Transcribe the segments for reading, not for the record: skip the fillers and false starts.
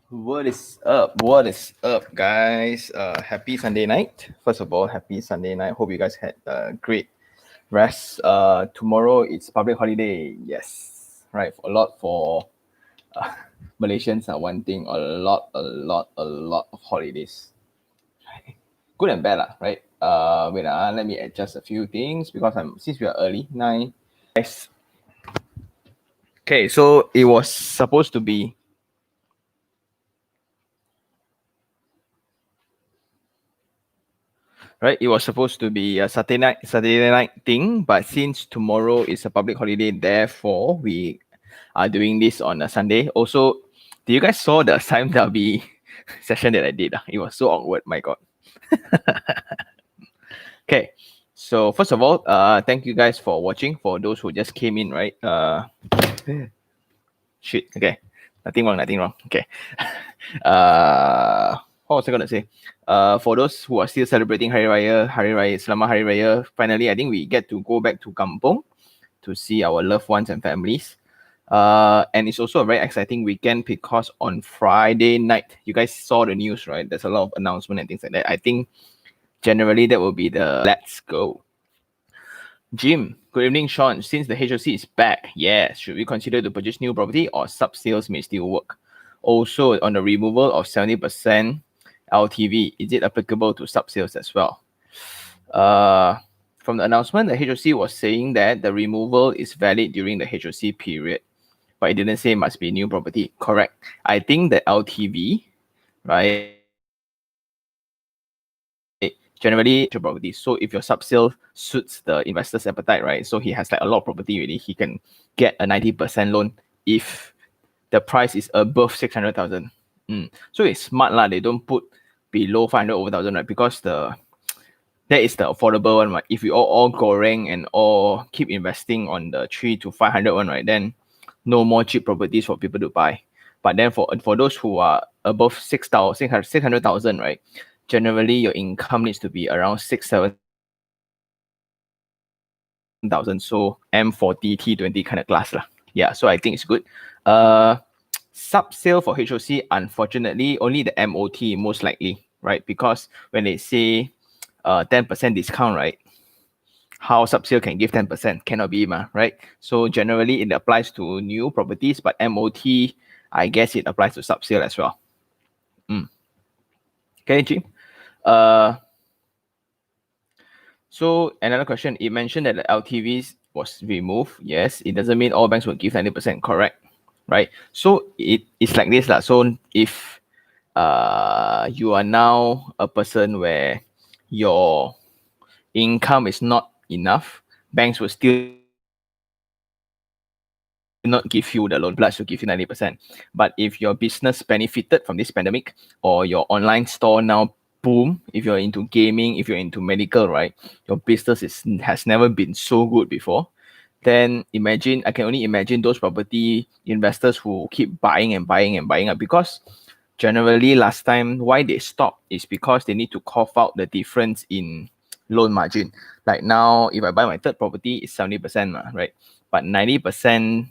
What is up? What is up, guys? Happy Sunday night. First of all, happy Sunday night. Hope you guys had a great rest. Tomorrow it's public holiday. Yes, right. A lot for uh, Malaysians are wanting a lot of holidays. Good and bad, lah, right? Wait, let me adjust a few things because since we are early 9. Guys. Okay, so it was supposed to be. Right, it was supposed to be a Saturday night thing, but since tomorrow is a public holiday, therefore we are doing this on a Sunday. Also, do you guys saw the Time WB session that I did? It was so awkward. My God. Okay, so first of all, thank you guys for watching. For those who just came in, right? Shit. Okay, nothing wrong. Okay. What was I gonna say? For those who are still celebrating Hari Raya, Selamat Hari Raya. Finally, I think we get to go back to kampung to see our loved ones and families. And it's also a very exciting weekend because on Friday night, you guys saw the news, right? There's a lot of announcement and things like that. I think generally that will be the let's go. Jim, good evening, Sean. Since the HOC is back, yes, should we consider to purchase new property or sub-sales may still work? Also, on the removal of 70% LTV, is it applicable to sub-sales as well? From the announcement, the HOC was saying that the removal is valid during the HOC period, but it didn't say must be new property. Correct. I think the LTV, right, generally property. So if your sub-sale suits the investor's appetite, right, so he has like a lot of property already, he can get a 90% loan if the price is above 600,000. So it's smart lah. They don't put below 500 over 1,000, right? Because that is the affordable one, right? If we all goreng and all keep investing on the 3 to 500 one, right, then no more cheap properties for people to buy. But then for those who are above 600,000, right, generally your income needs to be around 6,000-7,000. So M40, T20 kind of class lah. Yeah, so I think it's good. Sub-sale for HOC, unfortunately, only the MOT most likely, right? Because when they say 10% discount, right? How sub-sale can give 10%? Cannot be, right? So generally it applies to new properties, but MOT, I guess it applies to sub-sale as well. Okay, Jim. So another question, it mentioned that the LTVs was removed. Yes, it doesn't mean all banks will give 90%, correct? Right? So it's like this lah. So if you are now a person where your income is not enough, banks will still not give you the loan plus to give you 90%. But if your business benefited from this pandemic or your online store now boom, if you're into gaming, if you're into medical, right, your business has never been so good before, then I can only imagine those property investors who keep buying and buying and buying up, because generally last time why they stopped is because they need to cough out the difference in loan margin. Like now, if I buy my third property, it's 70%, right? But 90%,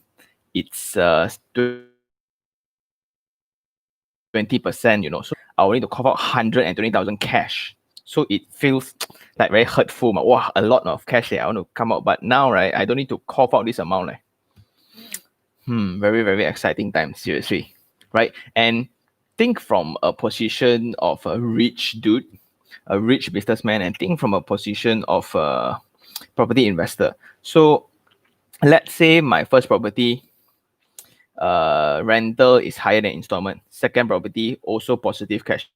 it's 20%, so I will need to cough out 120,000 cash. So it feels like very hurtful. Wow, a lot of cash there I want to come out. But now, right, I don't need to cough out this amount. Very, very exciting time, seriously. Right? And think from a position of a rich dude, a rich businessman, and think from a position of a property investor. So let's say my first property, rental is higher than installment. Second property, also positive cash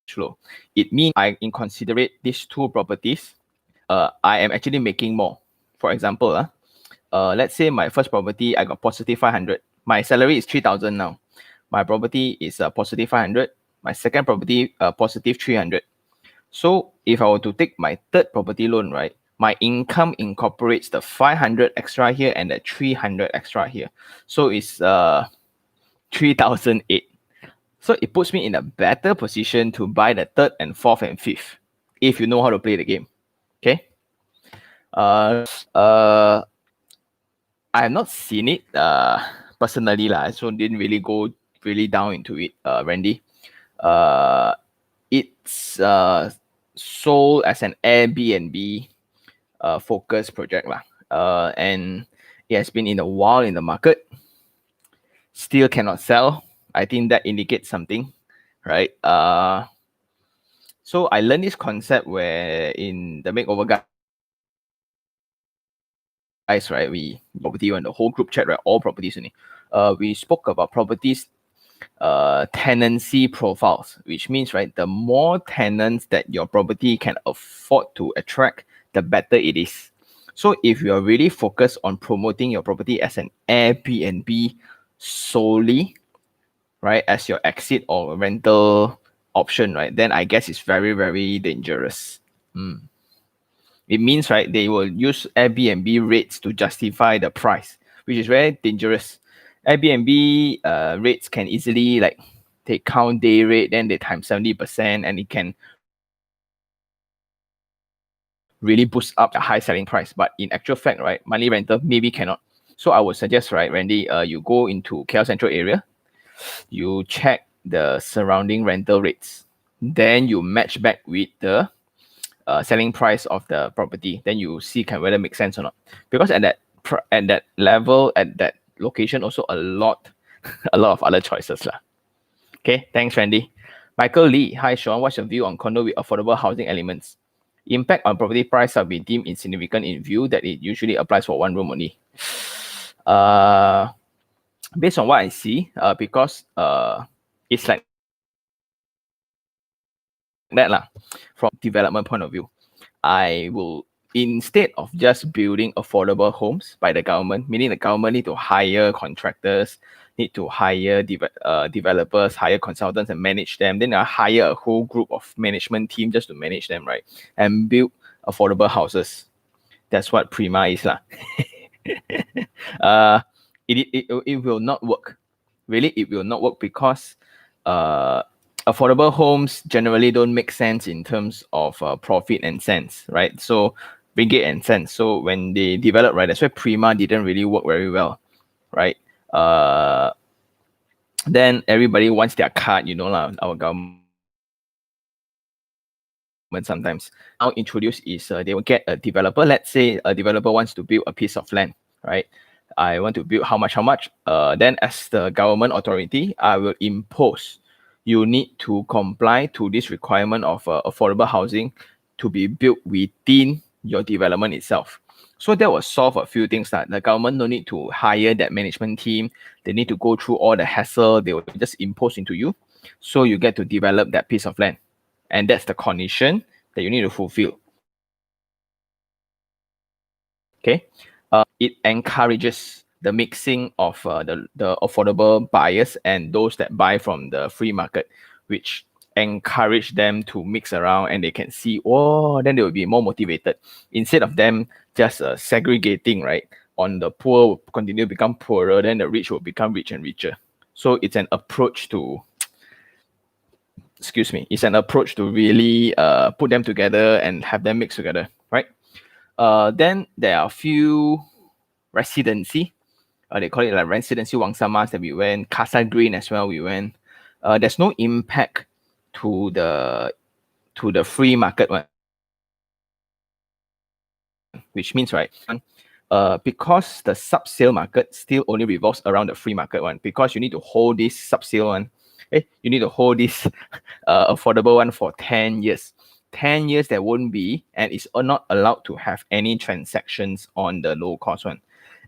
flow. It means I inconsiderate these two properties, I am actually making more. For example, let's say my first property, I got positive 500. My salary is 3,000 now. My property is positive 500. My second property, positive 300. So if I were to take my third property loan, right, my income incorporates the 500 extra here and the 300 extra here. So it's 3,008. So it puts me in a better position to buy the third and fourth and fifth, if you know how to play the game. Okay. I have not seen it personally lah, so didn't really go really down into it, Randy. It's sold as an Airbnb focused project lah. And it has been in a while in the market. Still cannot sell. I think that indicates something, right? So I learned this concept where in the makeover guys, right? We property on the whole group chat, right? All properties only. We spoke about properties tenancy profiles, which means, right, the more tenants that your property can afford to attract, the better it is. So if you are really focused on promoting your property as an Airbnb solely, right, as your exit or rental option, right, then I guess it's very, very dangerous. It means, right, they will use Airbnb rates to justify the price, which is very dangerous. Airbnb rates can easily like they count day rate, then they times 70%, and it can really boost up the high selling price. But in actual fact, right, monthly rental maybe cannot. So I would suggest, right, Randy, you go into KL Central area, you check the surrounding rental rates, then you match back with the selling price of the property. Then you see whether it makes sense or not. Because at that level, at that location, also a lot of other choices lah. Okay, thanks, Randy. Michael Lee, hi Sean. What's your view on condo with affordable housing elements? Impact on property price have been deemed insignificant in view that it usually applies for one room only. Based on what I see, because it's like that lah. From development point of view, I will, instead of just building affordable homes by the government, meaning the government need to hire contractors, need to hire developers, hire consultants and manage them. Then I hire a whole group of management team just to manage them, right? And build affordable houses. That's what Prima is lah. It will not work. Really, it will not work because affordable homes generally don't make sense in terms of profit and cents, right? So ringgit and cents. So when they develop, right, that's why Prima didn't really work very well, right? Then everybody wants their cut, you know lah, our government sometimes now introduce is they will get a developer. Let's say a developer wants to build a piece of land, right? I want to build how much? Then as the government authority, I will impose you need to comply to this requirement of affordable housing to be built within your development itself. So that will solve a few things that the government no need to hire that management team. They need to go through all the hassle. They will just impose into you. So you get to develop that piece of land. And that's the condition that you need to fulfill. Okay. It encourages the mixing of the affordable buyers and those that buy from the free market, which encourage them to mix around and they can see, oh, then they will be more motivated instead of them just segregating, right? On the poor will continue to become poorer, then the rich will become rich and richer. So it's an approach to, it's an approach to really put them together and have them mix together, right? Then there are a few residency. They call it like residency Wangsamas that we went, Casa Green as well we went. There's no impact to the free market one, which means, right, because the sub-sale market still only revolves around the free market one, because you need to hold this sub-sale one, you need to hold this affordable one for 10 years. 10 years there won't be, and it's not allowed to have any transactions on the low cost one.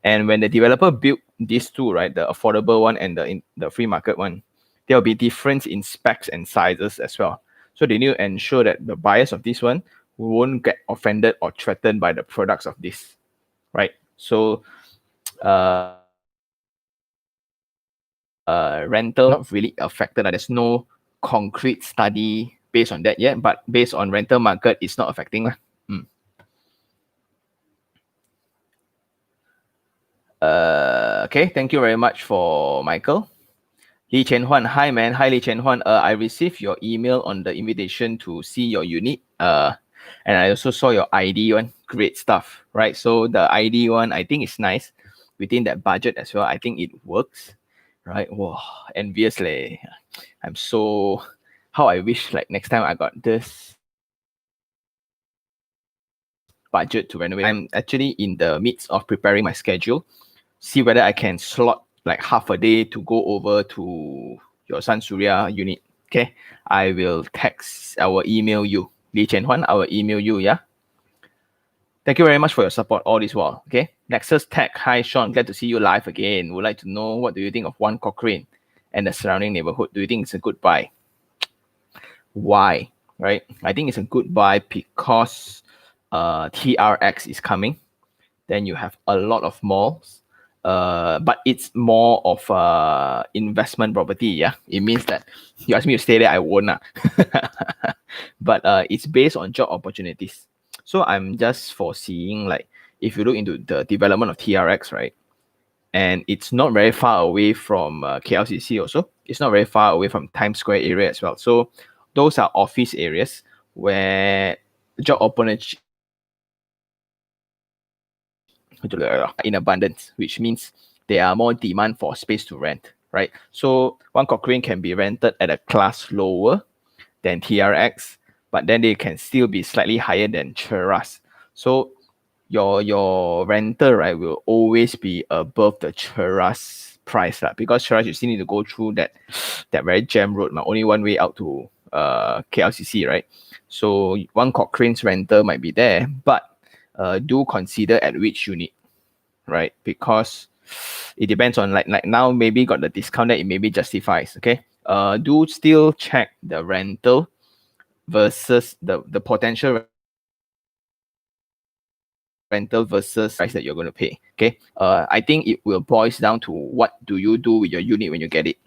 And when the developer built these two, right, the affordable one and the free market one, there will be difference in specs and sizes as well. So they need to ensure that the buyers of this one won't get offended or threatened by the products of this, right? So rental not really affected. There's no concrete study based on that yet, but based on rental market, it's not affecting. Okay, thank you very much for Michael. Lee Chen Huan, hi man, hi Lee Chen Huan. I received your email on the invitation to see your unit. And I also saw your ID one, great stuff, right? So the ID one, I think it's nice. within that budget as well, I think it works, right? Wow, enviously. I'm so, how I wish like next time I got this budget to renovate. I'm actually in the midst of preparing my schedule, see whether I can slot like half a day to go over to your Sun Surya unit. Okay, I will text, I will email you. Lee Chen Huan, I will email you, yeah? Thank you very much for your support all this while, okay? Nexus Tech, hi Sean, glad to see you live again. Would like to know, what do you think of One Cochrane and the surrounding neighborhood? Do you think it's a good buy? Why, right? I think it's a good buy because TRX is coming. Then you have a lot of malls, but it's more of investment property. Yeah, it means that you ask me to stay there, I won't. But it's based on job opportunities. So I'm just foreseeing, like, if you look into the development of TRX, right, and it's not very far away from KLCC also. It's not very far away from Times Square area as well. So those are office areas where job opportunity in abundance, which means there are more demand for space to rent, right? So One Cochrane can be rented at a class lower than TRX, but then they can still be slightly higher than Cheras. So your rental, right, will always be above the Cheras price, because Cheras you still need to go through that very jam road, only one way out to KLCC, right? So One Cochrane's rental might be there, but do consider at which unit, right? Because it depends on, like now maybe got the discount that it maybe justifies. Okay. Do still check the rental versus the potential rental versus price that you're going to pay. Okay. I think it will boils down to what do you do with your unit when you get it.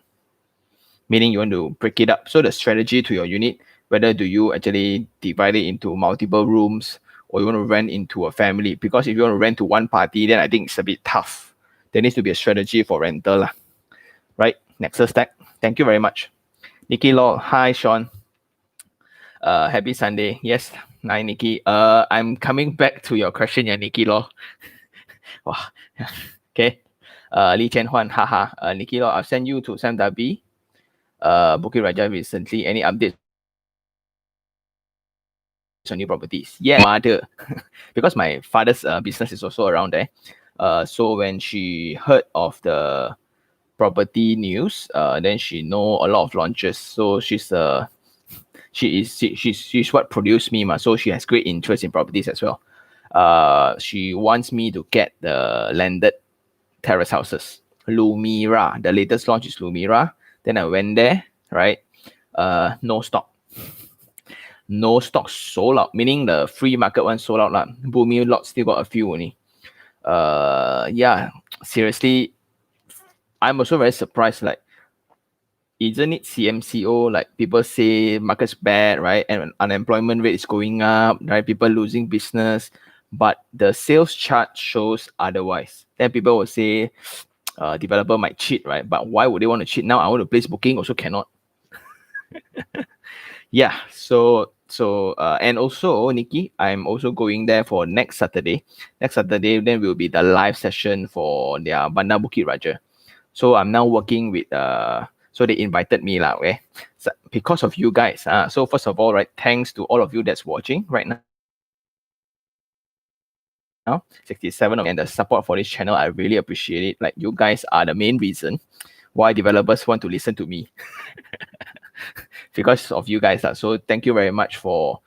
Meaning you want to break it up. So the strategy to your unit, whether do you actually divide it into multiple rooms, or you want to rent into a family? Because if you want to rent to one party, then I think it's a bit tough. There needs to be a strategy for rental, right? Nexus Tech, thank you very much. Nikki Law, hi Sean. Happy Sunday. Yes, hi Nikki. I'm coming back to your question, yeah, Nikki Law. Wow. Okay. Lee Chen Huan, haha. Nikki Law, I've sent you to Sam Dhabi, Bukit Raja recently. Any updates on new properties? Yeah, mother, because my father's business is also around there. So when she heard of the property news, then she know a lot of launches. So she's what produced me, so she has great interest in properties as well. She wants me to get the landed terrace houses. Lumira, the latest launch is Lumira. Then I went there, right? No stock. No stock sold out, meaning the free market one sold out. Boomi lot still got a few only. Yeah, seriously, I'm also very surprised. Like, isn't it CMCO? Like, people say market's bad, right? And unemployment rate is going up, right? People losing business, but the sales chart shows otherwise. Then people will say, developer might cheat, right? But why would they want to cheat now? I want to place booking, also cannot. Yeah, so and also Nikki, I'm also going there for next Saturday. Next Saturday, then will be the live session for their Bandar Bukit Raja. So I'm now working with so they invited me lah, okay? So because of you guys. So first of all, right, thanks to all of you that's watching right now. 67 and the support for this channel, I really appreciate it. Like, you guys are the main reason why developers want to listen to me. Because of you guys. So thank you very much for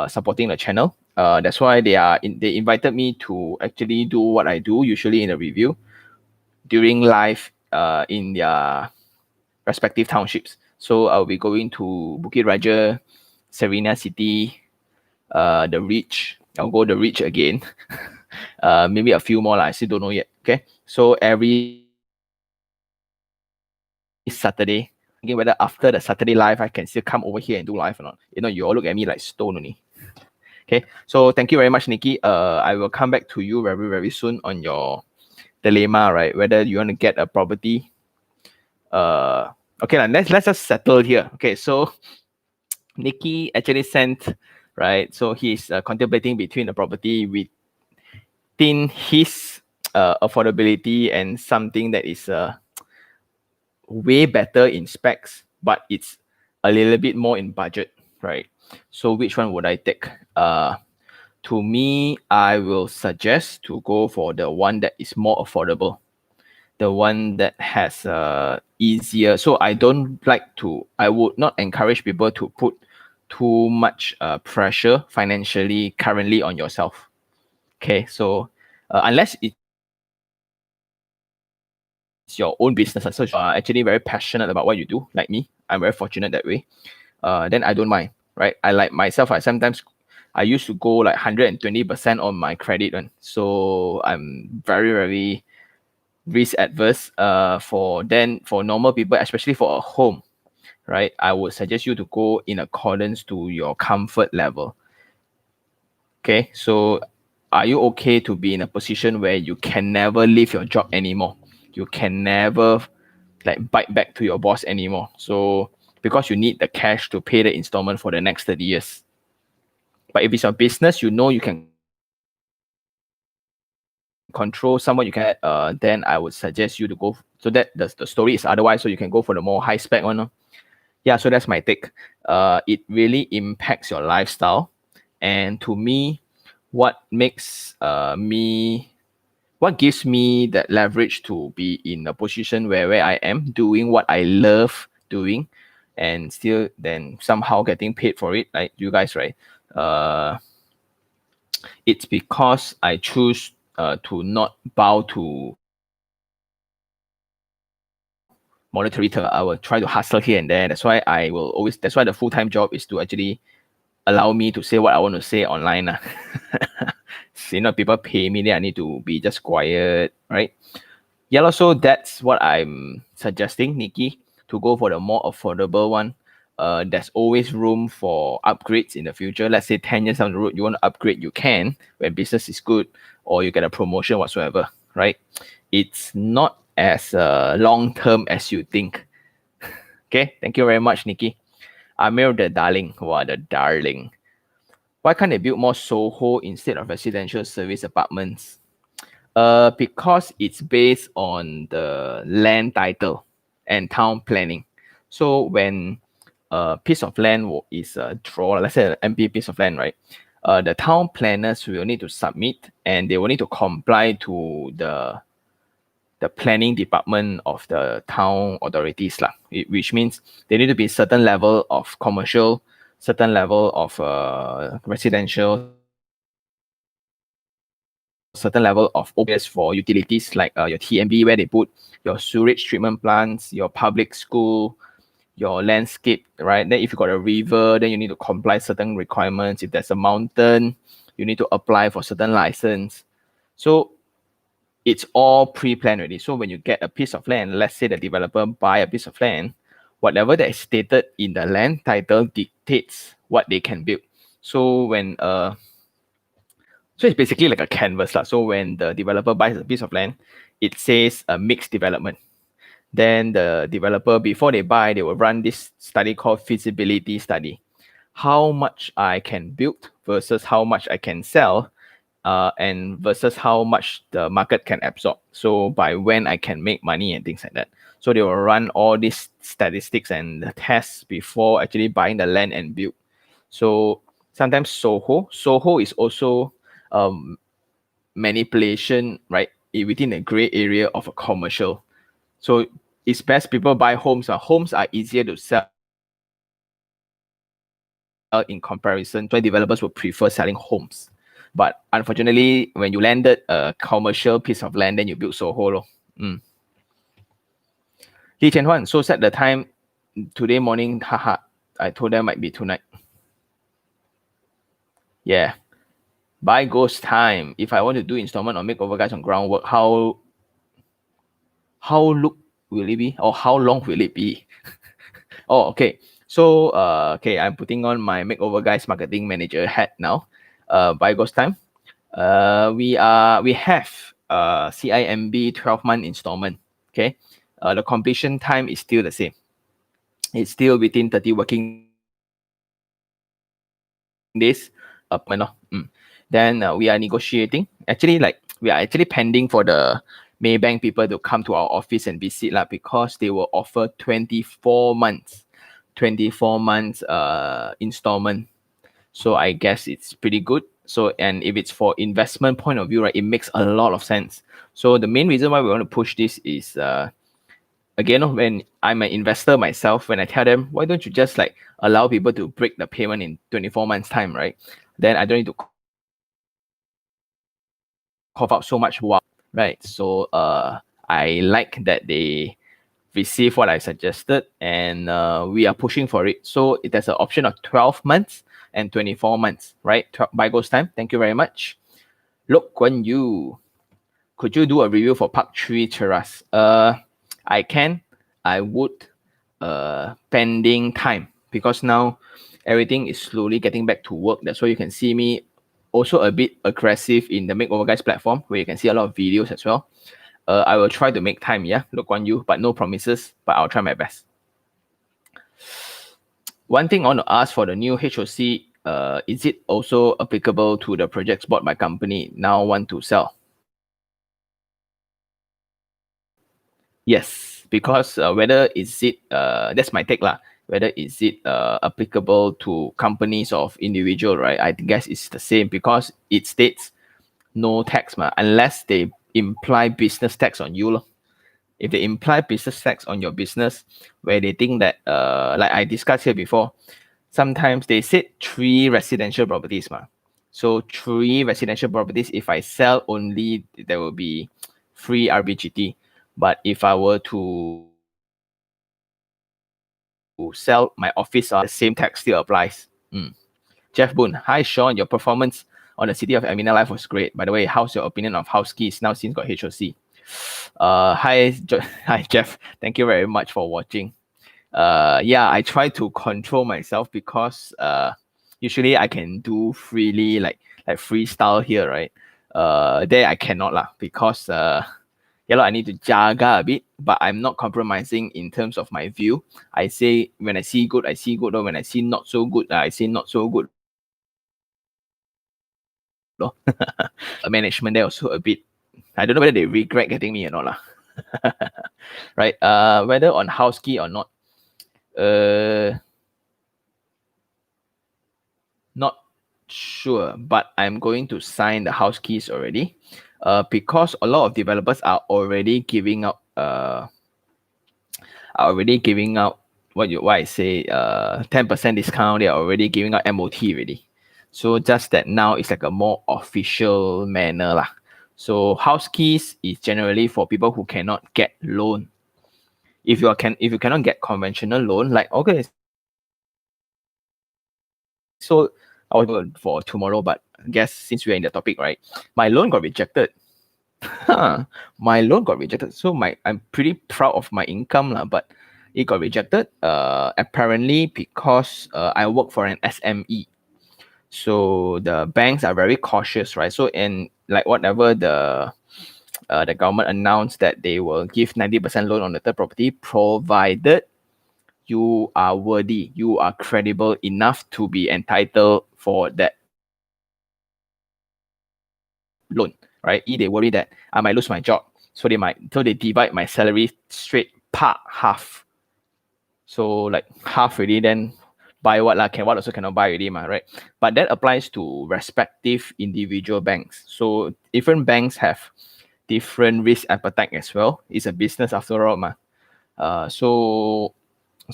supporting the channel. That's why they invited me to actually do what I do usually in a review during live in their respective townships. So I'll be going to Bukit Raja, Serena City, the Reach. I'll go the Reach again. Maybe a few more. I still don't know yet. Okay. So every Saturday, again, whether after the Saturday live, I can still come over here and do live or not. You all look at me like stone only. Okay. So thank you very much, Nikki. I will come back to you very, very soon on your dilemma, right? Whether you want to get a property. Okay, let's just settle here. Okay, so Nikki actually sent, right? So he's contemplating between the property within his affordability and something that is way better in specs, but it's a little bit more in budget, right? So which one would I take? To me, I will suggest to go for the one that is more affordable, the one that has easier. So I would not encourage people to put too much pressure financially currently on yourself. Okay, so unless it's your own business, so you are actually very passionate about what you do, like me, I'm very fortunate that way. Then I don't mind, right? I like myself. I used to go like 120% on my credit one, so I'm very very risk adverse. For normal people, especially for a home, right? I would suggest you to go in accordance to your comfort level. Okay, so are you okay to be in a position where you can never leave your job anymore? You can never like bite back to your boss anymore. So because you need the cash to pay the installment for the next 30 years. But if it's your business, you know you can control somewhat, you can then I would suggest you to go so that the story is otherwise, so you can go for the more high spec one. Yeah, so that's my take. It really impacts your lifestyle. And to me, what makes what gives me that leverage to be in a position where I am doing what I love doing and still then somehow getting paid for it, like you guys, right? It's because I choose to not bow to monetary term. I will try to hustle here and there. That's why that's why the full-time job is to actually allow me to say what I want to say online. People pay me, then I need to be just quiet, right? Yeah, so that's what I'm suggesting, Nikki, to go for the more affordable one. There's always room for upgrades in the future. Let's say 10 years down the road, you want to upgrade, you can when business is good or you get a promotion whatsoever, right? It's not as long term as you think. Okay, thank you very much, Nikki. Amir the darling. Wow, the darling. Why can't they build more Soho instead of residential service apartments? Because it's based on the land title and town planning. So when a piece of land is drawn, let's say an empty piece of land, right? The town planners will need to submit and they will need to comply to the planning department of the town authorities, which means they need to be certain level of commercial, certain level of residential, certain level of OPS for utilities like your TMB, where they put your sewage treatment plants, your public school, your landscape, right? Then if you got a river, then you need to comply certain requirements. If there's a mountain, you need to apply for certain license. So it's all pre-planned already. So when you get a piece of land, let's say the developer buy a piece of land, whatever that is stated in the land title dictates what they can build. So so it's basically like a canvas. So when the developer buys a piece of land, it says a mixed development. Then the developer, before they buy, they will run this study called feasibility study. How much I can build versus how much I can sell, and versus how much the market can absorb. So by when I can make money and things like that. So they will run all these statistics and the tests before actually buying the land and build. So sometimes Soho is also manipulation, right? Within the gray area of a commercial. So it's best people buy homes. Homes are easier to sell in comparison. So developers would prefer selling homes. But unfortunately, when you landed a commercial piece of land, then you build Soho. Lee Chen Huan, so set the time today morning. Haha, I told them might be tonight. Yeah. By ghost time. If I want to do installment or makeover guys on groundwork, how look will it be? Or how long will it be? Oh, okay. So, okay, I'm putting on my makeover guys marketing manager hat now. By ghost time, we have CIMB 12-month installment. Okay, the completion time is still the same. It's still within 30 working days. Then we are negotiating. Actually, like we are actually pending for the Maybank people to come to our office and visit lah, because they will offer 24 months installment. So I guess it's pretty good. So, and if it's for investment point of view, right, it makes a lot of sense. So the main reason why we want to push this is again, when I'm an investor myself, when I tell them, why don't you just like allow people to break the payment in 24 months time, right? Then I don't need to cough out so much wow, right? So I like that they receive what I suggested, and we are pushing for it. So there's an option of 12 months and 24 months, right? By ghost time. Thank you very much. Look, Guan Yu, could you do a review for Park 3 Terrace? I can. I would, pending time, because now everything is slowly getting back to work. That's why you can see me also a bit aggressive in the Makeover Guys platform, where you can see a lot of videos as well. I will try to make time, yeah, look on you, but no promises, but I'll try my best. One thing I want to ask for the new HOC, is it also applicable to the projects bought by company now want to sell? Yes, because whether is it, that's my take lah, whether is it applicable to companies or individual, right? I guess it's the same, because it states no tax ma, unless they imply business tax on you lor. If they imply business tax on your business, where they think that, like I discussed here before, sometimes they said 3 residential properties ma. So 3 residential properties, if I sell only, there will be free RPGT. But if I were to sell my office, the same tax still applies. Jeff Boone, hi Sean, your performance on the City of Amina Life was great. By the way, how's your opinion of house keys now since got HOC? Hi Jeff, thank you very much for watching. Yeah, I try to control myself, because usually I can do freely, like freestyle here, right? There I cannot lah, because yeah, I need to jaga a bit, but I'm not compromising in terms of my view. I say when I see good, I see good, or when I see not so good, I say not so good. Management there also a bit, I don't know whether they regret getting me or not lah. Right? Whether on house key or not, not sure, but I'm going to sign the house keys already, because a lot of developers are already giving out what I say, 10% discount. They are already giving out MOT already. So just that now it's like a more official manner lah. So house keys is generally for people who cannot get loan. If you cannot get conventional loan, like okay, so I was going for tomorrow, but I guess since we're in the topic, right? My loan got rejected. My loan got rejected. So I'm pretty proud of my income lah, but it got rejected. Apparently because I work for an SME. So the banks are very cautious, right? So, and like whatever the government announced that they will give 90% loan on the third property, provided you are worthy, you are credible enough to be entitled for that loan, right? They worry that I might lose my job, so they divide my salary straight part half. So like half already, then buy what lah? What also cannot buy already ma, right? But that applies to respective individual banks. So different banks have different risk appetite as well. It's a business after all ma. So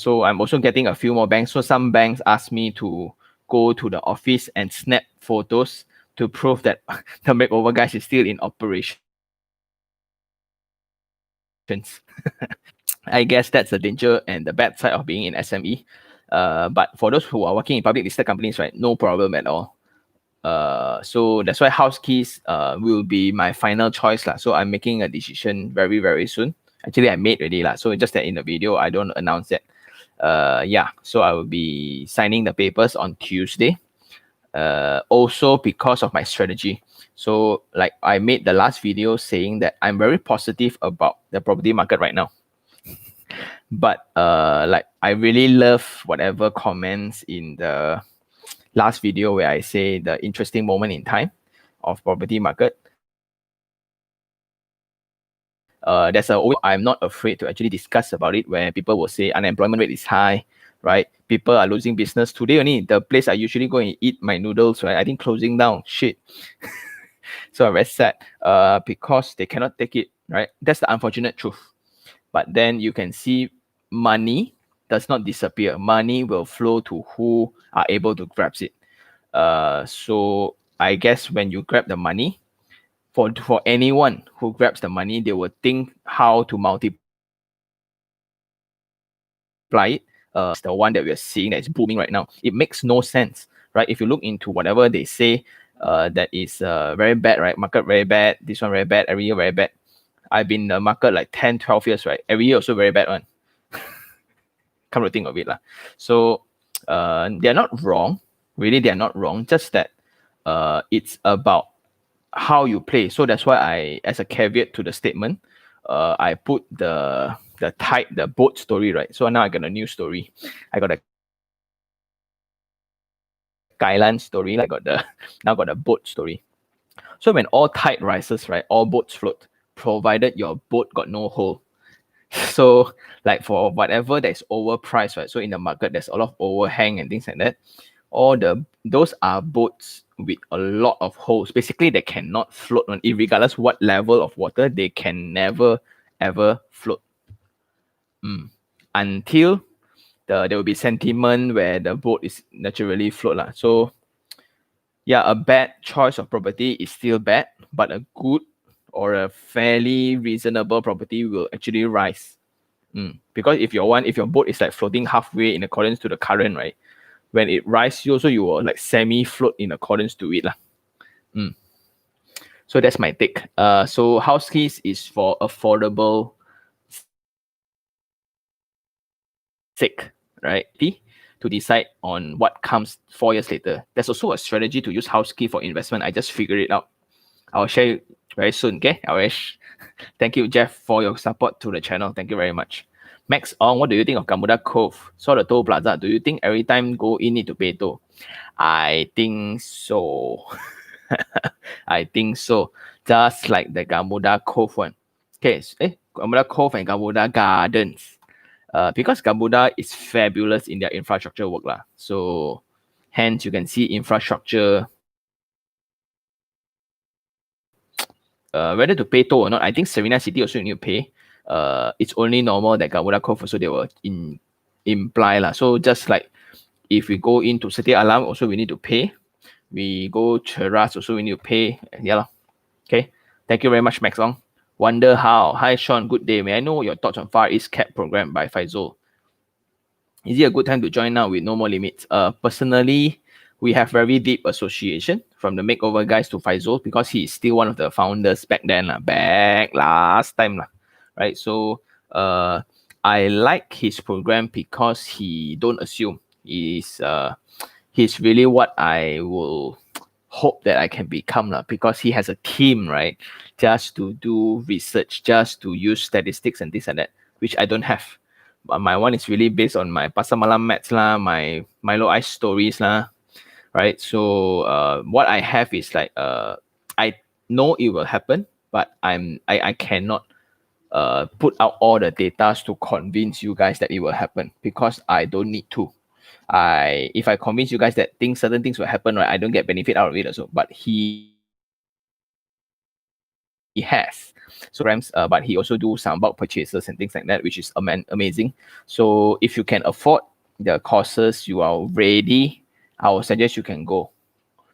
I'm also getting a few more banks. So some banks ask me to go to the office and snap photos to prove that the Makeover Guys is still in operation. I guess that's the danger and the bad side of being in SME. But for those who are working in public listed companies, right, no problem at all. So that's why house keys will be my final choice lah. So I'm making a decision very, very soon. Actually, I made already lah. So just that in the video, I don't announce it. Yeah, so I will be signing the papers on Tuesday. Also because of my strategy. So like I made the last video saying that I'm very positive about the property market right now. But like I really love whatever comments in the last video where I say the interesting moment in time of property market. I'm not afraid to actually discuss about it, where people will say unemployment rate is high, right? People are losing business. Today only, the place I usually go and eat my noodles, right, I think closing down. Shit. So I'm very sad because they cannot take it, right? That's the unfortunate truth. But then you can see money does not disappear. Money will flow to who are able to grab it. So I guess when you grab the money, for anyone who grabs the money, they will think how to multiply it. It's the one that we are seeing that is booming right now. It makes no sense, right? If you look into whatever they say, that is very bad, right? Market very bad. This one very bad. Every year very bad. I've been in the market like 10, 12 years, right? Every year also very bad one. Come to think of it. So they're not wrong. Really, they're not wrong. Just that it's about how you play. So that's why I, as a caveat to the statement, I put the boat story, right? So now I got a new story. I got a Kailan story. Now got a boat story. So when all tide rises, right, all boats float, provided your boat got no hole. So like for whatever that's overpriced, right? So in the market, there's a lot of overhang and things like that. Those are boats with a lot of holes. Basically, they cannot float on it, regardless what level of water, they can never ever float. Until there will be sentiment where the boat is naturally float. So yeah, a bad choice of property is still bad, but a good or a fairly reasonable property will actually rise. Because if your boat is like floating halfway in accordance to the current, right? When it rises, you will like semi-float in accordance to it. So that's my take. So house keys is for affordable sake, right? To decide on what comes 4 years later. There's also a strategy to use house key for investment. I just figured it out. I'll share it very soon, okay? Thank you, Jeff, for your support to the channel. Thank you very much. Max Ong, what do you think of Gamuda Cove? Saw the toll plaza. Do you think every time go in need to pay toll? I think so. I think so. Just like the Gamuda Cove one. Okay, Gamuda Cove and Gamuda Gardens. Because Gamuda is fabulous in their infrastructure work. So hence you can see infrastructure. Whether to pay toll or not, I think Serena City also need to pay. It's only normal that Gamuda Cove also they will imply. So just like if we go into City Alam, also we need to pay. We go Cheras, also we need to pay. Yeah. Okay. Thank you very much, Max Ong. Wonder how. Hi, Sean. Good day. May I know your thoughts on Far East Cap program by Faisal? Is it a good time to join now with no more limits? Personally, we have very deep association from the makeover guys to Faisal because he is still one of the founders back then, back last time, right? So I like his program because he don't assume. He's really what I will hope that I can become, because he has a team, right? Just to do research, just to use statistics and this and that, which I don't have. My one is really based on my Pasar Malam maths, my Milo Ice stories, right? So what I have is like I know it will happen, but I cannot put out all the data to convince you guys that it will happen because I don't need to. If I convince you guys that certain things will happen, right, I don't get benefit out of it also. But he has programs, but he also do some bulk purchases and things like that, which is amazing. So if you can afford the courses, you are ready, I will suggest you can go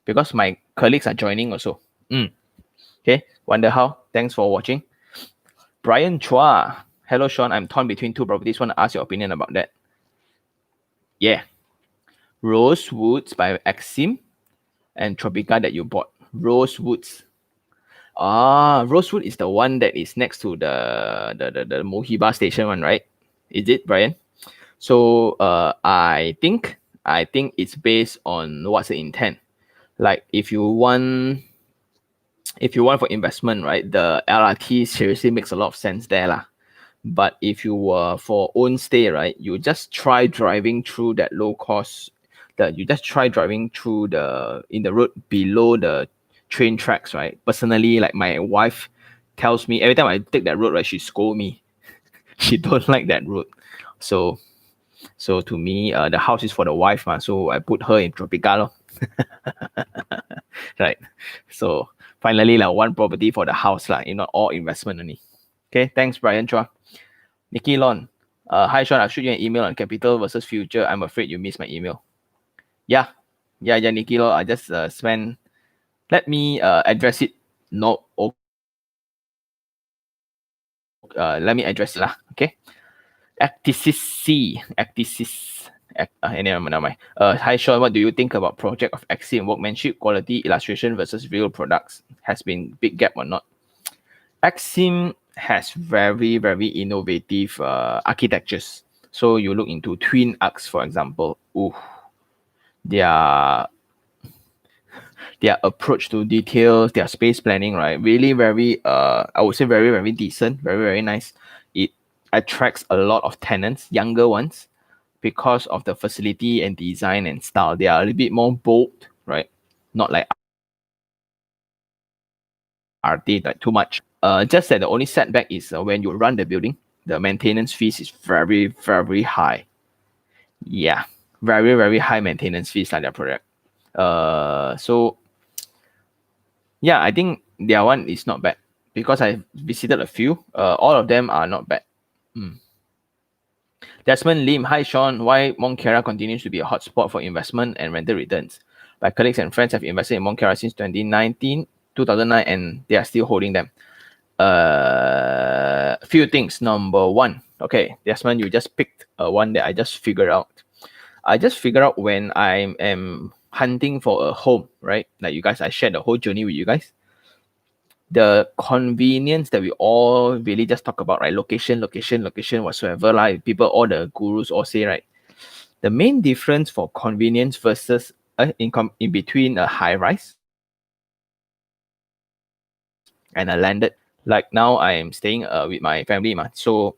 because my colleagues are joining also. Okay, wonder how. Thanks for watching. Brian Chua. Hello, Sean. I'm torn between two properties. Want to ask your opinion about that? Yeah. Rosewoods by Axim and Tropica that you bought. Rosewoods. Rosewood is the one that is next to the Mohiba station one, right? Is it, Brian? So I think it's based on what's the intent. Like if you want for investment, right, the LRT seriously makes a lot of sense there. But if you were for own stay, right, you just try driving through that low cost, you just try driving through in the road below the train tracks, right? Personally, like my wife tells me every time I take that road, right, she scold me. She don't like that road. So to me, the house is for the wife, so I put her in Tropical. Right. So finally, like one property for the house, not all investment only. Okay, thanks, Brian Chua. Nikki Lon. Hi Sean, I'll shoot you an email on capital versus future. I'm afraid you missed my email. Yeah, Nikki Lon. I just spent. Let me address it. No, let me address it lah. Okay. Actisis. Hi Sean, what do you think about project of Axim workmanship, quality, illustration versus real products? Has been big gap or not? Axim has very, very innovative architectures. So you look into twin arcs, for example. Ooh, their approach to details, their space planning, right? Really very, I would say very, very decent, very, very nice. It attracts a lot of tenants, younger ones, because of the facility and design and style. They are a little bit more bold, right? Not like RT, like too much. Just that the only setback is when you run the building, the maintenance fees is very, very high. Yeah, very, very high maintenance fees like that product. So yeah, I think their one is not bad because I visited a few. All of them are not bad. Desmond Lim, hi Sean. Why Mont Kiara continues to be a hotspot for investment and rental returns? My colleagues and friends have invested in Mont Kiara since 2009, and they are still holding them. Few things. Number one, okay, Desmond, you just picked one that I just figured out. I just figured out when I am hunting for a home, right? Like you guys, I shared the whole journey with you guys. The convenience that we all really just talk about, right? Location whatsoever, like people, all the gurus all say, right? The main difference for convenience versus in between a high rise and a landed. Like now I am staying with my family, so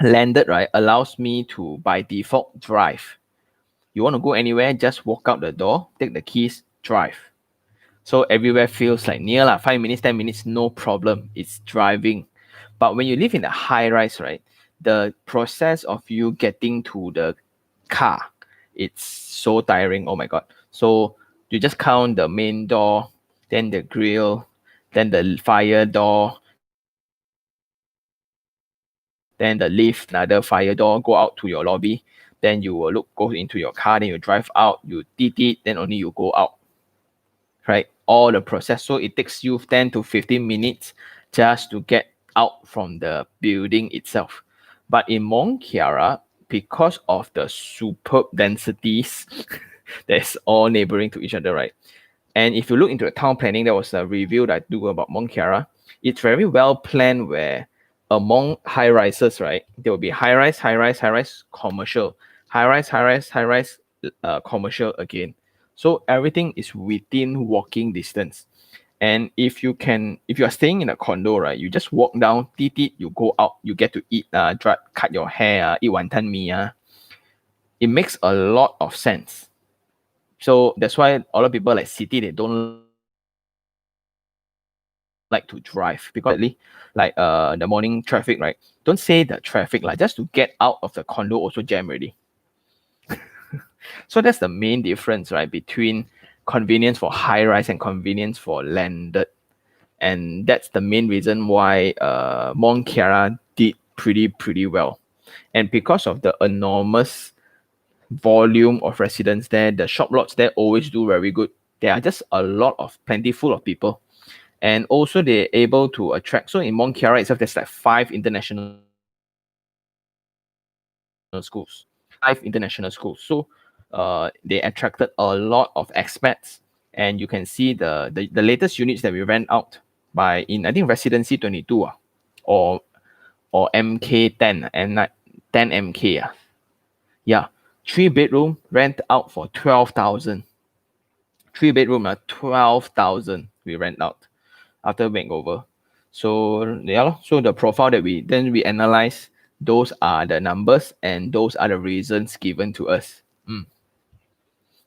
landed, right, allows me to by default drive. You want to go anywhere, just walk out the door, take the keys, drive. So everywhere feels like near 5 minutes, 10 minutes, no problem. It's driving. But when you live in a high rise, right, the process of you getting to the car, it's so tiring. Oh my God. So you just count the main door, then the grill, then the fire door, then the lift, another fire door, go out to your lobby. Then you will go into your car, then you drive out, you it, then only you go out. Right? All the process. So it takes you 10 to 15 minutes just to get out from the building itself. But in Mont Kiara, because of the superb densities, that's all neighboring to each other, right? And if you look into the town planning, there was a review that I do about Mont Kiara. It's very well planned where among high rises, right, there will be high rise, commercial, high rise, commercial again. So everything is within walking distance. And if you are staying in a condo, right, you just walk down, you go out, you get to eat, cut your hair, eat wanton mee. It makes a lot of sense. So that's why a lot of people like city, they don't like to drive because like the morning traffic, right? Don't say the traffic, like just to get out of the condo also jam already. So that's the main difference, right, between convenience for high rise and convenience for landed. And that's the main reason why Mont Kiara did pretty well. And because of the enormous volume of residents there, the shop lots there always do very good. There are just a lot of plentiful of people. And also they're able to attract. So in Mont Kiara itself, there's like 5 international schools. 5 international schools. So they attracted a lot of expats. And you can see the latest units that we rent out by in I think residency 22 or MK10 and 10 MK. Yeah. 3-bedroom rent out for 12,000. 3-bedroom 12,000 we rent out after makeover. So yeah, so the profile that we analyze, those are the numbers and those are the reasons given to us.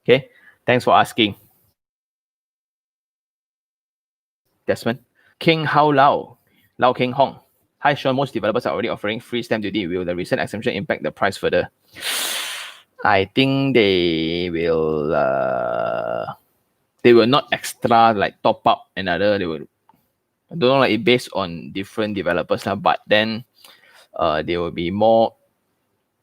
Okay, thanks for asking, Desmond. King Hao Lao. Lau Keng Hong. Hi Sean, most developers are already offering free stamp duty. Will the recent exemption impact the price further? I think they will not extra like top up another. They will, I don't know, like it based on different developers, but then they will be more,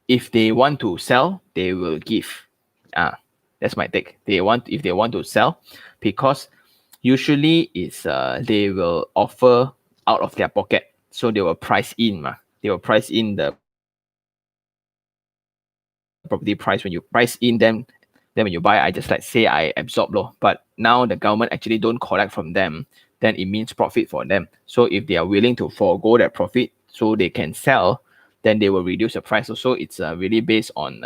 if they want to sell, they will give. That's my take. If they want to sell, because usually it's they will offer out of their pocket. So they will price in. They will price in the property price. When you price in them, then when you buy, I just like say I absorb low. But now the government actually don't collect from them, then it means profit for them. So if they are willing to forego that profit so they can sell, then they will reduce the price. So it's really based on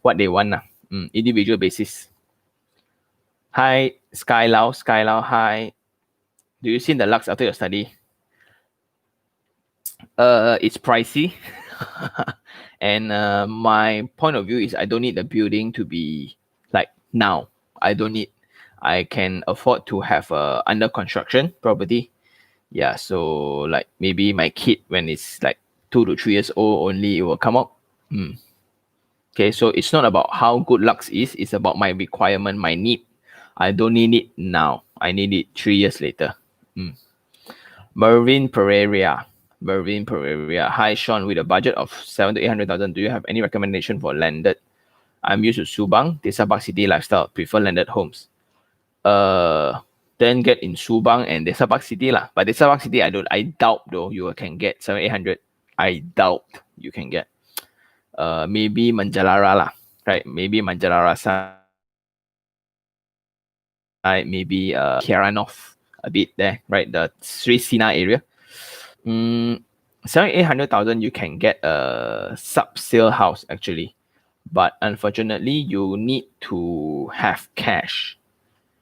what they want, individual basis. Hi, Skylau, hi. Do you see the Lux after your study? It's pricey. And my point of view is I don't need the building to be like now. I can afford to have a under construction property. Yeah, so like maybe my kid, when it's like 2 to 3 years old only, it will come up. Okay, so it's not about how good Lux is, it's about my requirement, my need. I don't need it now. I need it 3 years later. Mervin Pereira. Hi Sean, with a budget of 7 to 800,000, do you have any recommendation for landed? I'm used to Subang, Desa Park City lifestyle, prefer landed homes. Then get in Subang and Desa Park City lah. But Desa Park City, I doubt though you can get 700-800. I doubt you can get. Maybe Manjalara lah, right? Maybe Manjalara side, maybe Kiara North a bit there, right? The Sri Sina area. 700,000-800,000 you can get a sub-sale house actually, but unfortunately you need to have cash.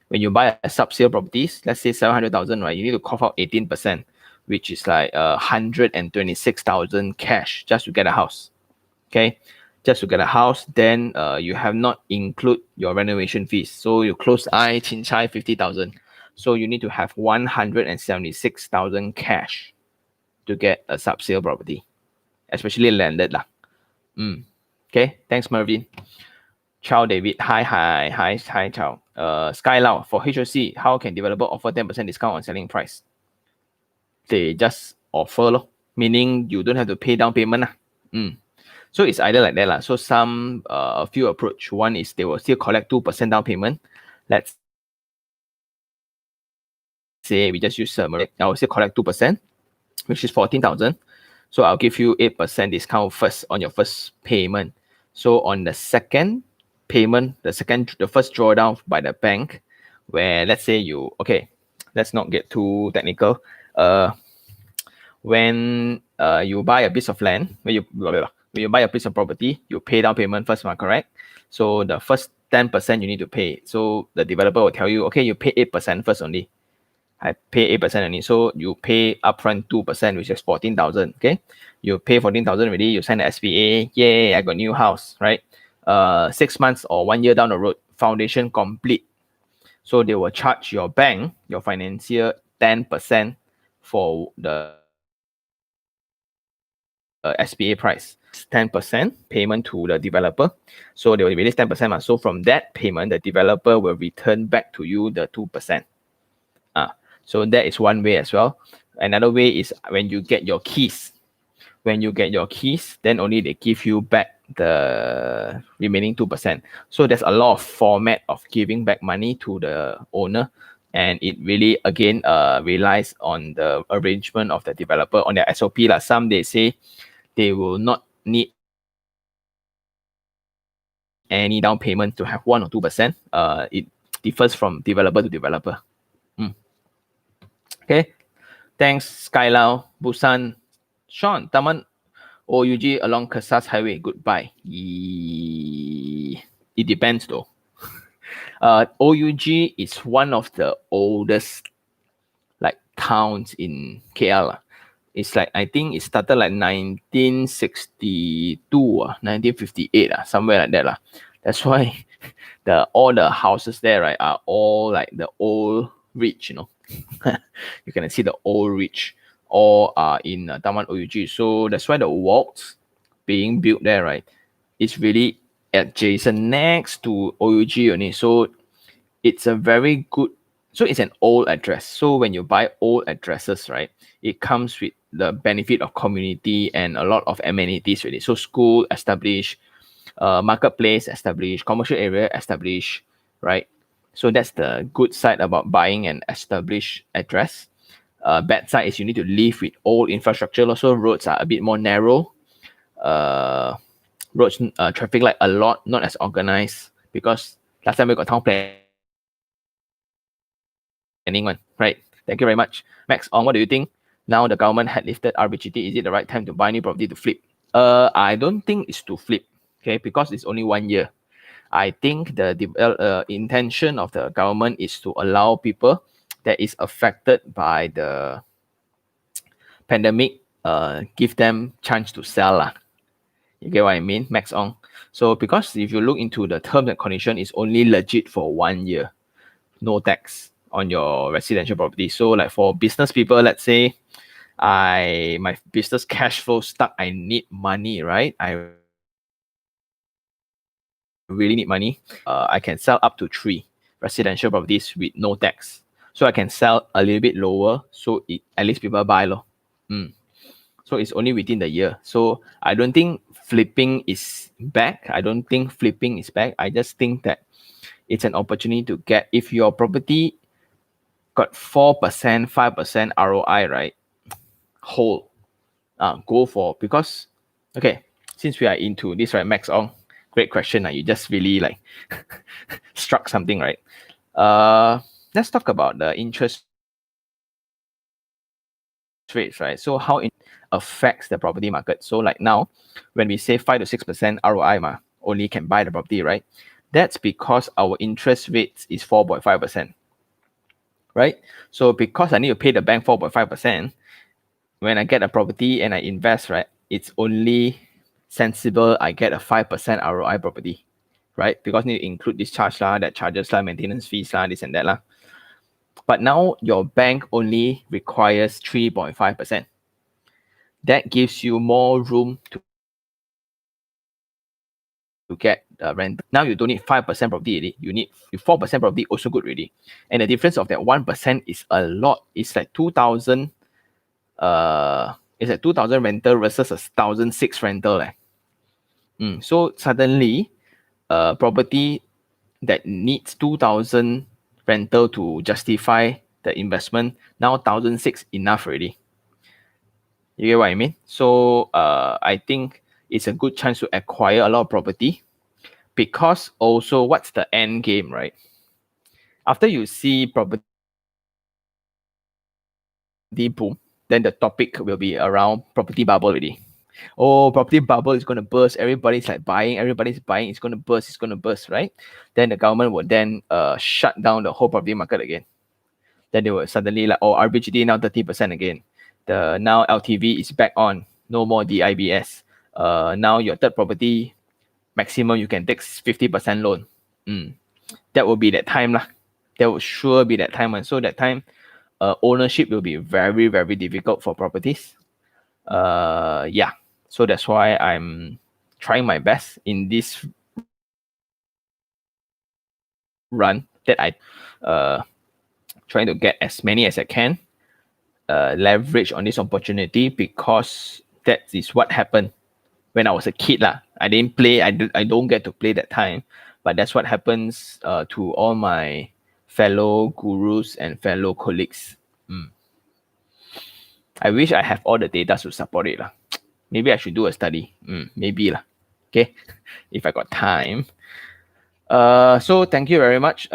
When you buy a sub-sale properties, let's say 700,000, right? You need to cough out 18%, which is like 126,000 cash just to get a house. Okay, just to get a house. Then you have not include your renovation fees. So you close eye, chin chai 50,000. So you need to have 176,000 cash to get a sub-sale property, especially landed lah. Okay, thanks Mervin. Ciao David. Hi Ciao. Skylau, for HOC, how can developer offer 10% discount on selling price? They just offer lo, meaning you don't have to pay down payment lah. So it's either like that lah. So a few approach. One is they will still collect 2% down payment. Let's say we just use I will still collect 2%, which is 14,000. So I'll give you 8% discount first on your first payment. So on the second payment, the first drawdown by the bank, where let's say let's not get too technical. When you buy a piece of land, when you buy a piece of property, you pay down payment first, correct? So the first 10% you need to pay. So the developer will tell you, okay, you pay 8% first only. I pay 8% only. So you pay upfront 2%, which is 14,000. Okay, you pay 14,000 already. You sign the SPA. Yay! I got new house. Right. 6 months or 1 year down the road, foundation complete. So they will charge your bank, your financier, 10% for the SPA price. 10% payment to the developer. So they will release 10%. So from that payment, the developer will return back to you the 2%. So that is one way as well. Another way is when you get your keys. When you get your keys, then only they give you back the remaining 2%. So there's a lot of format of giving back money to the owner. And it really, again, relies on the arrangement of the developer on their SOP. Some they say they will not need any down payment to have 1 or 2%. It differs from developer to developer. Okay, thanks Skylau, Busan, Sean, Taman OUG along Kesas Highway. Goodbye. It depends though. OUG is one of the oldest like towns in KL. It's like, I think it started like 1962, 1958, somewhere like that. That's why all the houses there, right, are all like the old rich, you can see the old rich all are in Taman OUG. So that's why the walks being built there, right, is really adjacent next to OUG only. So it's a very good, so it's an old address. So when you buy old addresses, right, it comes with the benefit of community and a lot of amenities really. So school established, marketplace established, commercial area established, right? So that's the good side about buying an established address. Bad side is you need to live with old infrastructure. Also, roads are a bit more narrow. Roads traffic light a lot, not as organized because last time we got town planning one, right? Thank you very much. Max, on what do you think? Now the government had lifted RPGT. Is it the right time to buy new property to flip? I don't think it's to flip, okay, because it's only 1 year. I think the intention of the government is to allow people that is affected by the pandemic, give them chance to sell lah. You get what I mean, Max Ong? So because if you look into the terms and condition, it's only legit for 1 year, no tax on your residential property. So like for business people, let's say my business cash flow stuck, I need money, right? I really need money. I can sell up to 3 residential properties with no tax. So I can sell a little bit lower, so at least people buy lo. So it's only within the year. So I don't think flipping is back. I just think that it's an opportunity to get, if your property got 4%, 5% ROI, right? Hold. Go for, because, okay, since we are into this, right, Max Ong, great question. You just really like struck something, right? Let's talk about the interest rates, right? So how it affects the property market. So like now, when we say 5 to 6% ROI, only can buy the property, right? That's because our interest rate is 4.5%, right? So because I need to pay the bank 4.5%, when I get a property and I invest, right, it's only sensible I get a 5% ROI property, right? Because you need to include this charge lah, that charges lah, maintenance fees lah, this and that lah. But now your bank only requires 3.5%. That gives you more room to get rent. Now you don't need 5% property already. You need 4% property, also good already. And the difference of that 1% is a lot. It's like 2,000. It's like 2,000 rental versus 1,006 rental. So suddenly, property that needs 2,000 rental to justify the investment, now 1,006 enough already. You get what I mean? So I think it's a good chance to acquire a lot of property, because also what's the end game, right? After you see property boom, then the topic will be around property bubble already. Oh, property bubble is going to burst. Everybody's like buying. Everybody's buying. It's going to burst. It's going to burst, right? Then the government will then shut down the whole property market again. Then they will suddenly like, oh, RPGT now 30% again. The now LTV is back on. No more DIBS. Now your third property, maximum you can take 50% loan. That will be that time lah. That will sure be that time. And so that time, ownership will be very, very difficult for properties. Yeah. So that's why I'm trying my best in this run that I trying to get as many as I can, leverage on this opportunity, because that is what happened when I was a kid lah. I didn't play. I don't get to play that time, but that's what happens to all my fellow gurus and fellow colleagues. I wish I have all the data to support it lah. Maybe I should do a study. Maybe lah. Okay, if I got time. So thank you very much,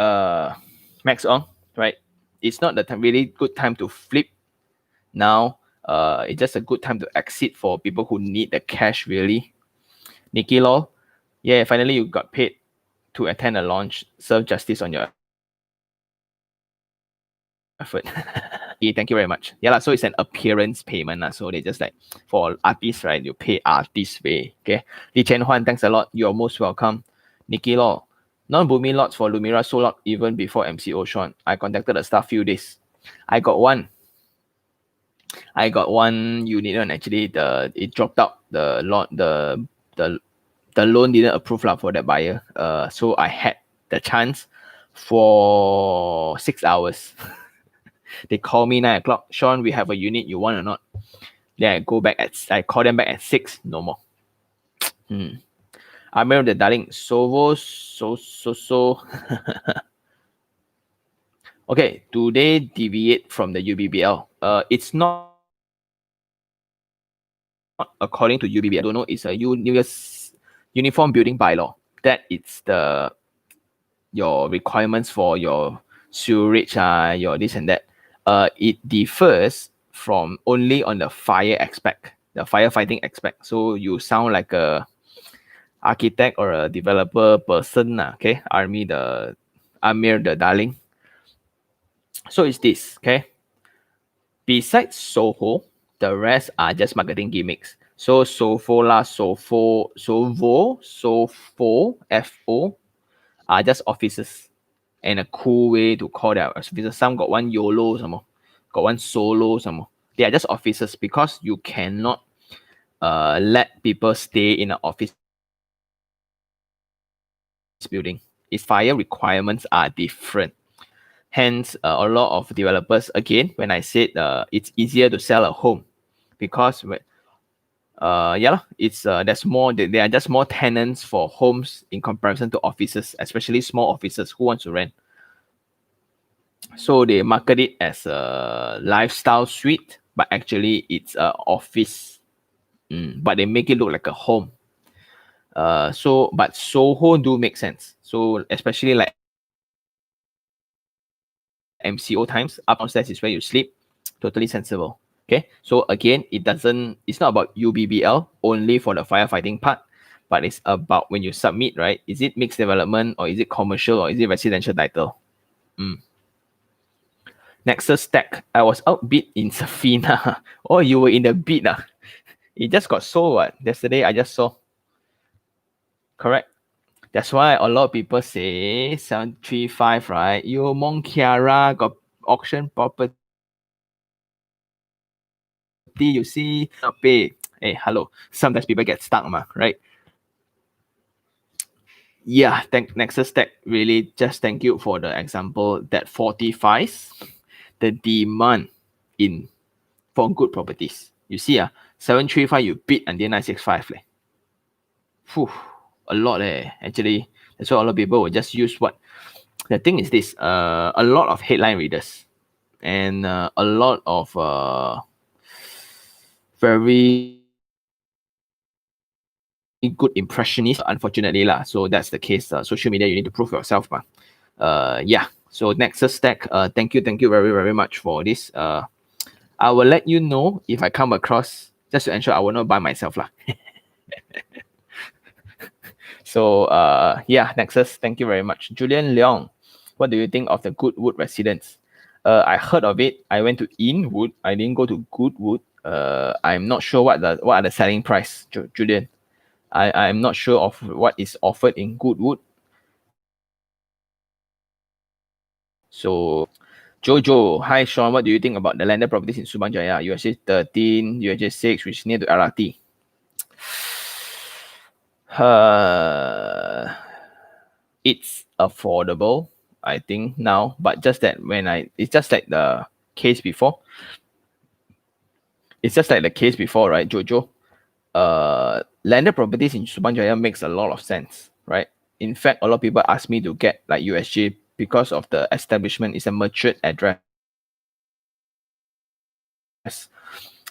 Max Ong. Right, it's not the really good time to flip now. It's just a good time to exit for people who need the cash really. Nikki Law, yeah, finally you got paid to attend a launch. Serve justice on your effort. Yeah, thank you very much. Yeah, so it's an appearance payment. So they just like, for artists, right, you pay artist way. Okay. Lee Chen Huan, thanks a lot. You're most welcome. Nikki Law, non-booming lots for Lumira sold out even before MCO Sean. I contacted the staff few days. I got one. I got one unit and actually it dropped out. The loan didn't approve for that buyer. So I had the chance for 6 hours. They call me 9 o'clock. Sean, we have a unit. You want or not? Then I call them back at 6. No more. I remember the darling. So. Okay, do they deviate from the UBBL? It's not according to UBBL. I don't know. It's a Uniform Building Bylaw. That it's your requirements for your sewerage, your this and that. It differs from only on the fire aspect, the firefighting aspect. So you sound like a architect or a developer person, okay? Amir the darling. So it's this, okay? Besides Soho, the rest are just marketing gimmicks. So Sofo, FO are just offices and a cool way to call their offices. Some got one YOLO, some more, got one solo, some more. They are just offices because you cannot let people stay in an office building. Its fire requirements are different. Hence, a lot of developers, again, when I said it's easier to sell a home because there's more. There are just more tenants for homes in comparison to offices, especially small offices who wants to rent. So they market it as a lifestyle suite, but actually it's a office. But they make it look like a home. But Soho do make sense. So especially like MCO times, up downstairs is where you sleep. Totally sensible. Okay. So again, it's not about UBBL only for the firefighting part, but it's about when you submit, right? Is it mixed development or is it commercial or is it residential title? Nexus Stack. I was outbid in Safina. Oh, you were in the bid. It just got sold. Yesterday I just saw. Correct. That's why a lot of people say 735, right? You Mont Kiara got auction property. You see, not pay. Hey, hello. Sometimes people get stuck, right? Yeah, Nexus Tech really just thank you for the example that fortifies the demand for good properties. You see, 735 you bid until 965. Whew, a lot actually. That's why a lot of people will just use what. The thing is this, a lot of headline readers and a lot of very good impressionists, unfortunately so that's the case. Social media, you need to prove yourself so Nexus Tech, thank you very, very much for this. I will let you know if I come across, just to ensure I will not buy myself So Nexus, thank you very much. Julian Leong, what do you think of the Goodwood residence? I heard of it. I went to Inwood. I didn't go to Goodwood. I'm not sure what are the selling price, Julian. I'm not sure of what is offered in Goodwood. So, Jojo, hi Sean, what do you think about the landed properties in Subang Jaya? USJ 13, USJ 6, which is near to LRT. It's affordable, I think now, but just that it's just like the case before. It's just like the case before, right, Jojo? Landed properties in Subang Jaya makes a lot of sense, right? In fact, a lot of people ask me to get like USJ because of the establishment. It's a matured address.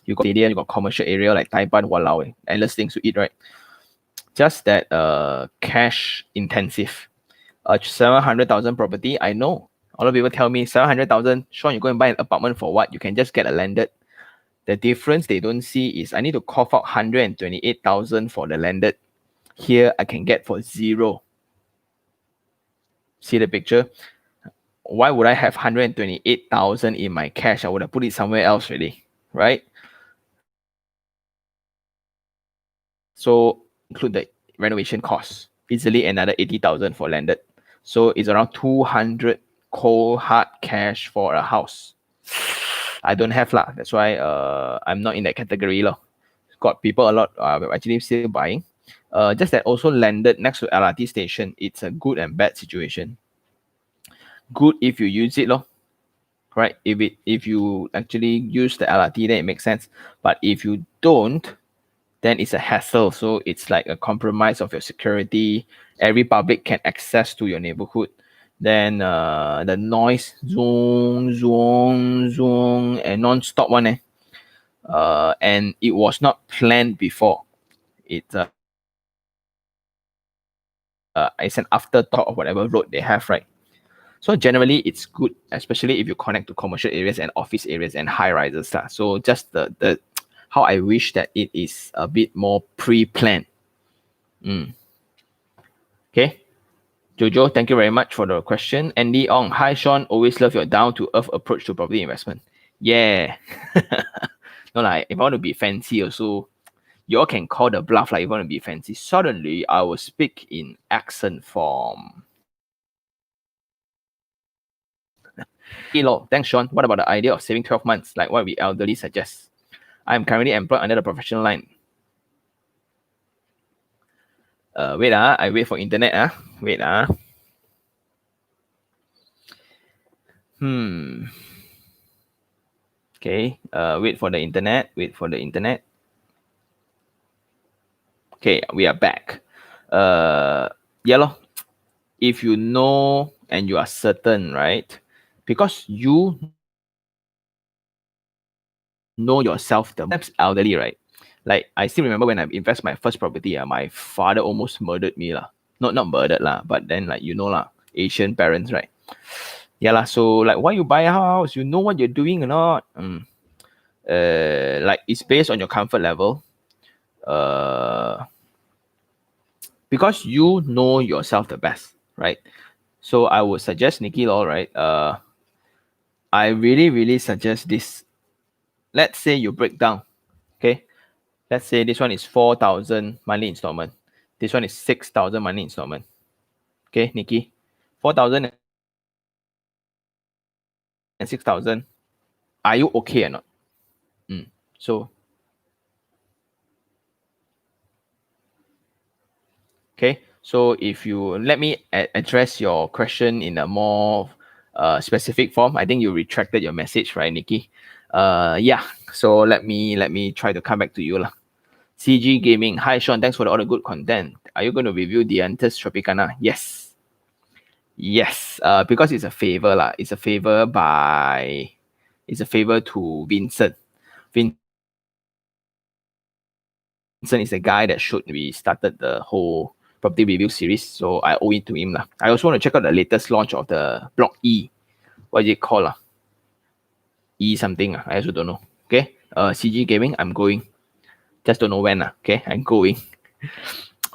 You got stadium, you got commercial area like Taipan, walao, endless things to eat, right? Just that cash intensive. 700,000 property, I know. A lot of people tell me 700,000, Sean, you go and buy an apartment for what? You can just get a landed. The difference they don't see is I need to cough out 128,000 for the landed. Here I can get for zero. See the picture? Why would I have 128,000 in my cash? I would have put it somewhere else really, right? So include the renovation costs, easily another 80,000 for landed. So it's around 200 cold hard cash for a house. I don't have lah. That's why I'm not in that category lah. Got people a lot actually still buying. Just that also landed next to LRT station. It's a good and bad situation. Good if you use it, right? If you actually use the LRT, then it makes sense. But if you don't, then it's a hassle. So it's like a compromise of your security. Every public can access to your neighborhood. Then the noise, zoom, zoom, zoom, and non-stop one. And it was not planned before. It's an afterthought of whatever road they have, right? So generally, it's good, especially if you connect to commercial areas and office areas and high rises. So just the how I wish that it is a bit more pre-planned. Okay. Jojo, thank you very much for the question. Andy Ong, hi Sean, always love your down-to-earth approach to property investment. Yeah. No, like if I want to be fancy also, you all can call the bluff like you want to be fancy. Suddenly, I will speak in accent form. Hello, thanks Sean. What about the idea of saving 12 months, like what we elderly suggest? I'm currently employed under the professional line. Wait, I wait for internet. Wait. Okay, wait for the internet. Okay, we are back. Yeah, if you know and you are certain, right? Because you know yourself, the elderly, right? Like I still remember when I invest my first property, my father almost murdered me lah. Not murdered lah, but then like Asian parents, right? Yeah lah. So like, why you buy a house? You know what you're doing or not? Like it's based on your comfort level. Because you know yourself the best, right? So I would suggest Nikki Law, right? I really suggest this. Let's say you break down, okay? Let's say this one is 4,000 monthly installment. This one is 6,000 monthly installment. Okay, Nikki, 4,000 and 6,000. Are you okay or not? So, okay. So if you let me address your question in a more specific form, I think you retracted your message, right, Nikki? Yeah. So let me try to come back to you lah. CG Gaming. Hi Sean, thanks for all the good content. Are you going to review Dianthus Tropicana? Yes. Because it's a favor lah. It's a favor to Vincent. Vincent is the guy that we started the whole property review series, so I owe it to him lah. I also want to check out the latest launch of the Block E. What is it called? E something. I also don't know. Okay. CG Gaming, I'm going. Just don't know when. Okay, I'm going.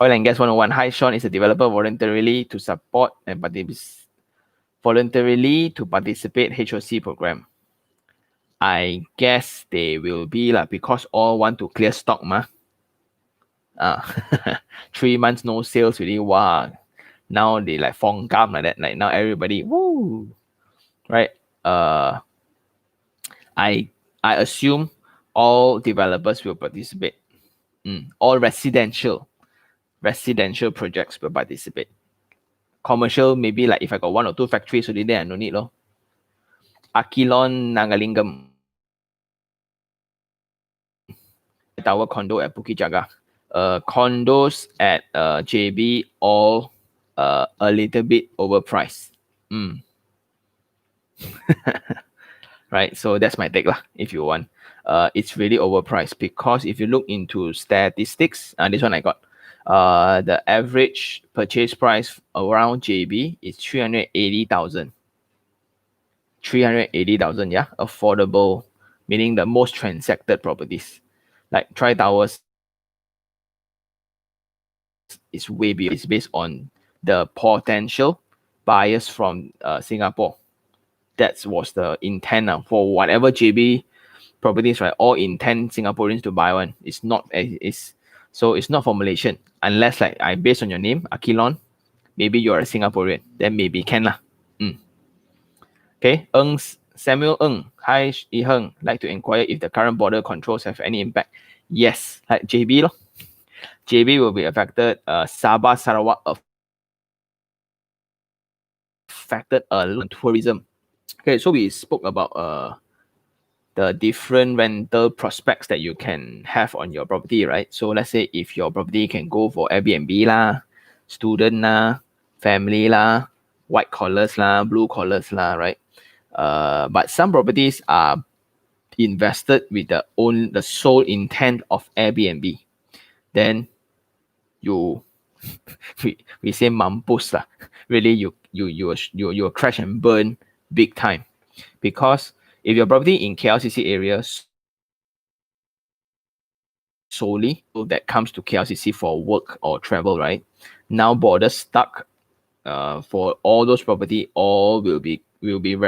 Oil and Gas 101. Hi, Sean is a developer voluntarily to support and participate HOC program. I guess they will be lah, because all want to clear stock 3 months no sales really. Wow. Now they like fong gam like that. Like now everybody woo, right? I assume all developers will participate. All residential projects will participate. Commercial, maybe like if I got 1 or 2 factories already, then I no need Akilon Nangalingam Tower condo at Bukit Jaga. Condos at JB all a little bit overpriced. Right, so that's my take lah. If you want, it's really overpriced, because if you look into statistics, this one I got, the average purchase price around JB is 380,000. 380,000, yeah, affordable, meaning the most transacted properties. Like Tri Towers is way beyond. It's based on the potential buyers from Singapore. That was the intent for whatever JB properties, right? All intend Singaporeans to buy one. It's not for Malaysian, unless like I based on your name, Akilon, maybe you're a Singaporean, then maybe can lah. Okay, Samuel Ng, hi Heng, like to inquire if the current border controls have any impact. Yes, like JB, JB will be affected. Sabah, Sarawak affected a lot on tourism. Okay, so we spoke about the different rental prospects that you can have on your property, right? So let's say if your property can go for Airbnb lah, student lah, family lah, white collars lah, blue collars lah, right? But some properties are invested with the sole intent of Airbnb. Then you we say mampus lah. Really, you crash and burn big time, because if your property in KLCC areas solely that comes to KLCC for work or travel, right? Now borders stuck. For all those property, all will be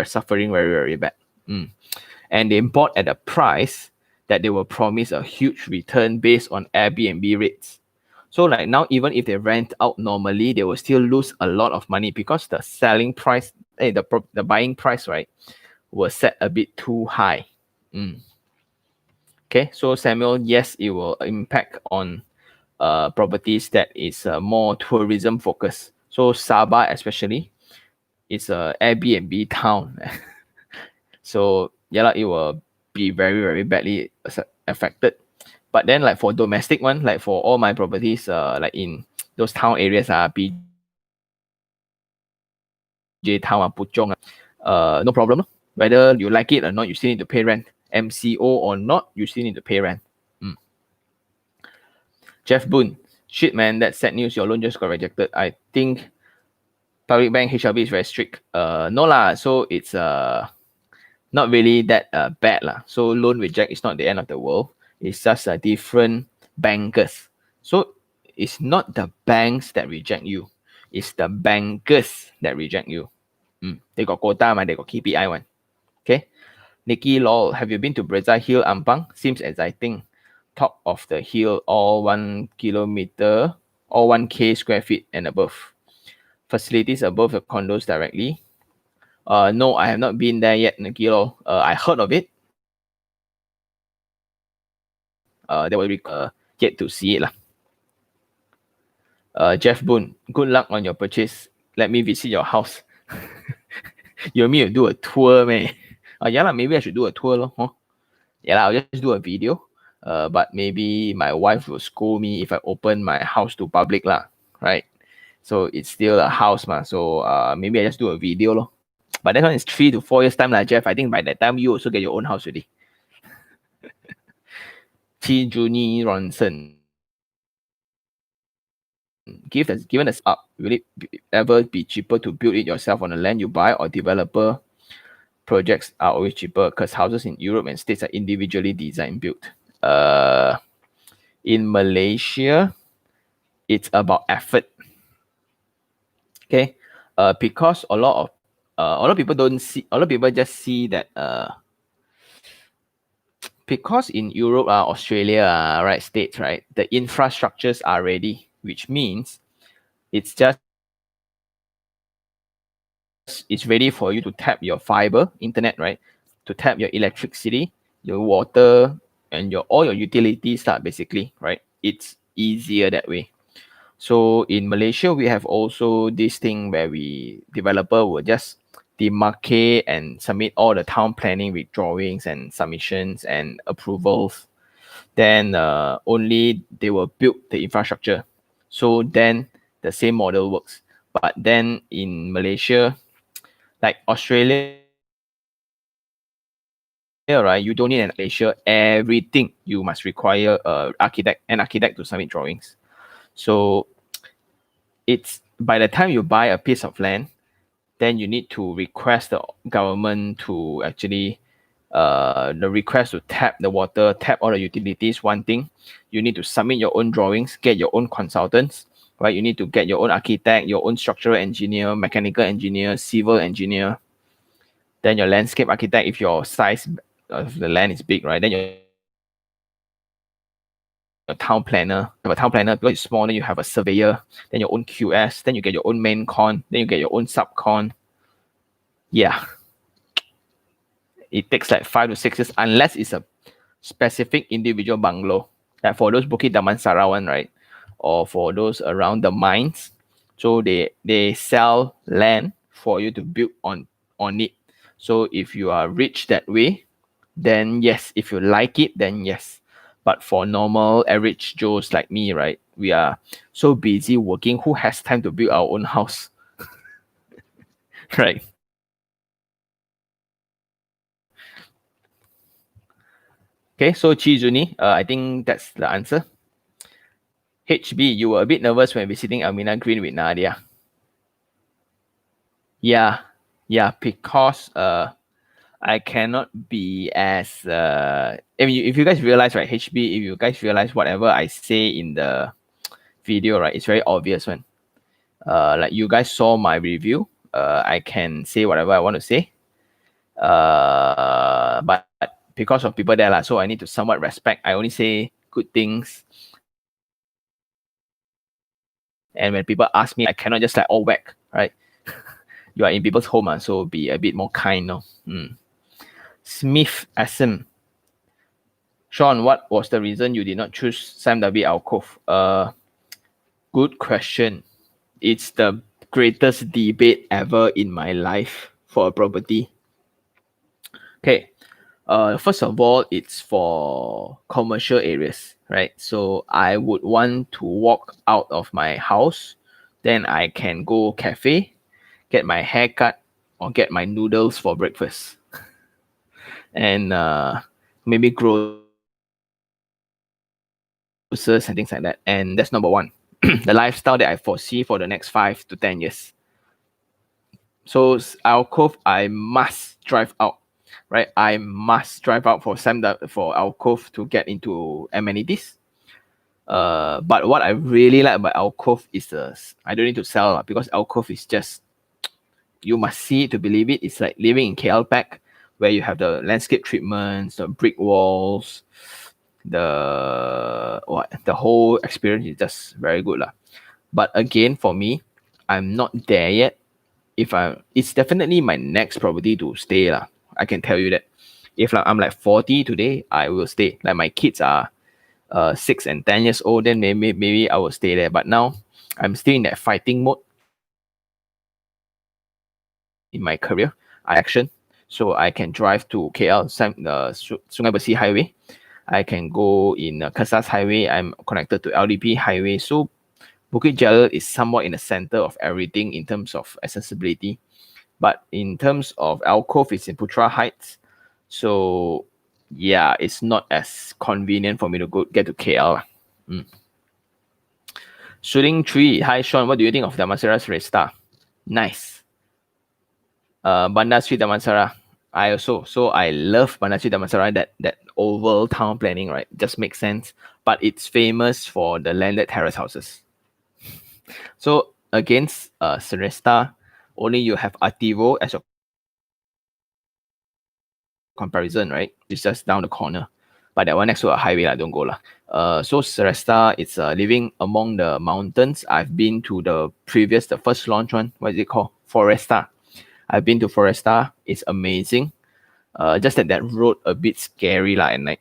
suffering very bad. And they bought at a price that they will promise a huge return based on Airbnb rates. So like now, even if they rent out normally, they will still lose a lot of money because the selling price, the buying price, right, was set a bit too high. Okay, so Samuel, yes, it will impact on properties that is more tourism focused. So Sabah especially, it's a Airbnb town. So yeah, it will be very badly affected. But then like for domestic one, like for all my properties, like in those town areas, PJ town, Puchong, no problem. Whether you like it or not, you still need to pay rent. MCO or not, you still need to pay rent. Jeff Boone, shit man, that's sad news. Your loan just got rejected. I think public bank HLB is very strict. No lah. So it's not really that bad lah. So loan reject is not the end of the world. It's just a different bankers. So it's not the banks that reject you. It's the bankers that reject you. They got quota, man. They got KPI one. Okay. Nikki Lol, have you been to Brazil Hill, Ampang? Seems exciting. Top of the hill, all 1 kilometer, all 1K square feet and above. Facilities above the condos directly. No, I have not been there yet, Nikki Lol. I heard of it. That will be yet to see it lah. Jeff Boone, good luck on your purchase. Let me visit your house. You want me to do a tour, man? Yeah lah, maybe I should do a tour lor. Huh? Yeah lah, I'll just do a video. But maybe my wife will scold me if I open my house to public lah, right? So it's still a house ma. So maybe I just do a video lor. But that one is 3 to 4 years time lah, Jeff. I think by that time you also get your own house already. T. Juni Ronson. Given us up, will it ever be cheaper to build it yourself on the land you buy, or developer projects are always cheaper because houses in Europe and States are individually designed built? In Malaysia, it's about effort. Okay, because a lot of people don't see. A lot of people just see that. Because in Europe, Australia, right, States, right, the infrastructures are ready, which means it's ready for you to tap your fiber internet, right, to tap your electricity, your water, and all your utilities, basically, right? It's easier that way. So in Malaysia, we have also this thing where developer will just demarcate and submit all the town planning with drawings and submissions and approvals. Then only they will build the infrastructure. So then the same model works. But then in Malaysia, like Australia, right, you don't need an Malaysia. Everything you must require an architect to submit drawings. So it's by the time you buy a piece of land, then you need to request the government to actually the request to tap the water, tap all the utilities. One thing, you need to submit your own drawings, get your own consultants, right? You need to get your own architect, your own structural engineer, mechanical engineer, civil engineer. Then your landscape architect, if your size of the land is big, right? Then your town planner, you have a town planner. Because it's small, then you have a surveyor, then your own QS, then you get your own main con, then you get your own subcon. Yeah. it takes like 5 to 6 years unless it's a specific individual bungalow. Like for those Bukit Damansara one, right? Or for those around the mines. So they sell land for you to build on it. So if you are rich that way, then yes. If you like it, then yes. But for normal average Joes like me, right? We are so busy working. Who has time to build our own house? Right. Okay, so Chizuni, I think that's the answer. HB, you were a bit nervous when visiting Almina Green with Nadia. Yeah, because I cannot be as if you guys realize, right, HB, if you guys realize whatever I say in the video, right, it's very obvious one. Like you guys saw my review, I can say whatever I want to say. But because of people there, so I need to somewhat respect. I only say good things. And when people ask me, I cannot just like all whack, right? You are in people's home, so be a bit more kind. No? Smith Asim. Sean, what was the reason you did not choose Sam W Alcove? Good question. It's the greatest debate ever in my life for a property. Okay. First of all, it's for commercial areas, right? So I would want to walk out of my house, then I can go cafe, get my hair cut, or get my noodles for breakfast. And maybe grocers and things like that. And that's number one. The lifestyle that I foresee for the next 5 to 10 years. So Alcove, I must drive out, right? I must drive out for Alcove to get into amenities. But what I really like about Alcove is I don't need to sell because Alcove is just, you must see it to believe it. It's like living in KL Pack, where you have the landscape treatments, the brick walls, the whole experience is just very good lah. But again, for me, I'm not there yet. It's definitely my next property to stay lah. I can tell you that. If I'm like 40 today, I will stay. Like my kids are 6 and 10 years old, then maybe I will stay there. But now I'm still in that fighting mode in my career. Action. So I can drive to KL, Sungai Besi Highway. I can go in Kesas Highway. I'm connected to LDP Highway. So Bukit Jalil is somewhat in the center of everything in terms of accessibility. But in terms of Alcove, it's in Putra Heights. So yeah, it's not as convenient for me to get to KL. Shooting 3. Hi Sean, what do you think of Damansara Resta? Nice. Bandar Street Damansara. I love Bandar Street Damansara, that oval town planning, right? Just makes sense. But it's famous for the landed terrace houses. So against Seresta, only you have Ativo as your comparison, right? It's just down the corner. But that one next to a highway, don't go lah. So Seresta, it's living among the mountains. I've been to the first launch one. What is it called? Foresta. I've been to Foresta. It's amazing. Just that road a bit scary lah at night.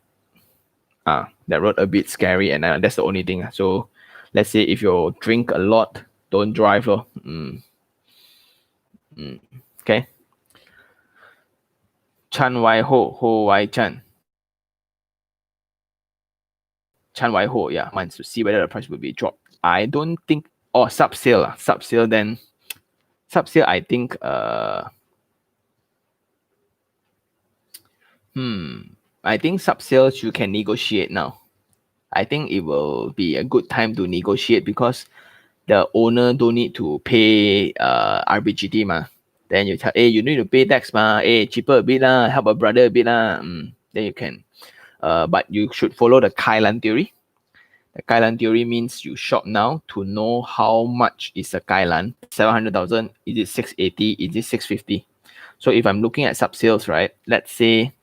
That road a bit scary and that's the only thing. So let's say if you drink a lot, don't drive. Okay. Chan Wai Ho Wai Chan. Chan Wai Ho, yeah, months to see whether the price will be dropped. I don't think, sub sale, I think, I think sub sales you can negotiate now. I think it will be a good time to negotiate because the owner don't need to pay RPGT ma. Then you tell, hey, you need to pay tax ma. Hey, cheaper a bit lah, help a brother a bit lah. Then you can. But you should follow the Kailan theory. The Kailan theory means you shop now to know how much is a Kailan. 700,000, is it 680, is it 650? So if I'm looking at sub sales, right? Let's say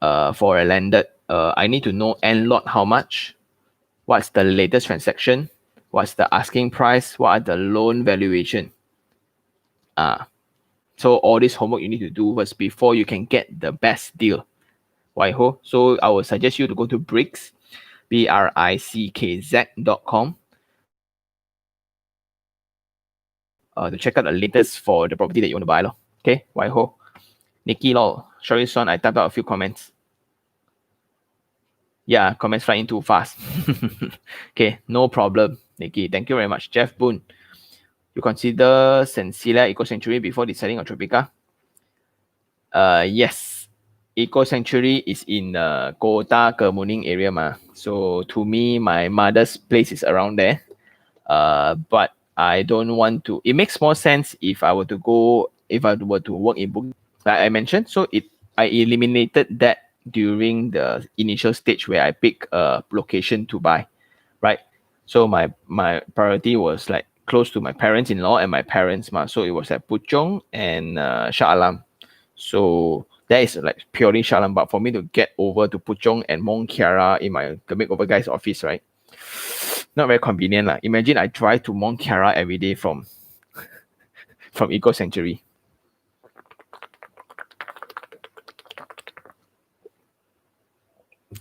for a landed, I need to know end lot how much, what's the latest transaction, what's the asking price, what are the loan valuation. So all this homework you need to do first before you can get the best deal. Why ho? So I will suggest you to go to Bricks, BRICKZ.com, to check out the latest for the property that you want to buy. Okay, why ho? Nikki Law, sorry son, I typed out a few comments. Yeah, comments flying too fast. Okay, no problem, Nikki. Thank you very much. Jeff Boone, you consider Sensilia Eco Sanctuary before deciding on Tropica? Yes. Eco Sanctuary is in Kota Kemuning area ma. So to me, my mother's place is around there. But I don't want to. It makes more sense if I were to work in Bukit, like I mentioned. So I eliminated that during the initial stage where I pick a location to buy, right? So my priority was like close to my parents-in-law and my parents ma. So it was at Puchong and Shah Alam. So that is like purely Shah Alam. But for me to get over to Puchong and Mont Kiara in the makeover guy's office, right? Not very convenient lah. Imagine I drive to Mont Kiara every day from Eco Sanctuary.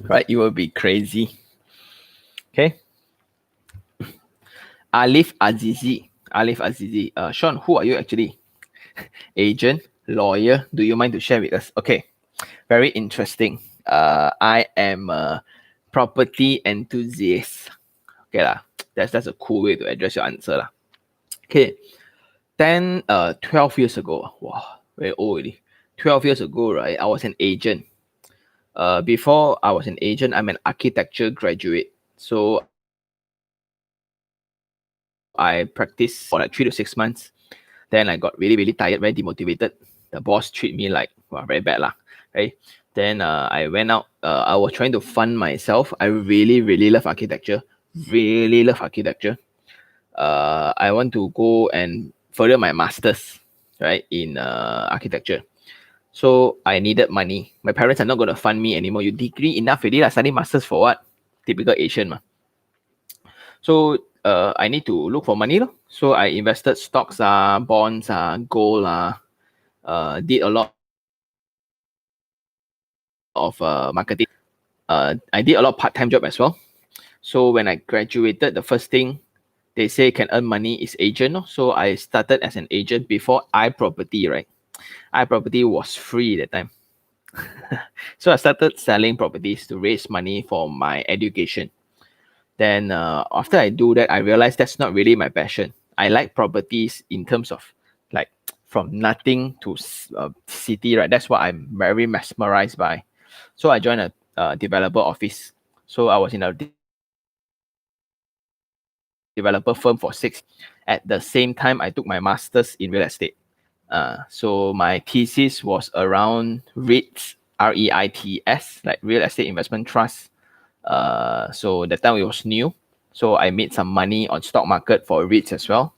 Right, it will be crazy. Okay. Alif Azizi. Sean, who are you actually? Agent, lawyer? Do you mind to share with us? Okay, very interesting. I am a property enthusiast. Okay lah, that's a cool way to address your answer lah. Okay, 12 years ago, wow, very old already. 12 years ago, right, I was an agent. Before I was an agent, I'm an architecture graduate. So I practiced for like 3 to 6 months. Then I got really, really tired, very demotivated. The boss treated me like, well, very bad lah, right? Then I went out. I was trying to fund myself. I really, really love architecture. Really love architecture. I want to go and further my masters, right, in architecture. So I needed money. My parents are not going to fund me anymore. You degree enough already, study masters for what? Typical Asian ma. So I need to look for money. So I invested stocks, bonds, gold, did a lot of marketing. I did a lot of part-time job as well. So when I graduated, the first thing they say can earn money is agent. So I started as an agent before iProperty, right? iProperty was free at that time. So I started selling properties to raise money for my education. Then after I do that, I realized that's not really my passion. I like properties in terms of like from nothing to city, right? That's what I'm very mesmerized by. So I joined a developer office. So I was in a developer firm for 6. At the same time, I took my master's in real estate. So my thesis was around REITs, REITs, like real estate investment trust. So that time it was new. So I made some money on stock market for REITs as well.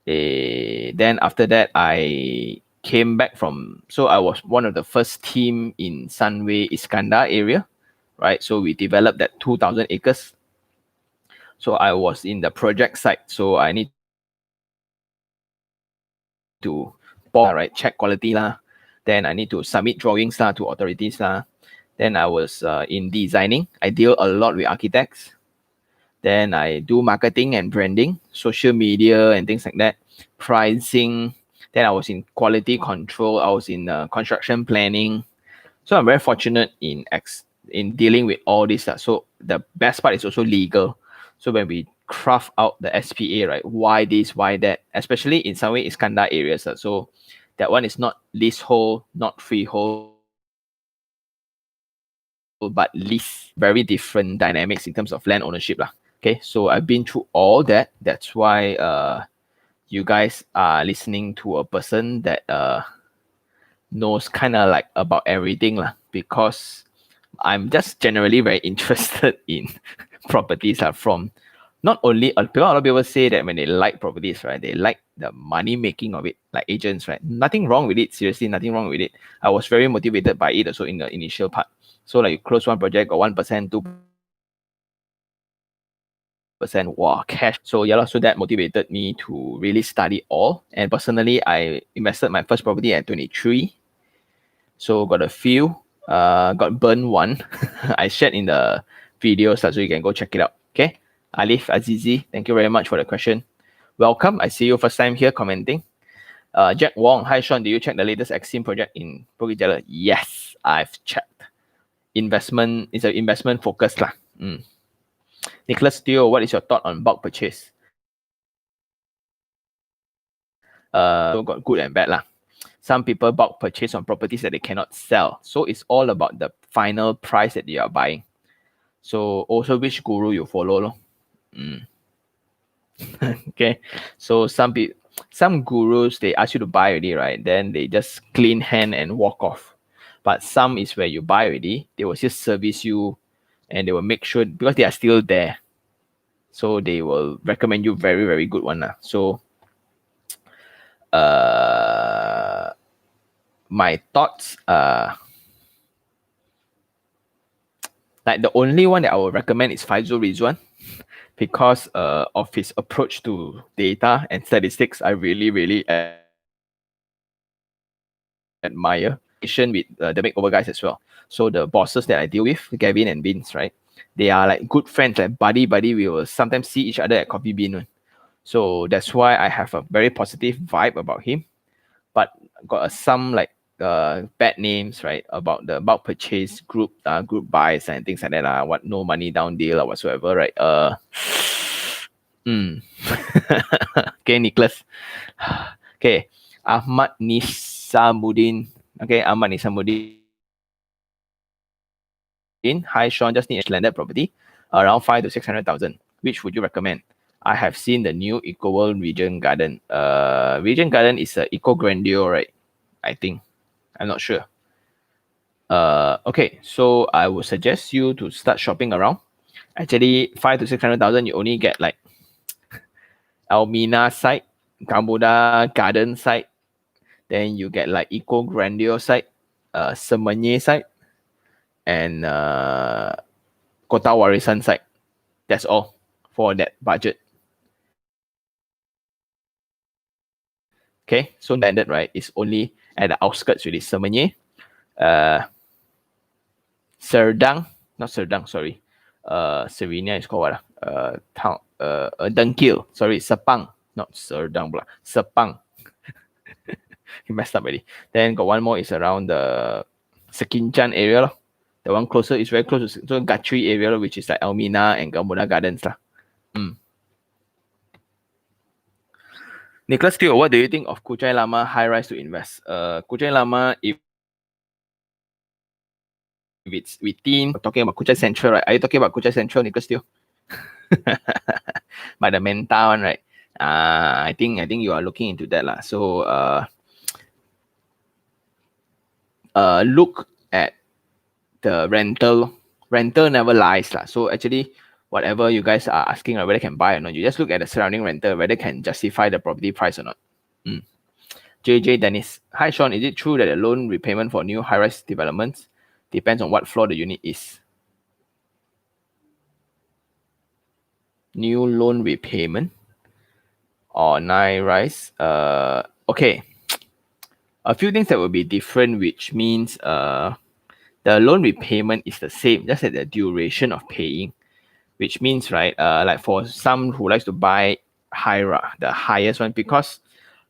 Then after that, I came back so I was one of the first team in Sunway Iskandar area, right? So we developed that 2,000 acres. So I was in the project site. So I need to check quality lah. Then I need to submit drawings to authorities lah. Then I was in designing. I deal a lot with architects. Then I do marketing and branding, social media and things like that, pricing. Then I was in quality control. I was in construction planning. So I'm very fortunate in dealing with all this. So the best part is also legal. So when we craft out the SPA, right? Why this, why that? Especially in some way Iskandar areas. So that one is not leasehold, not freehold, but lease. Very different dynamics in terms of land ownership lah. Okay, so I've been through all that. That's why you guys are listening to a person that knows kind of like about everything lah. Because I'm just generally very interested in properties from not only a lot of people say that when they like properties, right, they like the money making of it, like agents, right? Nothing wrong with it. Seriously, nothing wrong with it. I was very motivated by it also in the initial part. So like you close one project, got 1%, 2%, 6%. Wow, cash. So yeah, so that motivated me to really study all. And personally, I invested my first property at 23. So got a few. Got burned one. I shared in the video so you can go check it out. Okay. Alif Azizi, thank you very much for the question. Welcome. I see you first time here commenting. Jack Wong, hi Sean, do you check the latest Exim project in Bukit Jalil? Yes, I've checked. Investment is an investment focus lah. Nicholas Teo, what is your thought on bulk purchase? So got good and bad lah. Some people bulk purchase on properties that they cannot sell. So it's all about the final price that you are buying. So also which guru you follow lo. Okay. So some gurus, they ask you to buy already, right? Then they just clean hand and walk off. But some is where you buy already, they will just service you and they will make sure because they are still there. So they will recommend you very, very good one. So my thoughts like the only one that I would recommend is Faizul Rizwan because of his approach to data and statistics. I really, really admire with the makeover guys as well. So the bosses that I deal with, Gavin and Vince, right? They are like good friends, like buddy. We will sometimes see each other at Coffee Bean. So that's why I have a very positive vibe about him. But got some like bad names, right? About the bulk purchase group buys and things like that. What no money down deal or whatsoever, right? Okay, Nicholas. Okay, Ahmad Nisamuddin. Okay, Ahmad Nisamuddin. Hi Sean, just need a landed property around 5 to 600,000. Which would you recommend? I have seen the new Eco World Regent Garden. Regent Garden is a Eco Grandeur, right? I think. I'm not sure. Okay, so I would suggest you to start shopping around. Actually, 5 to 600,000, you only get like Almina site, Gamuda Garden site. Then you get like Eco Grandeur site, Semenye site, and Kota Warisan site. That's all for that budget. Okay, so landed, right, is only at the outskirts really. Semenye, Serdang, not Serdang, sorry. Serena is called what? Town, Dengkil, sorry, Sepang, not Serdang, Sepang. You messed up already. Then got one more is around the Sekinchan area. The one closer is very close to Gatri area, which is like Almina and Gamuda Gardens. Nicholas Teo, what do you think of Kuchai Lama high rise to invest? Kuchai Lama, if it's within, we're talking about Kuchai Central, right? Are you talking about Kuchai Central, Nicholas Teo? But the Menta one, right? I think you are looking into that lah. So look at the rental. Rental never lies lah. So actually, whatever you guys are asking, whether can buy or not, you just look at the surrounding rental, whether can justify the property price or not. JJ Dennis, hi Sean, is it true that the loan repayment for new high-rise developments depends on what floor the unit is? New loan repayment or high-rise? Okay, a few things that will be different, which means the loan repayment is the same, just that the duration of paying, which means, right, like for some who likes to buy the highest one, because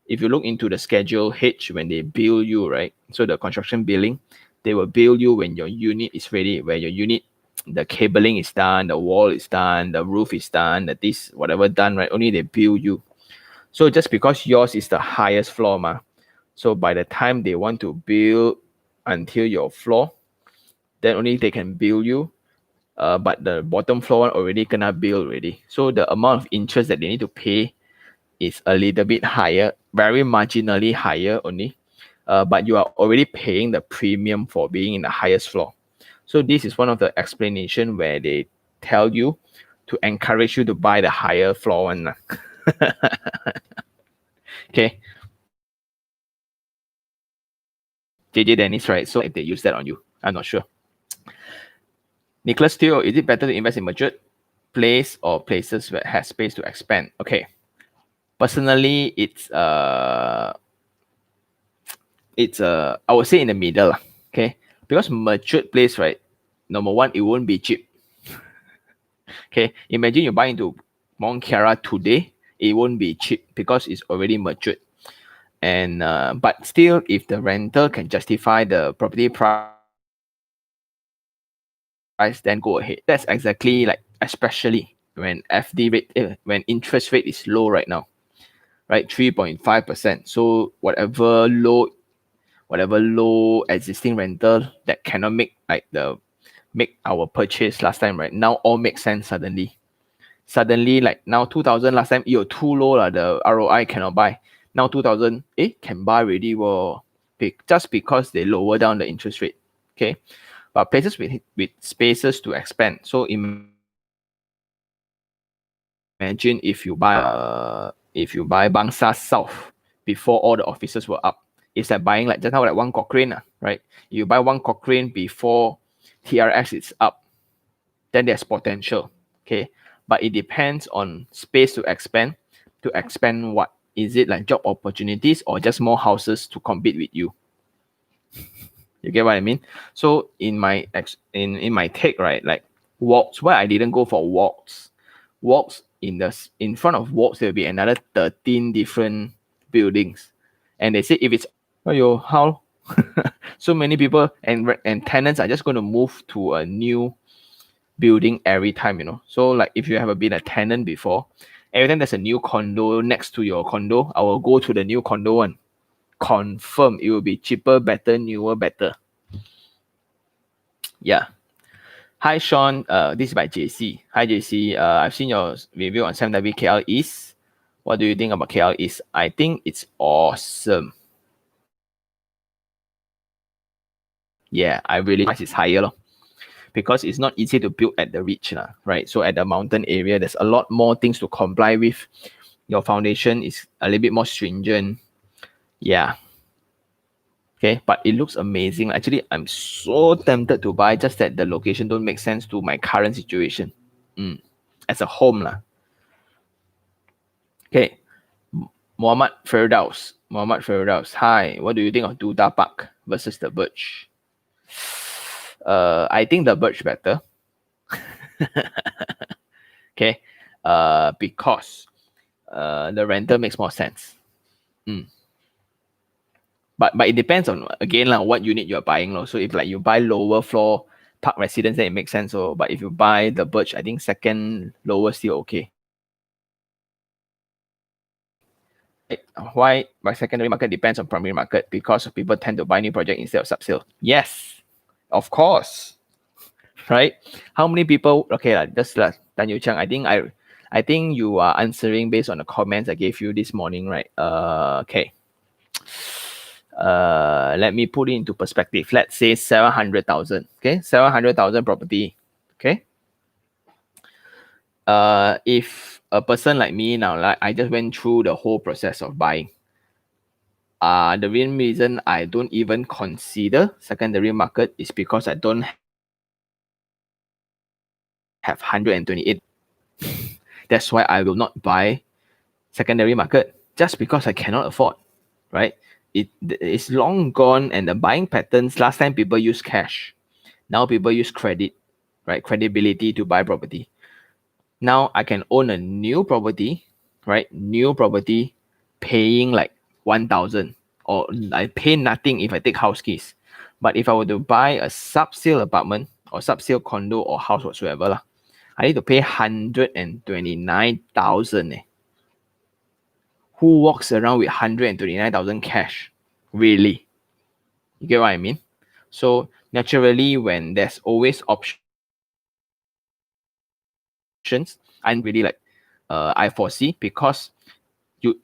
if you look into the Schedule H when they bill you, right, so the construction billing, they will bill you when your unit is ready, where your unit, the cabling is done, the wall is done, the roof is done, this whatever done, right, only they bill you. So just because yours is the highest floor, so by the time they want to build until your floor, then only they can bill you. But the bottom floor one already gonna bill already. So the amount of interest that they need to pay is a little bit higher, very marginally higher only. But you are already paying the premium for being in the highest floor. So this is one of the explanation where they tell you to encourage you to buy the higher floor one. Okay. JJ Dennis, right? So if they use that on you, I'm not sure. Nicholas Teo, is it better to invest in matured place or places where has space to expand. Okay. Personally, I would say in the middle. Okay. Because matured place, right? Number one, it won't be cheap. Okay. Imagine you buy into Mont Kiara today, it won't be cheap because it's already matured. And but still, if the rental can justify the property price, then go ahead. That's exactly like, especially when FD rate, when interest rate is low right now, right? 3.5%. So whatever low existing rental that cannot make make our purchase last time, right? Now all makes sense suddenly. Suddenly, like now 2000 last time, you're too low, the ROI cannot buy. Now 2000, can buy already, well, just because they lower down the interest rate. Okay. But places with spaces to expand. So imagine if you buy Bangsa South before all the offices were up. It's like buying like just now like one Cochrane, right? You buy one Cochrane before TRX is up, then there's potential. Okay. But it depends on space to expand. To expand what? Is it like job opportunities or just more houses to compete with you? You get what I mean? So in my take, right, like walks, why I didn't go for walks. Walks in front of walks, there'll be another 13 different buildings. And they say if it's how so many people and tenants are just going to move to a new building every time, So like if you have been a tenant before, every time there's a new condo next to your condo, I will go to the new condo one. Confirm it will be cheaper, better, newer, better. Yeah. Hi Sean, this is by JC. Hi JC, I've seen your review on 7W KL East. What do you think about KL East? I think it's awesome. Yeah, I really price is higher because it's not easy to build at the ridge, right? So at the mountain area, there's a lot more things to comply with. Your foundation is a little bit more stringent. Yeah. Okay, but it looks amazing. Actually, I'm so tempted to buy, just that the location don't make sense to my current situation. As a home. Okay, Muhammad Firdaus. Hi, what do you think of Duda Park versus the Birch? I think the Birch better. Okay, because the rental makes more sense. But it depends on, again, what unit you're buying. So if like you buy lower floor park residence, then it makes sense. So, but if you buy the Birch, I think second lower still okay. Why my secondary market depends on primary market? Because people tend to buy new project instead of sub-sale. Yes, of course. Right? How many people? Okay, just Dan Yu Chang. I think you are answering based on the comments I gave you this morning, right? Okay. Let me put it into perspective. Let's say 700,000. Okay, 700,000 property. Okay. If a person like me now, like I just went through the whole process of buying. The main reason I don't even consider secondary market is because I don't have 128. That's why I will not buy secondary market, just because I cannot afford, right? It's long gone, and the buying patterns, last time people use cash. Now people use credit, right? Credibility to buy property. Now I can own a new property, right? New property paying like 1,000, or I pay nothing if I take house keys. But if I were to buy a sub-sale apartment or sub-sale condo or house whatsoever, I need to pay 129,000. Who walks around with 129,000 cash? Really? You get what I mean? So naturally, when there's always options, I'm really like, I foresee, because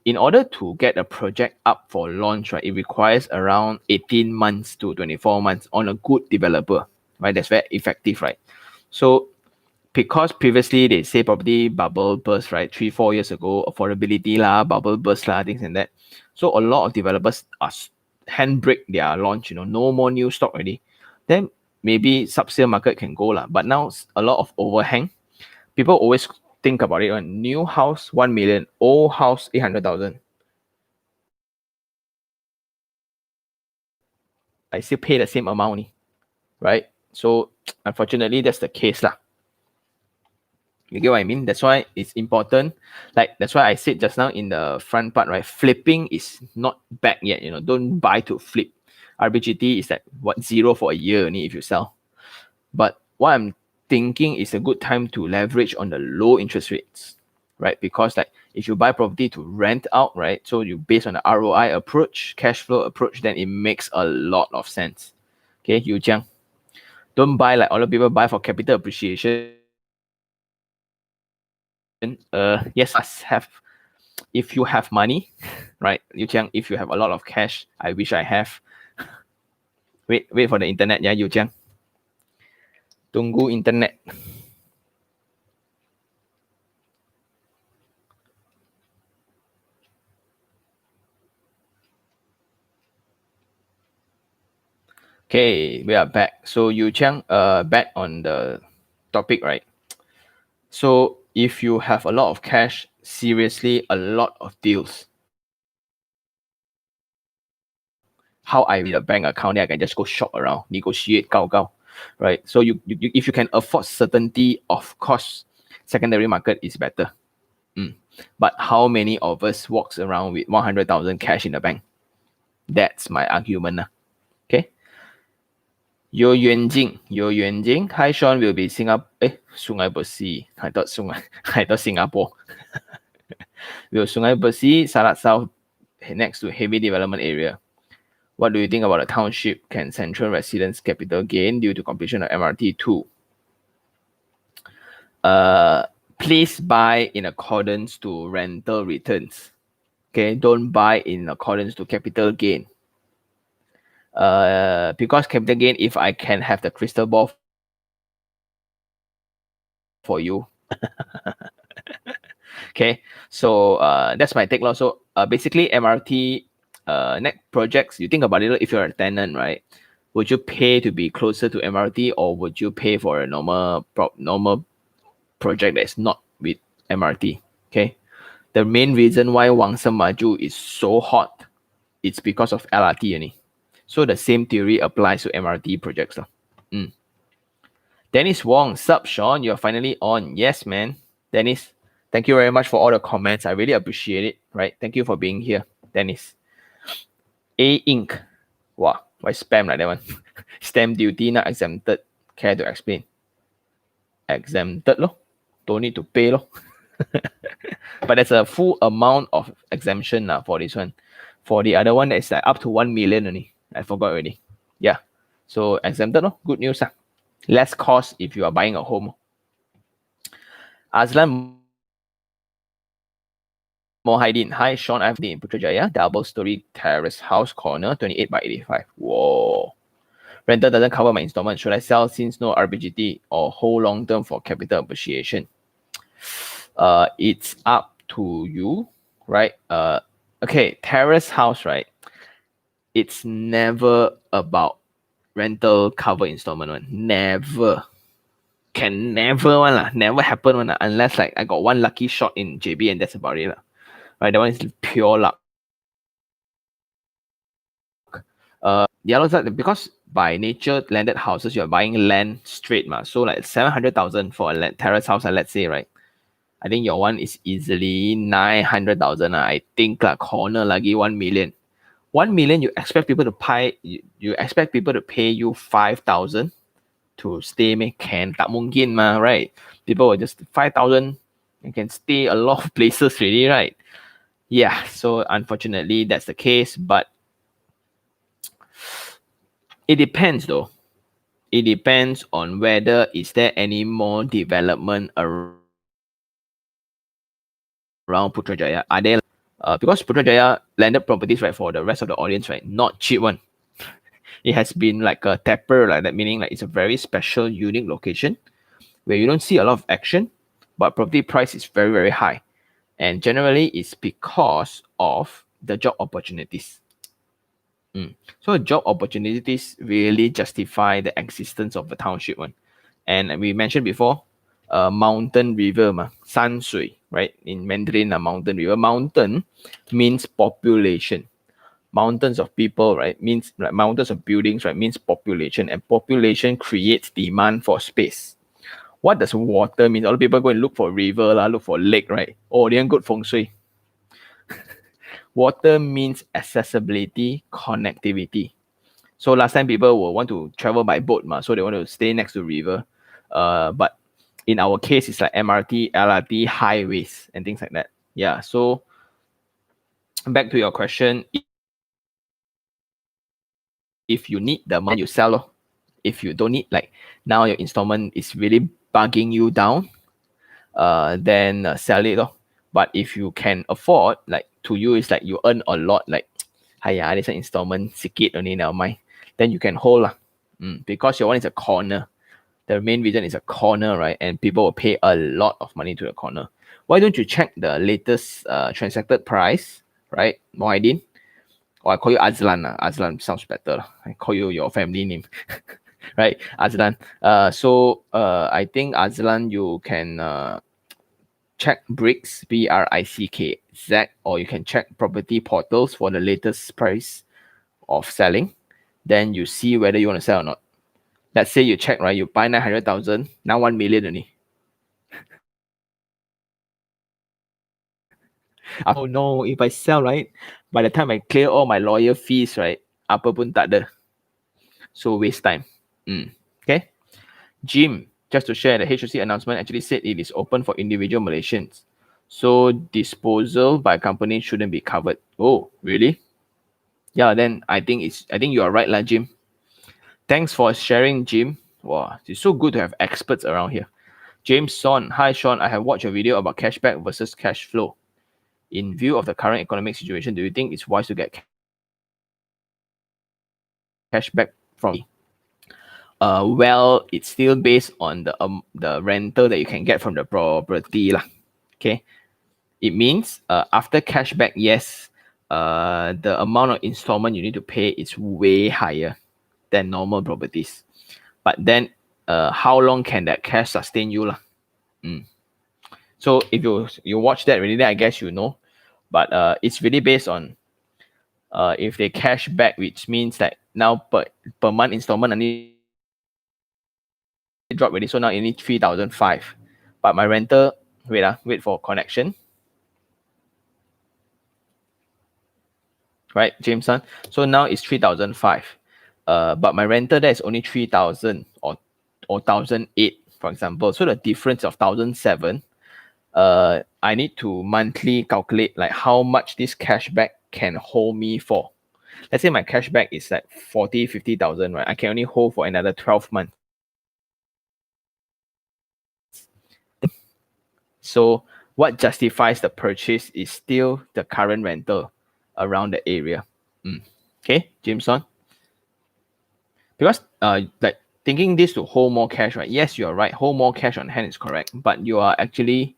in order to get a project up for launch, right, it requires around 18 months to 24 months on a good developer, right? That's very effective, right? So because previously they say property bubble burst, right? 3-4 years ago, affordability bubble burst things and that. So a lot of developers are handbrake their launch, no more new stock already. Then maybe sub-sale market can go but now a lot of overhang. People always think about it. New house 1 million, old house 800,000. I still pay the same amount, right? So unfortunately, that's the case lah. You get what I mean? That's why it's important. Like that's why I said just now in the front part, right? Flipping is not back yet. Don't buy to flip. RPGT is like what 0 for a year only if you sell. But what I'm thinking is a good time to leverage on the low interest rates, right? Because like if you buy property to rent out, right? So you based on the ROI approach, cash flow approach, then it makes a lot of sense. Okay, Yu Jiang. Don't buy like other people buy for capital appreciation. Yes, must have. If you have money, right? Yu Jiang, if you have a lot of cash, I wish I have. Wait for the internet, yeah, Yu Jiang. Tunggu internet. Okay, we are back. So Yu Chang, back on the topic, right? So if you have a lot of cash, seriously, a lot of deals. How I read a bank account, then I can just go shop around, negotiate, gao, right? So you if you can afford certainty, of course, secondary market is better. But how many of us walks around with 100,000 cash in the bank? That's my argument. Okay. Yo Yuan Jing. Hi Sean will be Singapore. Sungai Besi. I thought Singapore. Will Sungai Besi, Salat South, next to heavy development area. What do you think about the township? Can central residents capital gain due to completion of MRT 2? Please buy in accordance to rental returns. Okay, don't buy in accordance to capital gain. Because capital gain, if I can have the crystal ball for you. Okay, so that's my take. So basically MRT next projects, you think about it, if you're a tenant, right? Would you pay to be closer to MRT, or would you pay for a normal project that's not with MRT? Okay, the main reason why Wangsa Maju is so hot, it's because of LRT only. So the same theory applies to MRT projects. Dennis Wong, sup Sean, you're finally on. Yes, man. Dennis, thank you very much for all the comments. I really appreciate it. Right? Thank you for being here, Dennis. A Inc. Wow, why spam like that one? Stamp duty not exempted. Care to explain? Exempted lo. Don't need to pay lo. But there's a full amount of exemption for this one. For the other one, it's like up to 1 million only. I forgot already. Yeah. So exempted lo. Good news. Less cost if you are buying a home. Azlan Mohidin. Hi, Sean. I've been in Putrajaya, double story terrace house corner, 28 by 85. Whoa. Rental doesn't cover my installment. Should I sell since no RPGT or hold long term for capital appreciation? It's up to you, right? Okay, terrace house, right? It's never about rental cover installment one. Never. Can never one lah. Never happen one lah. Unless like I got one lucky shot in JB and that's about it lah. Right, that one is pure luck. The other side, because by nature landed houses, you're buying land straight so like 700,000 for a terrace house, let's say, right? I think your one is easily 900,000. I think corner lagi 1 million. 1 million, you expect people to pay you expect people to pay you 5,000 to stay me? Can tak mungkin right? People will just 5,000 you can stay a lot of places really, right? Yeah, so unfortunately that's the case, but it depends though. It depends on whether is there any more development around Putrajaya. Are there because Putrajaya landed properties, right, for the rest of the audience, right, not cheap one. It has been like a tapper, like that, meaning like it's a very special, unique location where you don't see a lot of action, but property price is very, very high. And generally it's because of the job opportunities. So job opportunities really justify the existence of the township one. And we mentioned before, mountain river, san shui, right? In Mandarin, a mountain river. Mountain means population. Mountains of people, right? Means like mountains of buildings, right? Means population, and population creates demand for space. What does water mean? A lot of people go and look for river, look for lake, right? Oh, they're good feng shui. Water means accessibility, connectivity. So last time people will want to travel by boat, so they want to stay next to river. But in our case, it's like MRT, LRT, highways, and things like that. Yeah. So back to your question, if you need the amount, you sell. If you don't need, like now your installment is really bugging you down, then sell it. But if you can afford, like to you, it's like you earn a lot, like, hiya, this is an installment, sikit only, never mind. Then you can hold because your one is a corner. The main reason is a corner, right? And people will pay a lot of money to the corner. Why don't you check the latest transacted price, right, Mohidin? Or I call you Azlan. Azlan sounds better. I call you your family name, right? Azlan. So I think Azlan, you can check Bricks, BRICKZ, or you can check property portals for the latest price of selling. Then you see whether you want to sell or not. Let's say you check, right? You buy 900,000, now 1 million only. Oh no, if I sell, right, by the time I clear all my lawyer fees, right, apa pun tak ada. So waste time. Okay. Jim, just to share, the HOC announcement actually said it is open for individual Malaysians. So disposal by company shouldn't be covered. Oh, really? Yeah, then I think you are right, lah, Jim. Thanks for sharing, Jim. Wow, it's so good to have experts around here. James Son, hi Sean, I have watched a video about cashback versus cash flow. In view of the current economic situation, do you think it's wise to get cashback from? Well, it's still based on the rental that you can get from the property lah. Okay, it means after cashback, yes, the amount of installment you need to pay is way higher than normal properties. But then, how long can that cash sustain you lah? So if you watch that already, then I guess you know. But it's really based on if they cash back, which means that now per month installment I need drop already. So now you need 3,500. But my rental, wait for connection. Right, Jameson. So now it's 3,500. But my rental there is only 3,000 or 1,008, for example. So the difference of 1,007, I need to monthly calculate like how much this cashback can hold me for. Let's say my cashback is like 40, 50,000, right? I can only hold for another 12 months. So what justifies the purchase is still the current rental around the area. Okay, Jameson. Because like thinking this to hold more cash, right? Yes, you are right. Hold more cash on hand is correct, but you are actually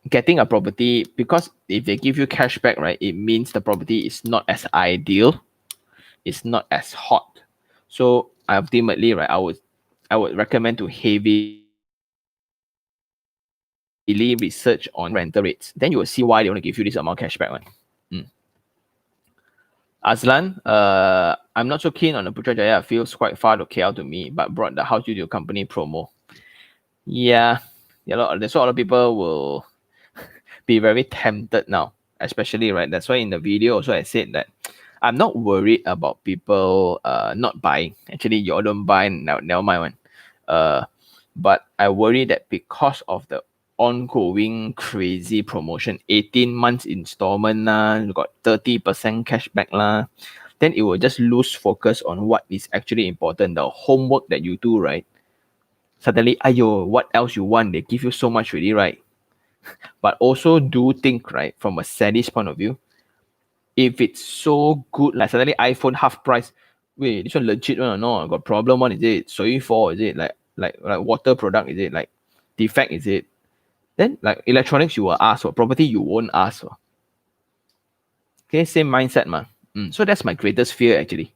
getting a property, because if they give you cash back, right, it means the property is not as ideal, it's not as hot. So ultimately, right, I would recommend to heavily research on rental rates. Then you will see why they want to give you this amount of cashback one. Azlan, I'm not so keen on the Putrajaya. It feels quite far to KL to me, but brought the house due to company promo. Yeah, that's why a lot of people will be very tempted now, especially, right? That's why in the video also I said that I'm not worried about people not buying. Actually, you all don't buy, never mind one. But I worry that because of the ongoing crazy promotion, 18 months installment you got 30% cashback then it will just lose focus on what is actually important, the homework that you do, right? Suddenly, ayo, what else you want? They give you so much already, right? But also do think, right, from a sadist point of view, if it's so good, like suddenly iPhone half price, wait, this one legit one or no? Got problem one, is it? Sorry for, is it? Like water product, is it? Like defect, is it? Then like electronics, you will ask, or property, you won't ask. Okay, same mindset, man. So that's my greatest fear, actually.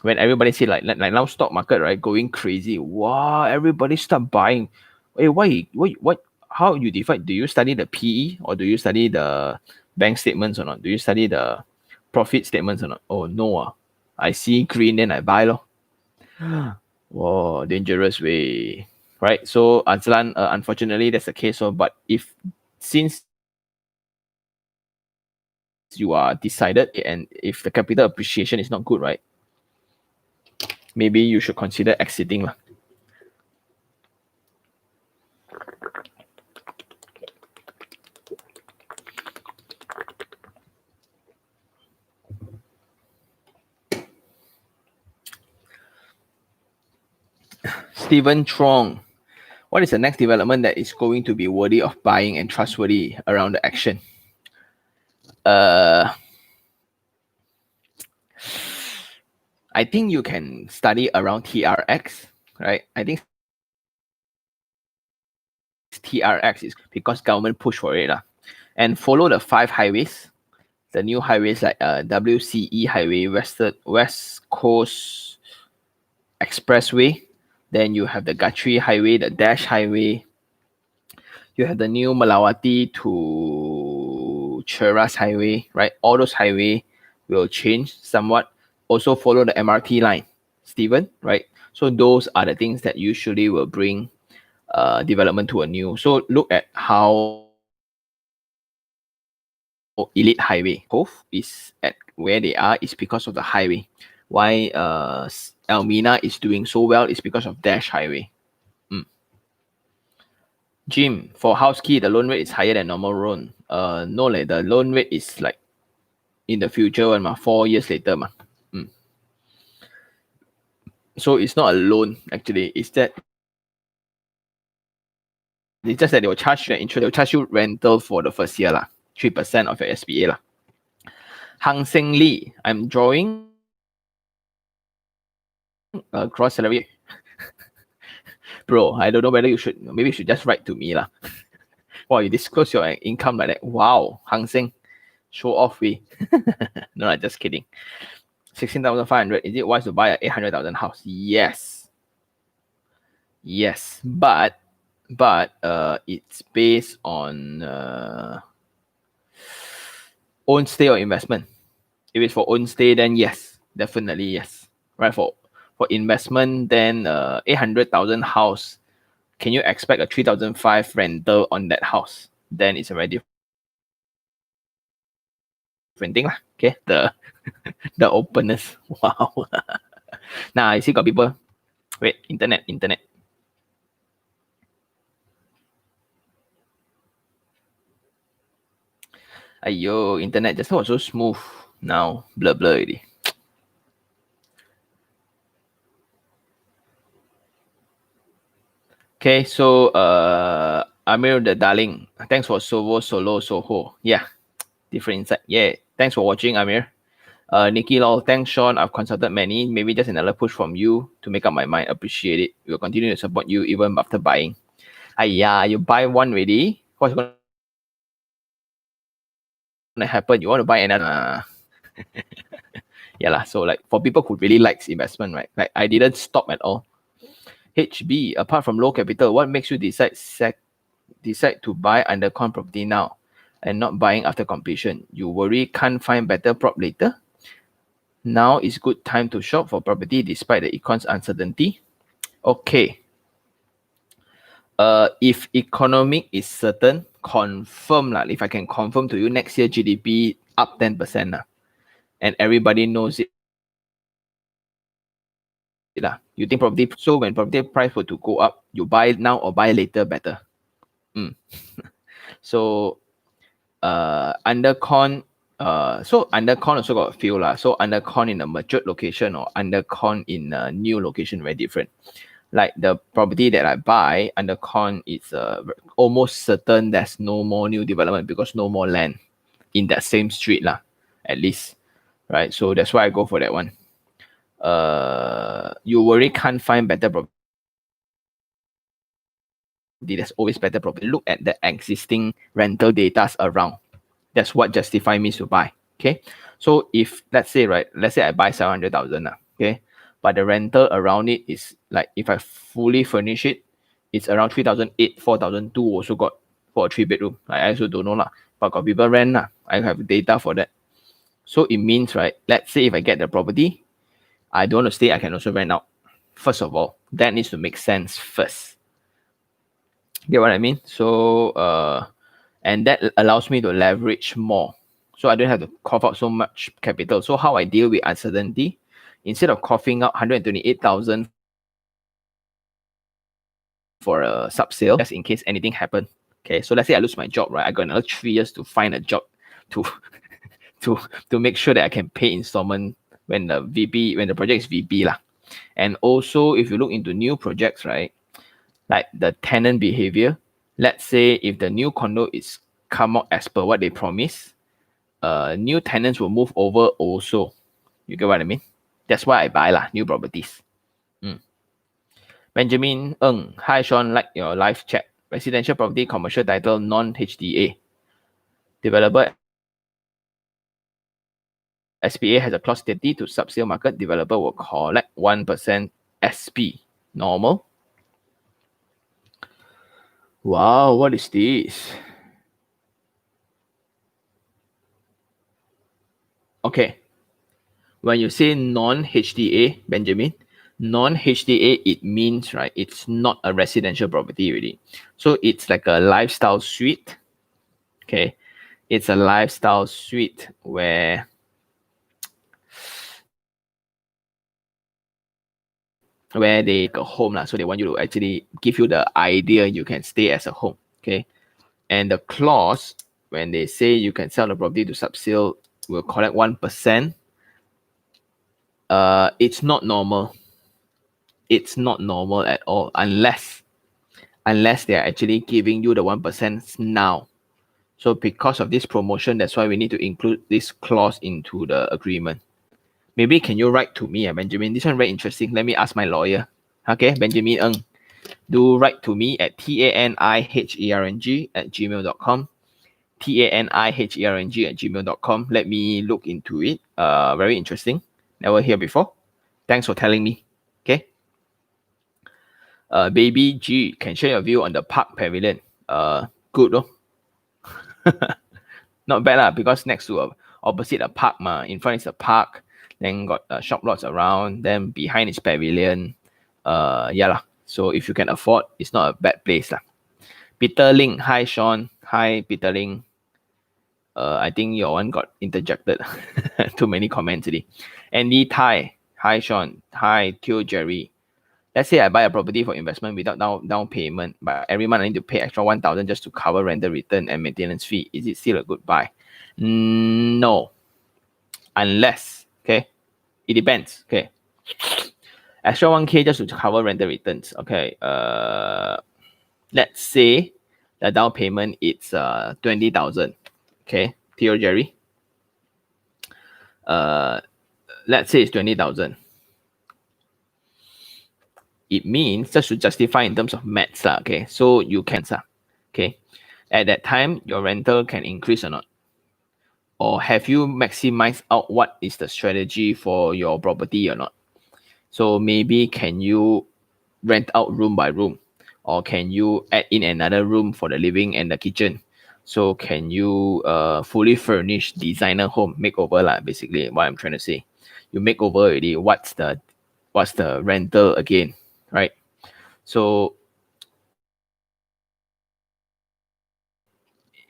when everybody see like now stock market, right, going crazy. Wow, everybody start buying. Hey, what? How you define? Do you study the PE or do you study the bank statements or not? Do you study the profit statements or not? Oh no, I see green then I buy lor. Whoa, dangerous way, right? So Azlan, unfortunately that's the case. So, but if since you are decided and if the capital appreciation is not good, right? Maybe you should consider exiting lah. Stephen Trong, what is the next development that is going to be worthy of buying and trustworthy around the action? I think you can study around TRX, right? I think TRX is because government push for it and follow the 5 highways, the new highways like WCE Highway, West Coast Expressway. Then you have the Gachri Highway, the Dash Highway. You have the new Malawati to Cheras Highway, right? All those highway will change somewhat. Also follow the MRT line, Stephen, right? So those are the things that usually will bring development to a new. So look at how Elite Highway Cove is at where they are is because of the highway. Why Elmina is doing so well is because of Dash Highway. Jim, for house key, the loan rate is higher than normal loan. No, the loan rate is like in the future one, 4 years later. So it's not a loan actually. It's just that they will charge you interest, they'll charge you rental for the first year 3% of your SPA Hang Seng Lee, I'm drawing gross salary. Bro, I don't know whether maybe you should just write to me Wow, you disclose your income like that. Wow, Hang Seng, show off we. No, just kidding. 16,500. Is it wise to buy a 800,000 house? Yes, but it's based on own stay or investment. If it's for own stay, then yes, definitely yes. Right, for investment, then 800,000 house, can you expect a 3,500 rental on that house? Then it's a very different thing Okay, the openness. Wow. Nah, I see got people. Wait, internet. Ayo, internet just was so smooth. Now blur already. Okay, so Amir the darling, thanks for Soho. Yeah, different insight. Yeah, thanks for watching, Amir. Nikki Lol, thanks Sean. I've consulted many. Maybe just another push from you to make up my mind. Appreciate it. We'll continue to support you even after buying. Yeah, you buy one already. What's gonna happen? You want to buy another? Yeah So like for people who really likes investment, right? Like I didn't stop at all. HB, apart from low capital, what makes you decide to buy under con property now and not buying after completion? You worry can't find better prop later? Now is good time to shop for property despite the econs uncertainty. Okay. If economic is certain, confirm if I can confirm to you next year GDP up 10% and everybody knows it You think property, so when property price were to go up, you buy now or buy later better. So under con, so under con also got a few So under con in a matured location or under con in a new location very different. Like the property that I buy under con, it's almost certain there's no more new development because no more land in that same street at least, right? So that's why I go for that one. You worry can't find better property. There's always better property. Look at the existing rental data around. That's what justify me to buy. Okay. So if let's say I buy 700,000, okay, but the rental around it is like, if I fully furnish it, it's around 3,800, 4,200 also got for a 3-bedroom. I also don't know lah, but got people rent lah. I have data for that. So it means, right, let's say if I get the property, I don't want to stay, I can also rent out. First of all, that needs to make sense first. Get what I mean? So, and that allows me to leverage more. So I don't have to cough out so much capital. So how I deal with uncertainty, instead of coughing out 128,000 for a sub-sale, just in case anything happen. Okay, so let's say I lose my job, right? I got another 3 years to find a job to to make sure that I can pay installment when the project is VP lah. And also, if you look into new projects, right, like the tenant behavior, let's say if the new condo is come out as per what they promise, new tenants will move over also. You get what I mean? That's why I buy lah, new properties. Benjamin Ng, hi Sean, like your live chat. Residential property, commercial title, non-HDA. Developer SPA has a clause 30 to sub-sale market. Developer will collect 1% SP. Normal. Wow, what is this? Okay. When you say non-HDA, Benjamin, non-HDA, it means, right, it's not a residential property already. So it's like a lifestyle suite. Okay. It's a lifestyle suite where they like a home lah. So they want you to actually give you the idea you can stay as a home. Okay. And the clause, when they say you can sell the property to sub-sale, will collect 1%. It's not normal. It's not normal at all, unless they are actually giving you the 1% now. So because of this promotion, that's why we need to include this clause into the agreement. Maybe can you write to me, Benjamin? This one very interesting. Let me ask my lawyer. Okay, Benjamin Ng. Do write to me at tanihering@gmail.com. tanihering@gmail.com. Let me look into it. Very interesting. Never hear before. Thanks for telling me. Okay. Baby G, can share your view on the park pavilion. Good, oh. Not bad lah, because next to opposite a park in front is a park, then got shop lots around, then behind is pavilion. Yeah lah. So if you can afford, it's not a bad place lah. Peter Ling, hi Sean, hi Peter Ling. I think your one got interjected. Too many comments today. Andy Tai, hi Sean, hi Teo Jerry. Let's say I buy a property for investment without down payment, but every month I need to pay extra 1,000 just to cover rental return and maintenance fee. Is it still a good buy? No. Unless, okay, it depends. Okay, extra 1K just to cover rental returns. Okay, let's say the down payment it's 20,000. Okay, Theo Jerry. Let's say it's 20,000. It means just to justify in terms of maths, okay. So you can, okay, at that time your rental can increase or not, or have you maximized out what is the strategy for your property or not? So maybe can you rent out room by room, or can you add in another room for the living and the kitchen? So can you fully furnish designer home makeover lah? Basically, what I'm trying to say, you make over already. What's the rental again, right? So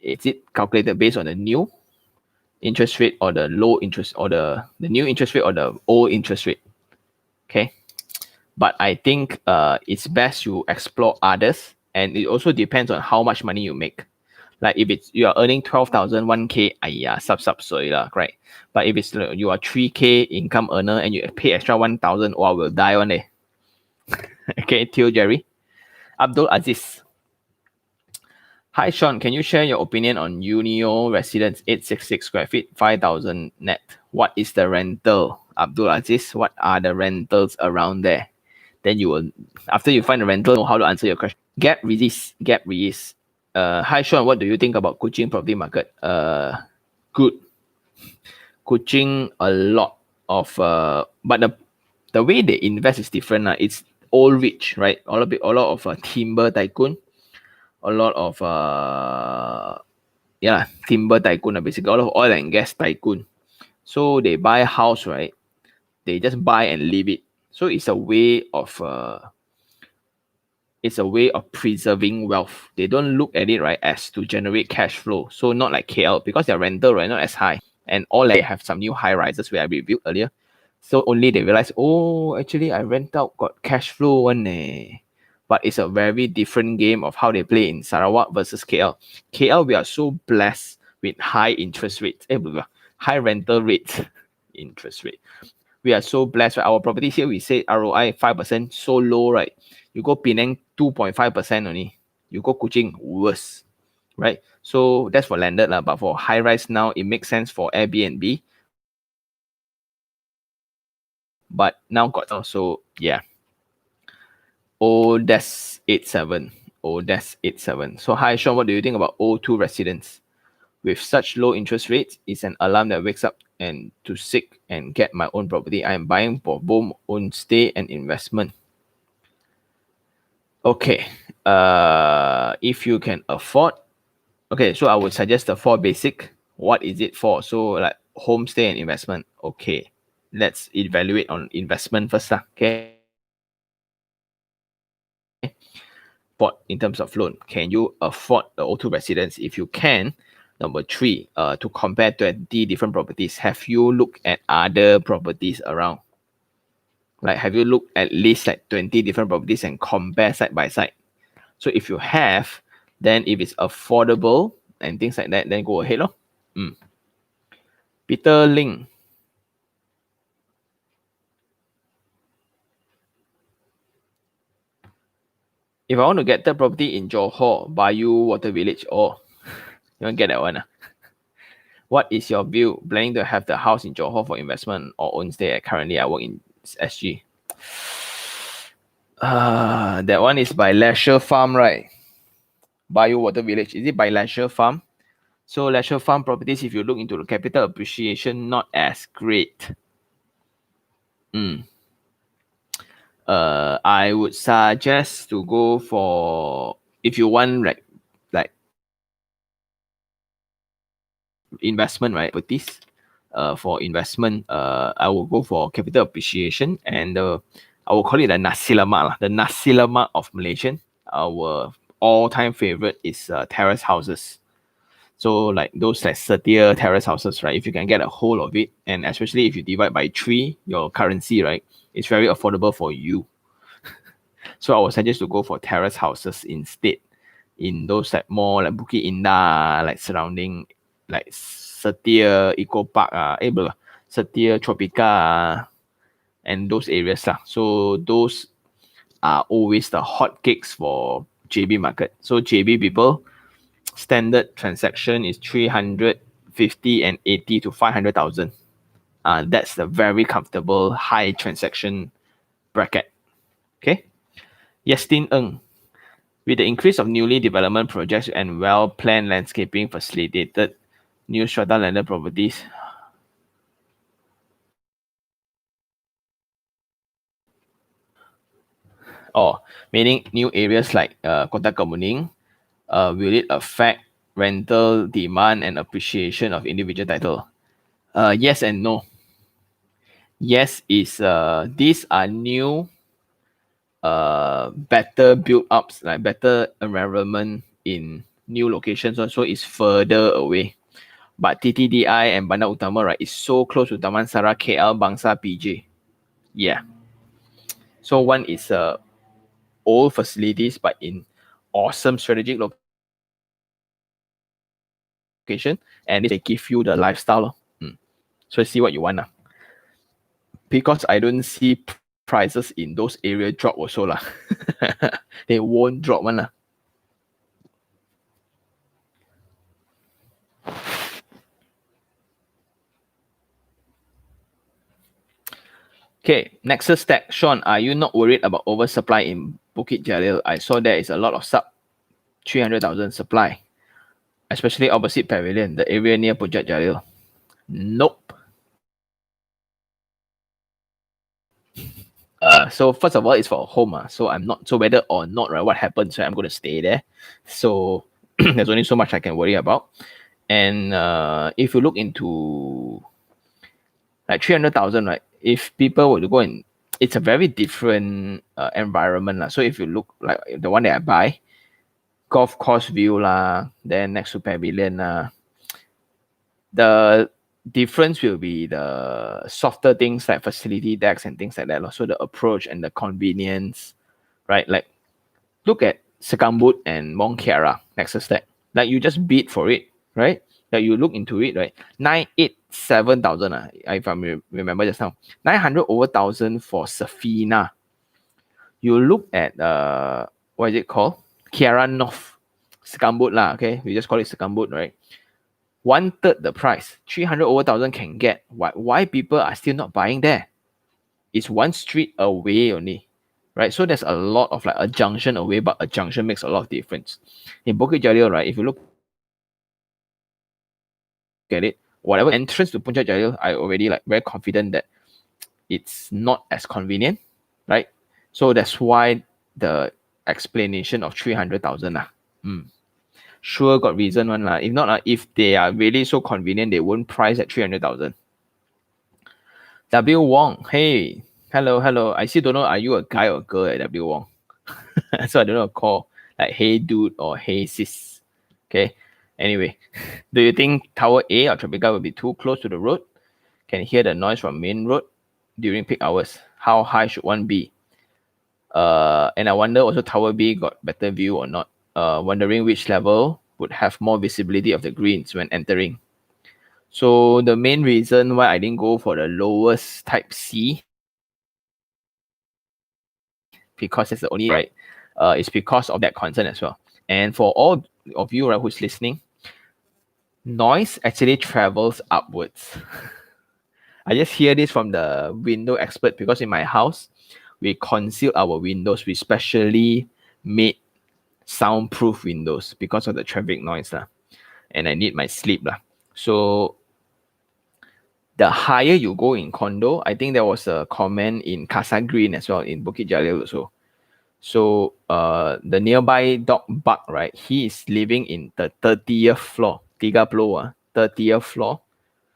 is it calculated based on the new interest rate or the low interest, or the new interest rate or the old interest rate? Okay, but I think it's best you explore others, and it also depends on how much money you make. Like if it's you are earning 12,000, 1K, sorry lah, right? But if it's you are 3K income earner and you pay extra 1,000, wow, will die one day. Okay, Theo Jerry. Abdul Aziz. Hi Sean, can you share your opinion on Unio Residence 866 square feet, 5,000 net? What is the rental? Abdul Aziz, what are the rentals around there? Then you will, after you find the rental, know how to answer your question. Gap release. Hi Sean, what do you think about Kuching property market? Good. Kuching, a lot of but the way they invest is different. It's all rich, right? A lot of timber tycoon, a lot of timber tycoon, basically a lot of oil and gas tycoon. So they buy a house, right? They just buy and leave it. So it's a way of preserving wealth. They don't look at it, right, as to generate cash flow. So not like KL, because their rental, right, not as high. And all they have some new high rises where I reviewed earlier. So only they realize, oh, actually I rent out got cash flow one. But it's a very different game of how they play in Sarawak versus KL. KL, we are so blessed with high interest rates, high rental rates, interest rate. We are so blessed, right? Our properties here, we say ROI 5%, so low, right? You go Penang, 2.5% only. You go Kuching, worse, right? So that's for landed, but for high rise now, it makes sense for Airbnb. But now got also, yeah. that's 87. That's 87. So hi Sean, what do you think about O2 residents? With such low interest rates, it's an alarm that wakes up and to seek and get my own property. I am buying for both own stay and investment. Okay. If you can afford, okay, so I would suggest the 4 basic. What is it for? So like homestay and investment. Okay. Let's evaluate on investment first. Okay. But in terms of loan, can you afford the O2 residence? If you can, number 3, to compare 20 different properties, have you looked at other properties around? Like, have you looked at least like 20 different properties and compare side by side? So if you have, then if it's affordable and things like that, then go ahead. Peter Ling. If I want to get the property in Johor, Bayou Water Village, you want to get that one? What is your view? Planning to have the house in Johor for investment or own stay? Currently, I work in SG. That one is by Leisure Farm, right? Bayou Water Village. Is it by Leisure Farm? So Leisure Farm properties, if you look into the capital appreciation, not as great. I would suggest to go for, if you want like investment, right? Properties. For investment, I will go for capital appreciation, and I will call it the nasi lemak, the nasi lemak of Malaysian. Our all-time favorite is terrace houses. So like those like Setia terrace houses, right? If you can get a hold of it, and especially if you divide by 3 your currency, right? It's very affordable for you. So I would suggest to go for terrace houses instead, in those like more like Bukit Indah, like surrounding like Setia Eco Park, Setia Tropica, and those areas. So those are always the hot cakes for JB market. So JB people, standard transaction is 350 and 80 to 500,000. That's the very comfortable high transaction bracket. Okay. Yestin Ng. With the increase of newly development projects and well-planned landscaping facilitated new strata landed properties, meaning new areas like Kota Kemuning, will it affect rental demand and appreciation of individual title? Yes and no. Yes is these are new better build ups, like better environment in new locations, so it's further away. But TTDI and Bandar Utama, right, is so close to Damansara, KL, Bangsa, PJ. Yeah. So one is old facilities, but in awesome strategic location, and they give you the lifestyle. So see what you want. Because I don't see prices in those areas drop also. They won't drop one. Okay, Nexus Stack. Sean, are you not worried about oversupply in Bukit Jalil? I saw there is a lot of sub 300,000 supply, especially opposite Pavilion, the area near Puchong Jalil. Nope. So first of all, it's for home. So I'm not, so whether or not, right, what happens, right, I'm going to stay there. So there's only so much I can worry about. And if you look into like 300,000, right, if people were to go and, it's a very different environment. So if you look like the one that I buy, golf course view lah, then next to pavilion the difference will be the softer things like facility decks and things like that. So the approach and the convenience, right? Like look at Sekambut and Mont Kiara next to that. Like you just bid for it, right? Like you look into it, right? 987,000, if I remember just now. 900 over 1,000 for Safina. You look at what is it called? Kiara North. Sekambut lah, okay? We just call it Sekambut, right? 1/3 the price, 300 over 1,000 can get. Why people are still not buying there? It's one street away only, right? So there's a lot of like a junction away, but a junction makes a lot of difference. In Bukit Jalil, right, if you look at it, whatever entrance to Puncak Jalil, I already like very confident that it's not as convenient, right? So that's why the explanation of 300,000 lah. Sure got reason one lah. If not, if they are really so convenient, they won't price at 300,000. W Wong, hey, hello. I still don't know, are you a guy or girl at W Wong? So I don't know, call like hey dude or hey sis. Okay. Anyway, do you think Tower A or Tropica will be too close to the road? Can hear the noise from main road during peak hours. How high should one be? And I wonder also Tower B got better view or not. Wondering which level would have more visibility of the greens when entering. So the main reason why I didn't go for the lowest type C, because it's the only right, is because of that concern as well. And for all of you, right, who's listening, noise actually travels upwards. I just hear this from the window expert because in my house, we conceal our windows. We specially made soundproof windows because of the traffic noise and I need my sleep So the higher you go in condo, I think there was a comment in Casa Green as well in Bukit Jalil also. So the nearby dog Buck, right, he is living in the 30th floor, 30th floor.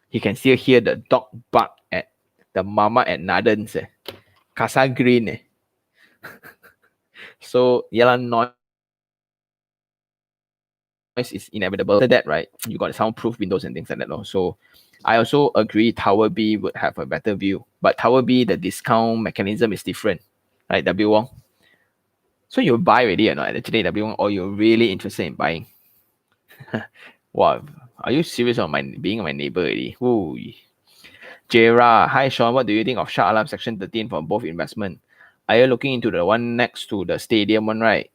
He can still hear the dog bark at the mama at Naden's Casa Green So noise is inevitable. After that, right, you got soundproof windows and things like that. So I also agree Tower B would have a better view. But Tower B, the discount mechanism is different, right, W Wong? So you buy already or not, actually, W Wong, or you're really interested in buying? Wow, are you serious on being my neighbor already? Ooh. Jera, hi Sean, what do you think of Shah Alam Section 13 for both investment? Are you looking into the one next to the stadium one, right?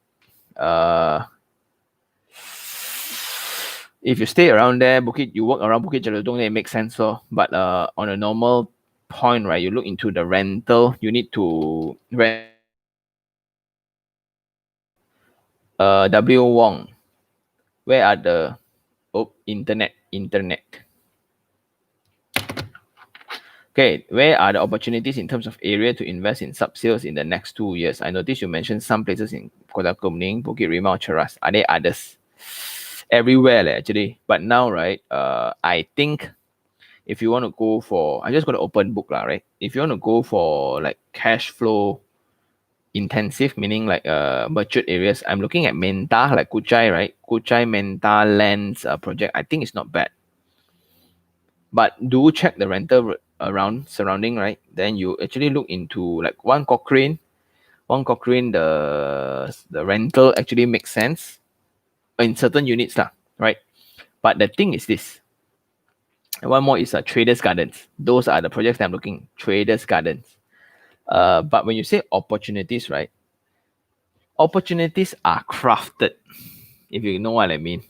If you stay around there, you walk around Bukit Jelutong, it makes sense. But on a normal point, right, you look into the rental, you need to rent. W Wong, where are the internet? Okay, where are the opportunities in terms of area to invest in sub-sales in the next 2 years? I noticed you mentioned some places in Kota Kemuning, Bukit Rimau, Cheras. Are there others? Everywhere actually. But now, right, I think if you want to go for, I just got an open book, right? If you want to go for like cash flow intensive, meaning like budget areas, I'm looking at Menta, like Kuchai, right? Kuchai Menta Lands project. I think it's not bad. But do check the rental around surrounding, right? Then you actually look into like one Cochrane, the rental actually makes sense in certain units, right? But the thing is this. One more is Traders Gardens. Those are the projects that I'm looking. Traders Gardens. But when you say opportunities, right? Opportunities are crafted, if you know what I mean,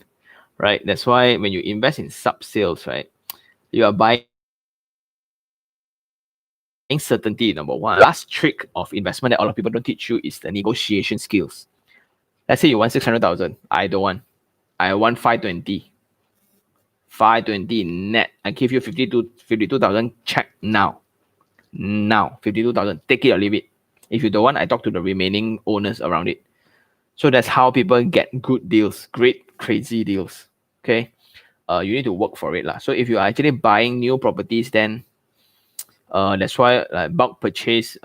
right? That's why when you invest in sub-sales, right, you are buying certainty, number one. Last trick of investment that a lot of people don't teach you is the negotiation skills. Let's say you want 600,000. I don't want. I want 520. 520 net. I give you 52,000 check now. 52,000. Take it or leave it. If you don't want, I talk to the remaining owners around it. So that's how people get good deals, great, crazy deals. Okay. You need to work for it. So if you are actually buying new properties, then that's why bulk purchase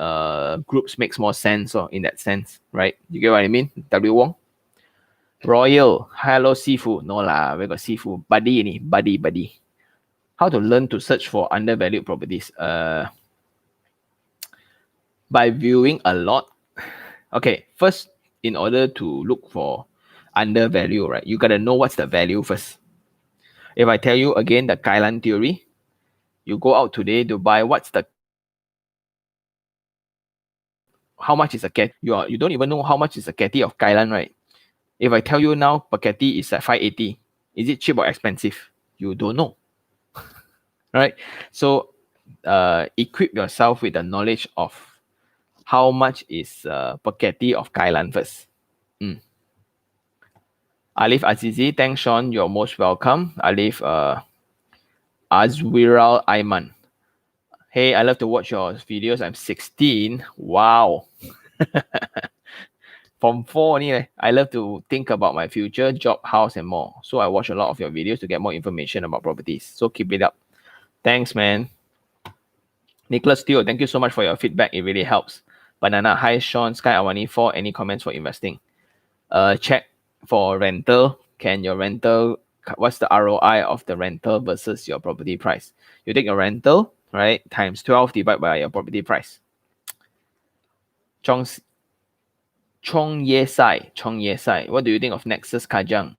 groups makes more sense in that sense, right? You get what I mean? W Wong? Royal, hello seafood. No lah, we got seafood. Buddy. How to learn to search for undervalued properties? By viewing a lot. Okay, first, in order to look for undervalue, right, you gotta know what's the value first. If I tell you again the Kailan theory, you go out today to buy, how much is a cat? You don't even know how much is a catty of Kailan, right? If I tell you now per catty is at 580, is it cheap or expensive? You don't know. Right? So equip yourself with the knowledge of how much is per catty of Kailan first. Alif Azizi, thanks Sean, you're most welcome. Alif Azwiral Aiman. Hey, I love to watch your videos. I'm 16. Wow. From 4 only. I love to think about my future, job, house, and more. So I watch a lot of your videos to get more information about properties. So keep it up. Thanks, man. Nicholas Steele, thank you so much for your feedback. It really helps. Banana, hi Sean, Sky Awani 4. Any comments for investing? Check for rental. Can your rental, what's the ROI of the rental versus your property price? You take your rental, right, times 12 divided by your property price. Chong Ye Sai. What do you think of Nexus Kajang?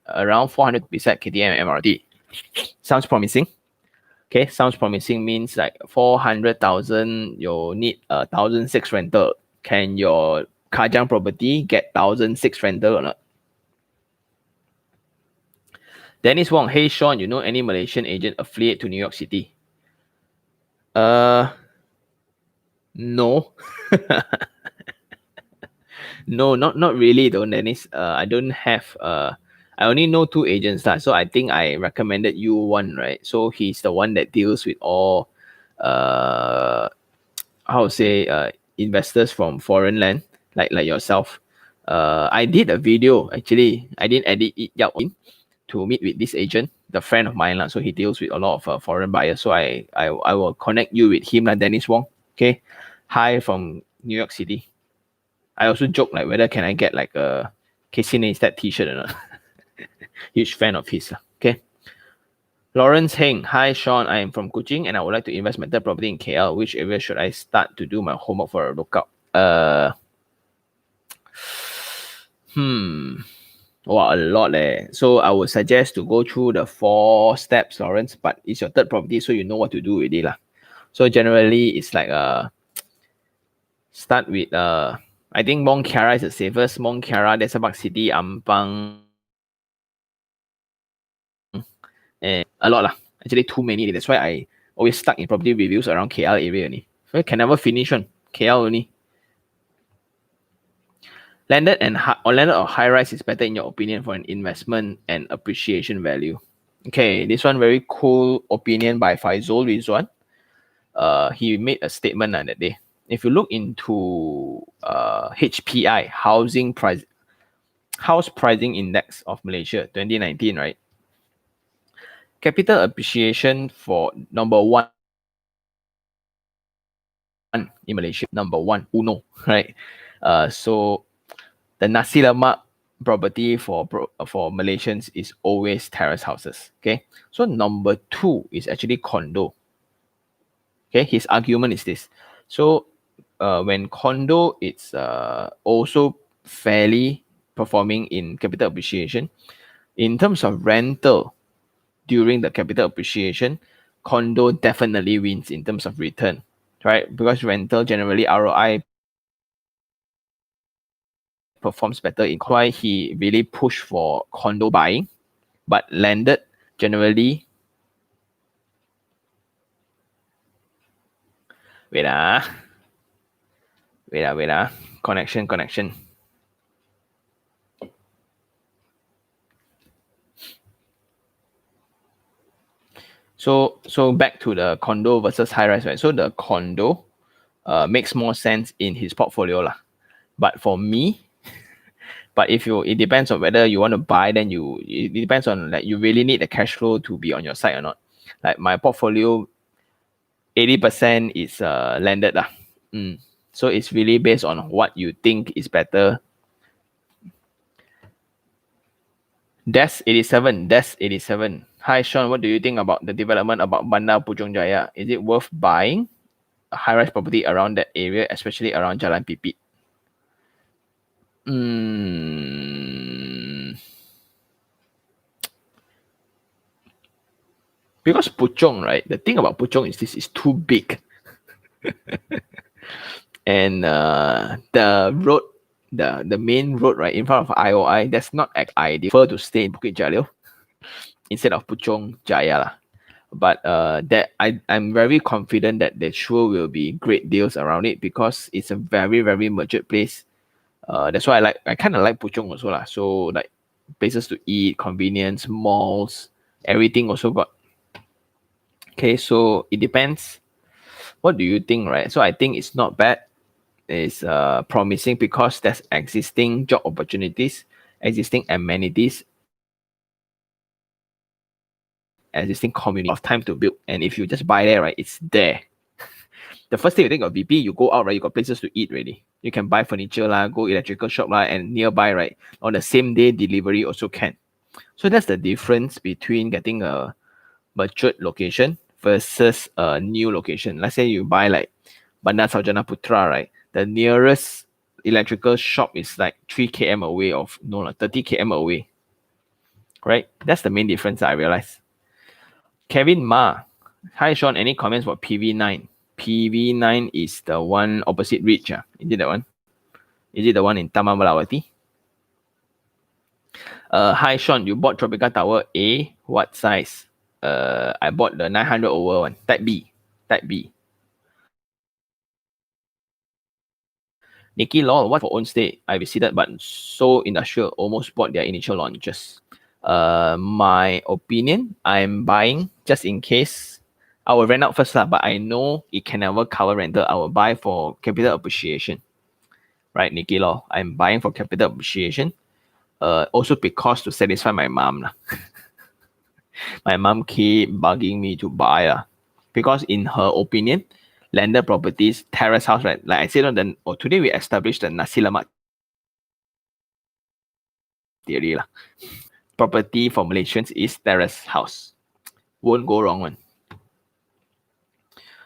Around 400 beside KTM and MRT. Sounds promising. Okay, sounds promising means like 400,000, you need 1,600 rental. Can your Kajang property get 1,600 rental or not? Dennis Wong, hey Sean, you know any Malaysian agent affiliate to New York City? No. No, not really though, Dennis. I don't have I only know 2 agents so I think I recommended you one, right? So he's the one that deals with all how to say investors from foreign land like yourself. I did a video actually. I didn't edit it out to meet with this agent, the friend of mine so he deals with a lot of foreign buyers. So I will connect you with him Dennis Wong. Okay, hi from New York City. I also joke like whether can I get like a Casey Neistat t-shirt or not. Huge fan of his. Okay. Lawrence Heng, hi Sean, I am from Kuching and I would like to invest rental property in KL. Which area should I start to do my homework for a lookout? Wow, a lot So I would suggest to go through the 4 steps, Lawrence, but it's your 3rd property, so you know what to do with it. So generally it's like start with I think Mont Kiara is the safest. Mont Kiara, there's about City, Ampang, and a lot actually too many. That's why I always stuck in property reviews around KL area only. So I can never finish one. KL only. Landed or high rise is better in your opinion for an investment and appreciation value? Okay, this one very cool opinion by Faizul Rizwan. He made a statement that day. If you look into HPI, House Pricing Index of Malaysia 2019, right? Capital appreciation for number 1 in Malaysia, number 1, Uno, right? So the nasi lemak property for Malaysians is always terrace houses. Okay, so number 2 is actually condo. Okay, his argument is this. So when condo, it's also fairly performing in capital appreciation. In terms of rental, during the capital appreciation, condo definitely wins in terms of return, right? Because rental generally ROI performs better. In why he really pushed for condo buying, but landed generally. Wait. Connection. So back to the condo versus high rise, right? So the condo makes more sense in his portfolio lah. But for me, it depends on whether you want to buy, then it depends on like you really need the cash flow to be on your side or not. Like my portfolio, 80% is landed lah. So it's really based on what you think is better. Des 87. Hi Sean, what do you think about the development about Bandar Puchong Jaya? Is it worth buying a high-rise property around that area, especially around Jalan Pipit? Because Puchong, right? The thing about Puchong is this is too big. And the road, the main road, right, in front of IOI, that's not ideal. I prefer to stay in Bukit Jalil instead of Puchong Jaya lah. But I'm very confident that there sure will be great deals around it because it's a very, very matured place. That's why I kind of like Puchong also lah. So like places to eat, convenience, malls, everything also got. Okay, so it depends. What do you think, right? So I think it's not bad. It's promising because there's existing job opportunities, existing amenities, existing community of time to build. And if you just buy there, right, it's there. The first thing you think of BP, you go out, right, you got places to eat already. You can buy furniture lah, go electrical shop lah, and nearby, right, on the same day delivery also can. So that's the difference between getting a matured location versus a new location. Let's say you buy like Bandar Sarjana Putra, right? The nearest electrical shop is like 3 km away 30 km away. Right? That's the main difference I realized. Kevin Ma. Hi Sean, any comments about PV9? PV9 is the one opposite Ridge. Is it that one? Is it the one in Taman Melawati? Hi Sean, you bought Tropica Tower A. What size? I bought the 900 over one. Type B. Nikki Law, what for own stay? I visited, but so industrial, almost bought their initial launches. My opinion, I'm buying just in case. I will rent out first, but I know it can never cover rental. I will buy for capital appreciation. Right, Nikki Law. I'm buying for capital appreciation. Also because to satisfy my mom. My mom keep bugging me to buy. Because in her opinion, landed properties, terrace house, right? Like I said today we established the nasi lemak theory lah. Property for Malaysians is terrace house. Won't go wrong one.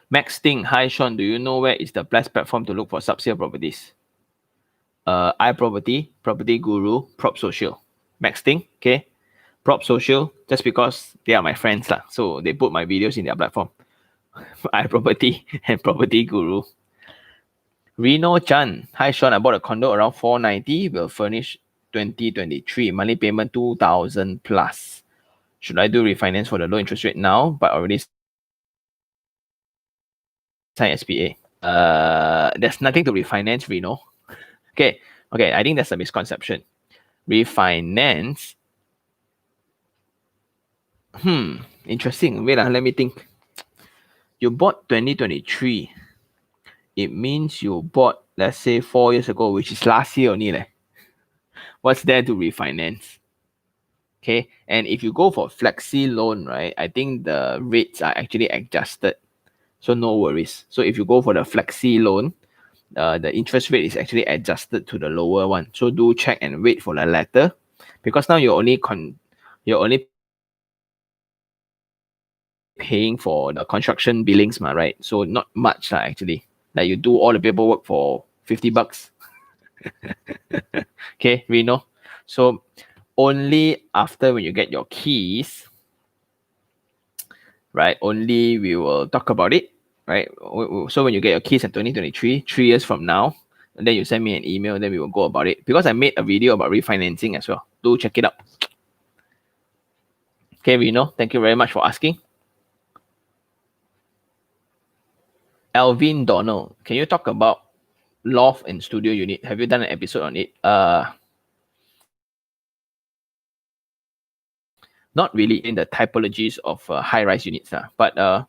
Max Ting, hi Sean, do you know where is the best platform to look for sub-sale properties? iProperty, Property Guru, Prop Social. Max Ting, okay? Prop Social, just because they are my friends lah. So they put my videos in their platform. iProperty and Property Guru. Reno Chan, hi Sean, I bought a condo around 490, will furnish 2023, monthly payment 2,000 plus. Should I do refinance for the low interest rate now, but already signed SPA? There's nothing to refinance, Reno. Okay, I think that's a misconception. Refinance. Interesting. Wait, let me think. You bought 2023. It means you bought, let's say, 4 years ago, which is last year only. What's there to refinance? Okay, and if you go for flexi loan, right, I think the rates are actually adjusted. So no worries. So if you go for the flexi loan, the interest rate is actually adjusted to the lower one. So do check and wait for the letter, because now you're only paying for the construction billings, right? So not much actually. Like you do all the paperwork for $50. Okay, Reno. So only after when you get your keys, right? Only we will talk about it, right? So when you get your keys in 2023, 3 years from now, and then you send me an email, then we will go about it. Because I made a video about refinancing as well. Do check it out. Okay, Reno, thank you very much for asking. Alvin Donald, can you talk about loft and studio unit? Have you done an episode on it? not really in the typologies of high-rise units. But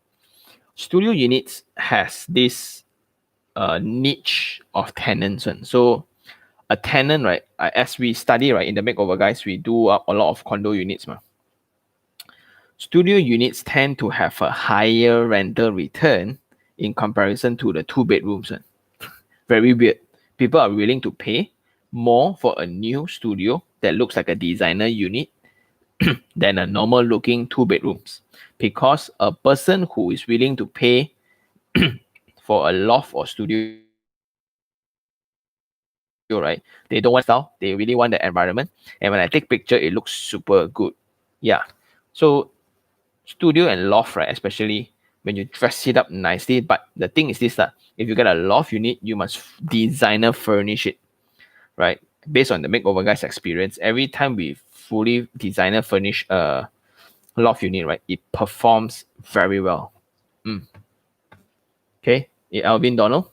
studio units has this niche of tenants. So a tenant, right, as we study, right, in the makeover guys, we do a lot of condo units. Studio units tend to have a higher rental return in comparison to the 2 bedrooms. Very weird. People are willing to pay more for a new studio that looks like a designer unit than a normal looking 2 bedrooms, because a person who is willing to pay for a loft or studio, right, they don't want style, they really want the environment, and when I take picture it looks super good. Yeah, so studio and loft, right, especially when you dress it up nicely. But the thing is this, if you get a loft unit, you must designer furnish it, right? Based on the makeover guys experience, every time we fully designer furnish a loft unit, right, it performs very well. Okay, Alvin Donald.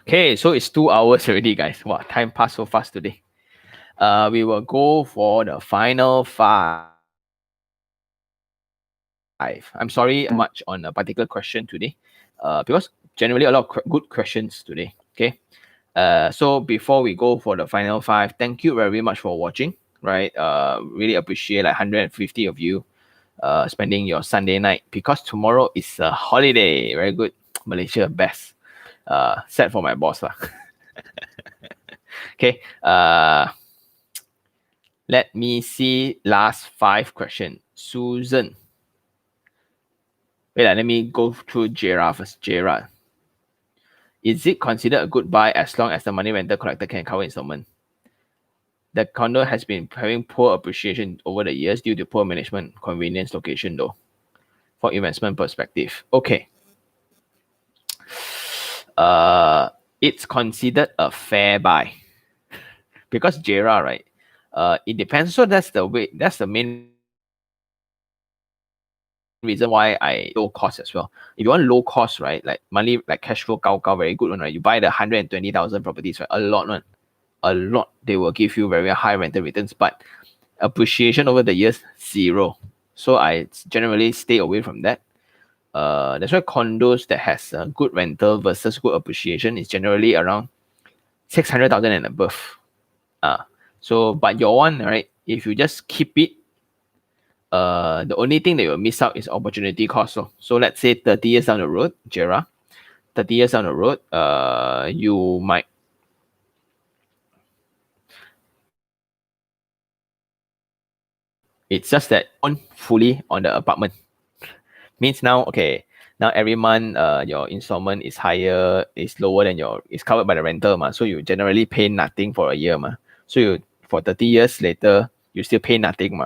Okay, so it's 2 hours already, guys. Wow, time passed so fast today. We will go for the final 5. I'm sorry much on a particular question today, because generally a lot of good questions today. Okay, so before we go for the final 5, thank you very much for watching. Right, really appreciate like 150 of you spending your Sunday night, because tomorrow is a holiday. Very good, Malaysia best. Sad for my boss lah. Okay, let me see last 5 question. Susan. Wait, let me go through Gerard first. Gerard. Is it considered a good buy as long as the money rental collector can cover installment? The condo has been having poor appreciation over the years due to poor management, convenience, location though. For investment perspective. Okay. It's considered a fair buy. Because Gerard, right? It depends. So that's the main reason why I low cost as well. If you want low cost, right, like money, like cash flow, very good one, right? You buy the 120,000 properties, right? A lot. They will give you very high rental returns, but appreciation over the years, 0. So I generally stay away from that. That's why condos that has a good rental versus good appreciation is generally around 600,000 and above. So but your one, right? If you just keep it, the only thing that you'll miss out is opportunity cost. So let's say 30 years down the road, Gerard, 30 years down the road, you might it's just that on fully on the apartment. Means now, okay, now every month your installment is higher, is lower than it's covered by the rental, so you generally pay nothing for a year. So you for 30 years later, you still pay nothing.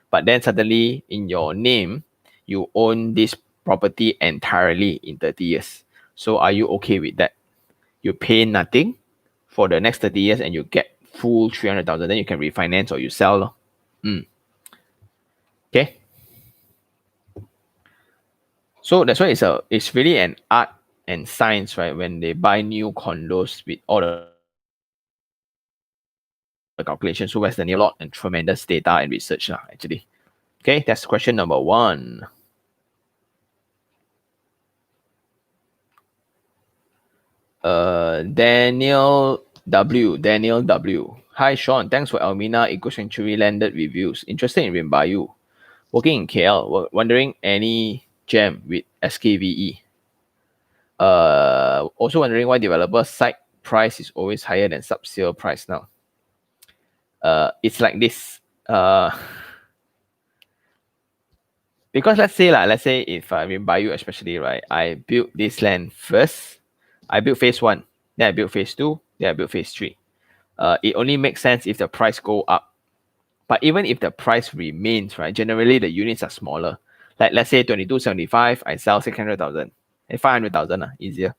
But then suddenly in your name, you own this property entirely in 30 years. So are you okay with that? You pay nothing for the next 30 years and you get full 300,000, then you can refinance or you sell. Okay. So that's why it's really an art and science, right? When they buy new condos with all the calculations, so where's the new lot and tremendous data and research actually. Okay, that's question number 1. Daniel W. Hi Sean, thanks for Almina Eco Sanctuary landed reviews. Interested in Rimbayu. Working in KL, wondering any gem with SKVE. Also wondering why developer site price is always higher than sub-sale price now. It's like this. Because let's say if I Rimbayu especially, right, I built this land first. I built phase 1, then I built phase 2, then I built phase 3. It only makes sense if the price go up. But even if the price remains, right, generally the units are smaller. Like let's say 2275, I sell 600,000. 500,000, easier.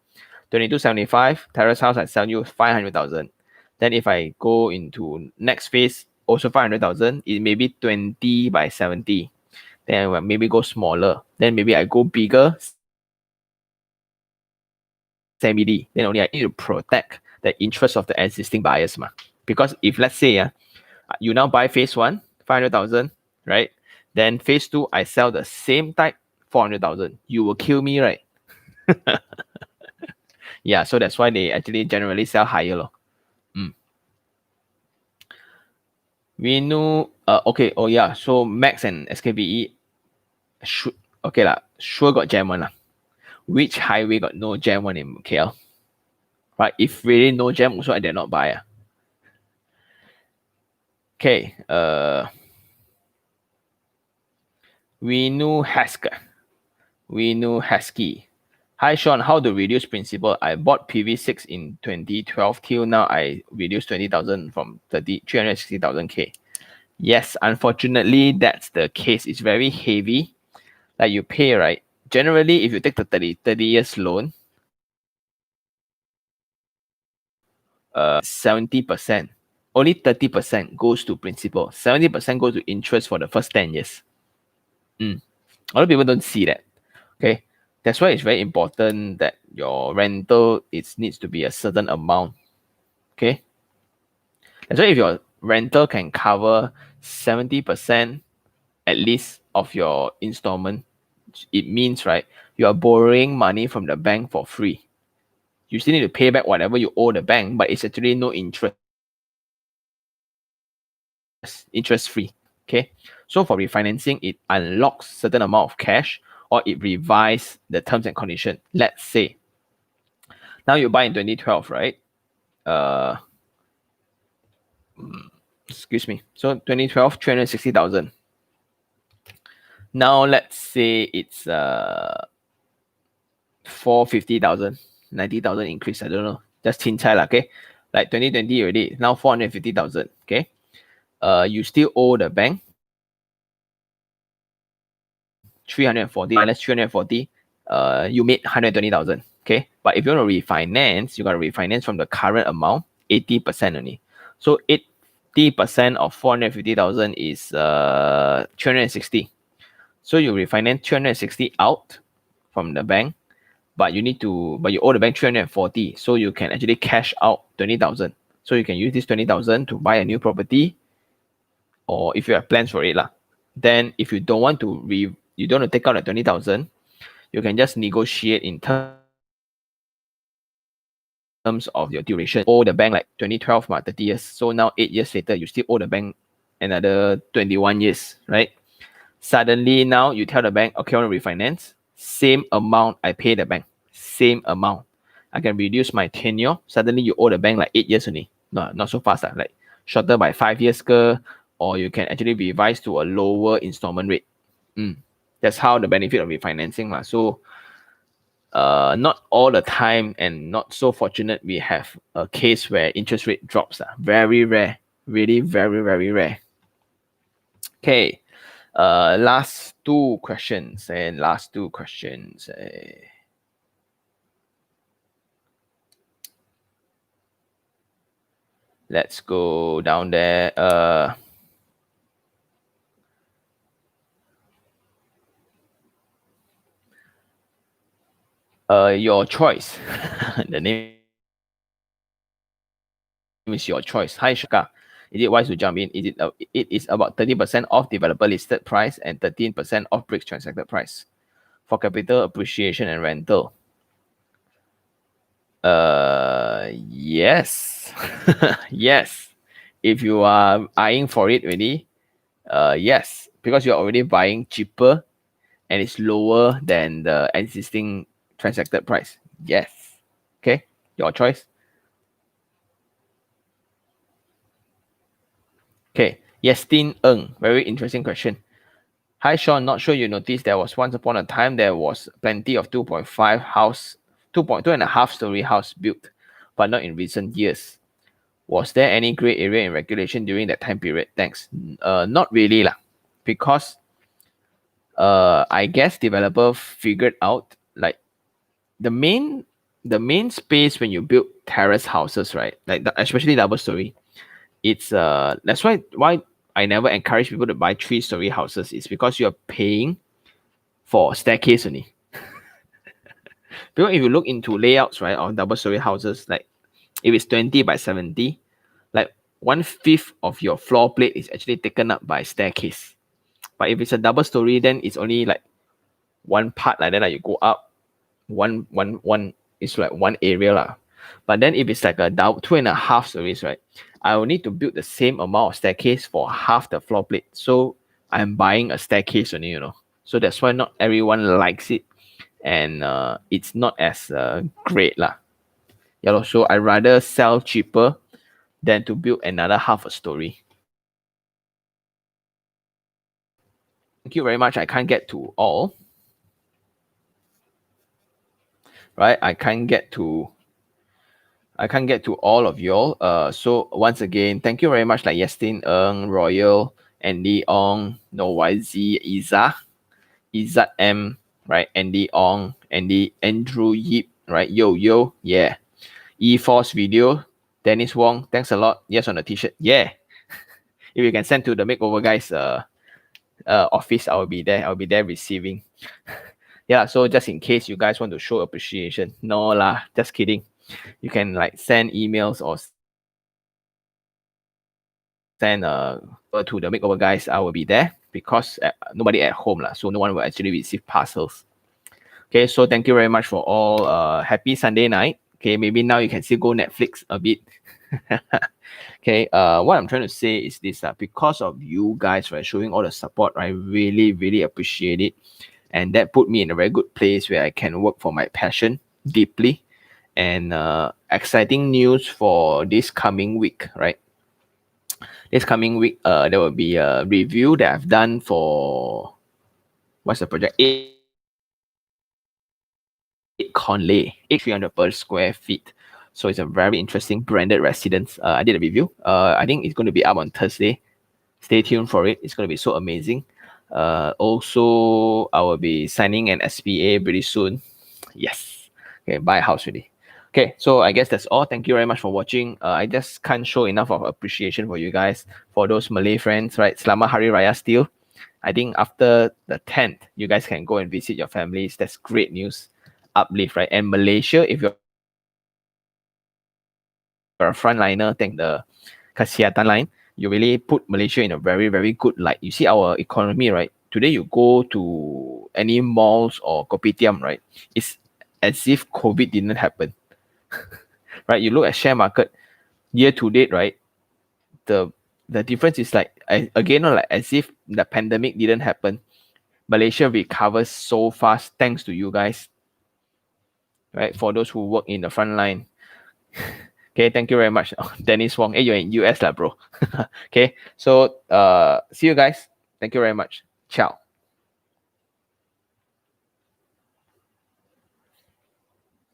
2275, terrace house, I sell you 500,000. Then if I go into next phase, also 500,000, it may be 20 by 70. Then I maybe go smaller. Then maybe I go bigger, semi-D. Then only I need to protect the interest of the existing buyers. Because if let's say you now buy phase 1, 500,000, right? Then phase 2, I sell the same type, 400,000. You will kill me, right? Yeah, so that's why they actually generally sell higher. Lor. We know, okay, oh yeah, so Max and SKBE, okay lah, sure got jam one lah. Which highway got no jam one in KL? Right, if really no jam, also I did not buy. Okay, we know HOC. We know HOC. Hi Sean, how to reduce principal? I bought PV6 in 2012 till now. I reduced 20,000 from 360,000 K. Yes, unfortunately, that's the case. It's very heavy. Like you pay, right? Generally, if you take the 30 years loan, 70%, only 30% goes to principal. 70% goes to interest for the first 10 years. A lot of people don't see that. Okay. That's why it's very important that your rental needs to be a certain amount. Okay. That's why if your rental can cover 70% at least of your installment, it means, right, you are borrowing money from the bank for free. You still need to pay back whatever you owe the bank, but it's actually no interest free. Okay. So for refinancing, it unlocks certain amount of cash or it revises the terms and conditions. Let's say now you buy in 2012, right? Excuse me. So 2012, 360,000. Now let's say it's 450,000, 90,000 increase. I don't know. Just chin chai lah, okay? Like 2020 already. Now 450,000. Okay. You still owe the bank 340 minus 340. You made 120,000. Okay. But if you want to refinance, you got to refinance from the current amount, 80% only. So 80% of 450,000 is 360. So you refinance 360 out from the bank, but you owe the bank 340. So you can actually cash out 20,000. So you can use this 20,000 to buy a new property, or if you have plans for it lah. Then if you don't want to take out the 20,000, you can just negotiate in terms of your duration. Owe the bank like 2012, 30 years. So now 8 years later, you still owe the bank another 21 years, right? Suddenly now you tell the bank, okay, I want to refinance. Same amount I pay the bank. Same amount. I can reduce my tenure. Suddenly you owe the bank like 8 years only. No, not so fast. Like shorter by 5 years, or you can actually revise to a lower installment rate. That's how the benefit of refinancing. So not all the time and not so fortunate we have a case where interest rate drops. Very rare. Really very, very rare. Okay. Last two questions. Let's go down there. Your choice. The name is your choice. Hi Shaka. Is it wise to jump in? It is about 30% off developer listed price and 13% off bricks transacted price for capital appreciation and rental. Yes. Yes. If you are eyeing for it already, yes, because you're already buying cheaper and it's lower than the existing transacted price. Yes. Okay, your choice. Okay, Yestin Ng, very interesting question. Hi Sean, not sure you noticed there was once upon a time there was plenty of 2.5 house, 2.5 story house built, but not in recent years. Was there any gray area in regulation during that time period? Thanks. Not really lah, because I guess developer figured out like the main space when you build terrace houses, right? Like especially double story. It's that's why I never encourage people to buy 3-story houses. It's because you're paying for staircase only. Because if you look into layouts, right, of double story houses, like if it's 20 by 70, like 1/5 of your floor plate is actually taken up by staircase. But if it's a double story, then it's only like one part like that. Like you go up, one it's like one area lah. But then if it's like a 2.5 stories, right, I will need to build the same amount of staircase for half the floor plate. So I'm buying a staircase only, So that's why not everyone likes it, and it's not as great lah. Yeah, so I rather sell cheaper than to build another half a story. Thank you very much. I can't get to all. Right, I can't get to all of y'all. So once again, thank you very much, like Yestin Ng, Royal, Andy Ong, No YZ, Izzat M, right? Andy Ong, Andrew Yip, right? Yo, yeah. E-Force Video, Dennis Wong, thanks a lot. Yes on the t-shirt. Yeah. If you can send to the makeover guys office, I'll be there receiving. Yeah, so just in case you guys want to show appreciation. No lah, just kidding. You can like send emails or send to the makeover guys. I will be there because nobody at home lah, so no one will actually receive parcels. Okay, so thank you very much for all. Happy Sunday night. Okay, maybe now you can still go Netflix a bit. Okay, what I'm trying to say is this, because of you guys, right, showing all the support, I really appreciate it. And that put me in a very good place where I can work for my passion deeply. And exciting news for this coming week, right? This coming week, there will be a review that I've done for, what's the project? 8 Conley, 300 per square feet. So it's a very interesting branded residence. I did a review. I think it's going to be up on Thursday. Stay tuned for it. It's going to be so amazing. Also, I will be signing an SPA pretty soon. Yes. Okay, buy a house already. Okay, so I guess that's all. Thank you very much for watching. I just can't show enough of appreciation for you guys. For those Malay friends, right? Selamat Hari Raya still. I think after the 10th, you guys can go and visit your families. That's great news. Uplift, right? And Malaysia, if you're a frontliner, thank the Kesihatan line, you really put Malaysia in a very good light. You see our economy, right? Today you go to any malls or kopitiam, right? It's as if COVID didn't happen. Right? You look at share market year to date, right? The difference is like, again, like as if the pandemic didn't happen. Malaysia recovers so fast thanks to you guys, right? For those who work in the front line. Okay, thank you very much. Dennis Wong. Hey, you're in US lah, bro. Okay, so see you guys. Thank you very much. Ciao.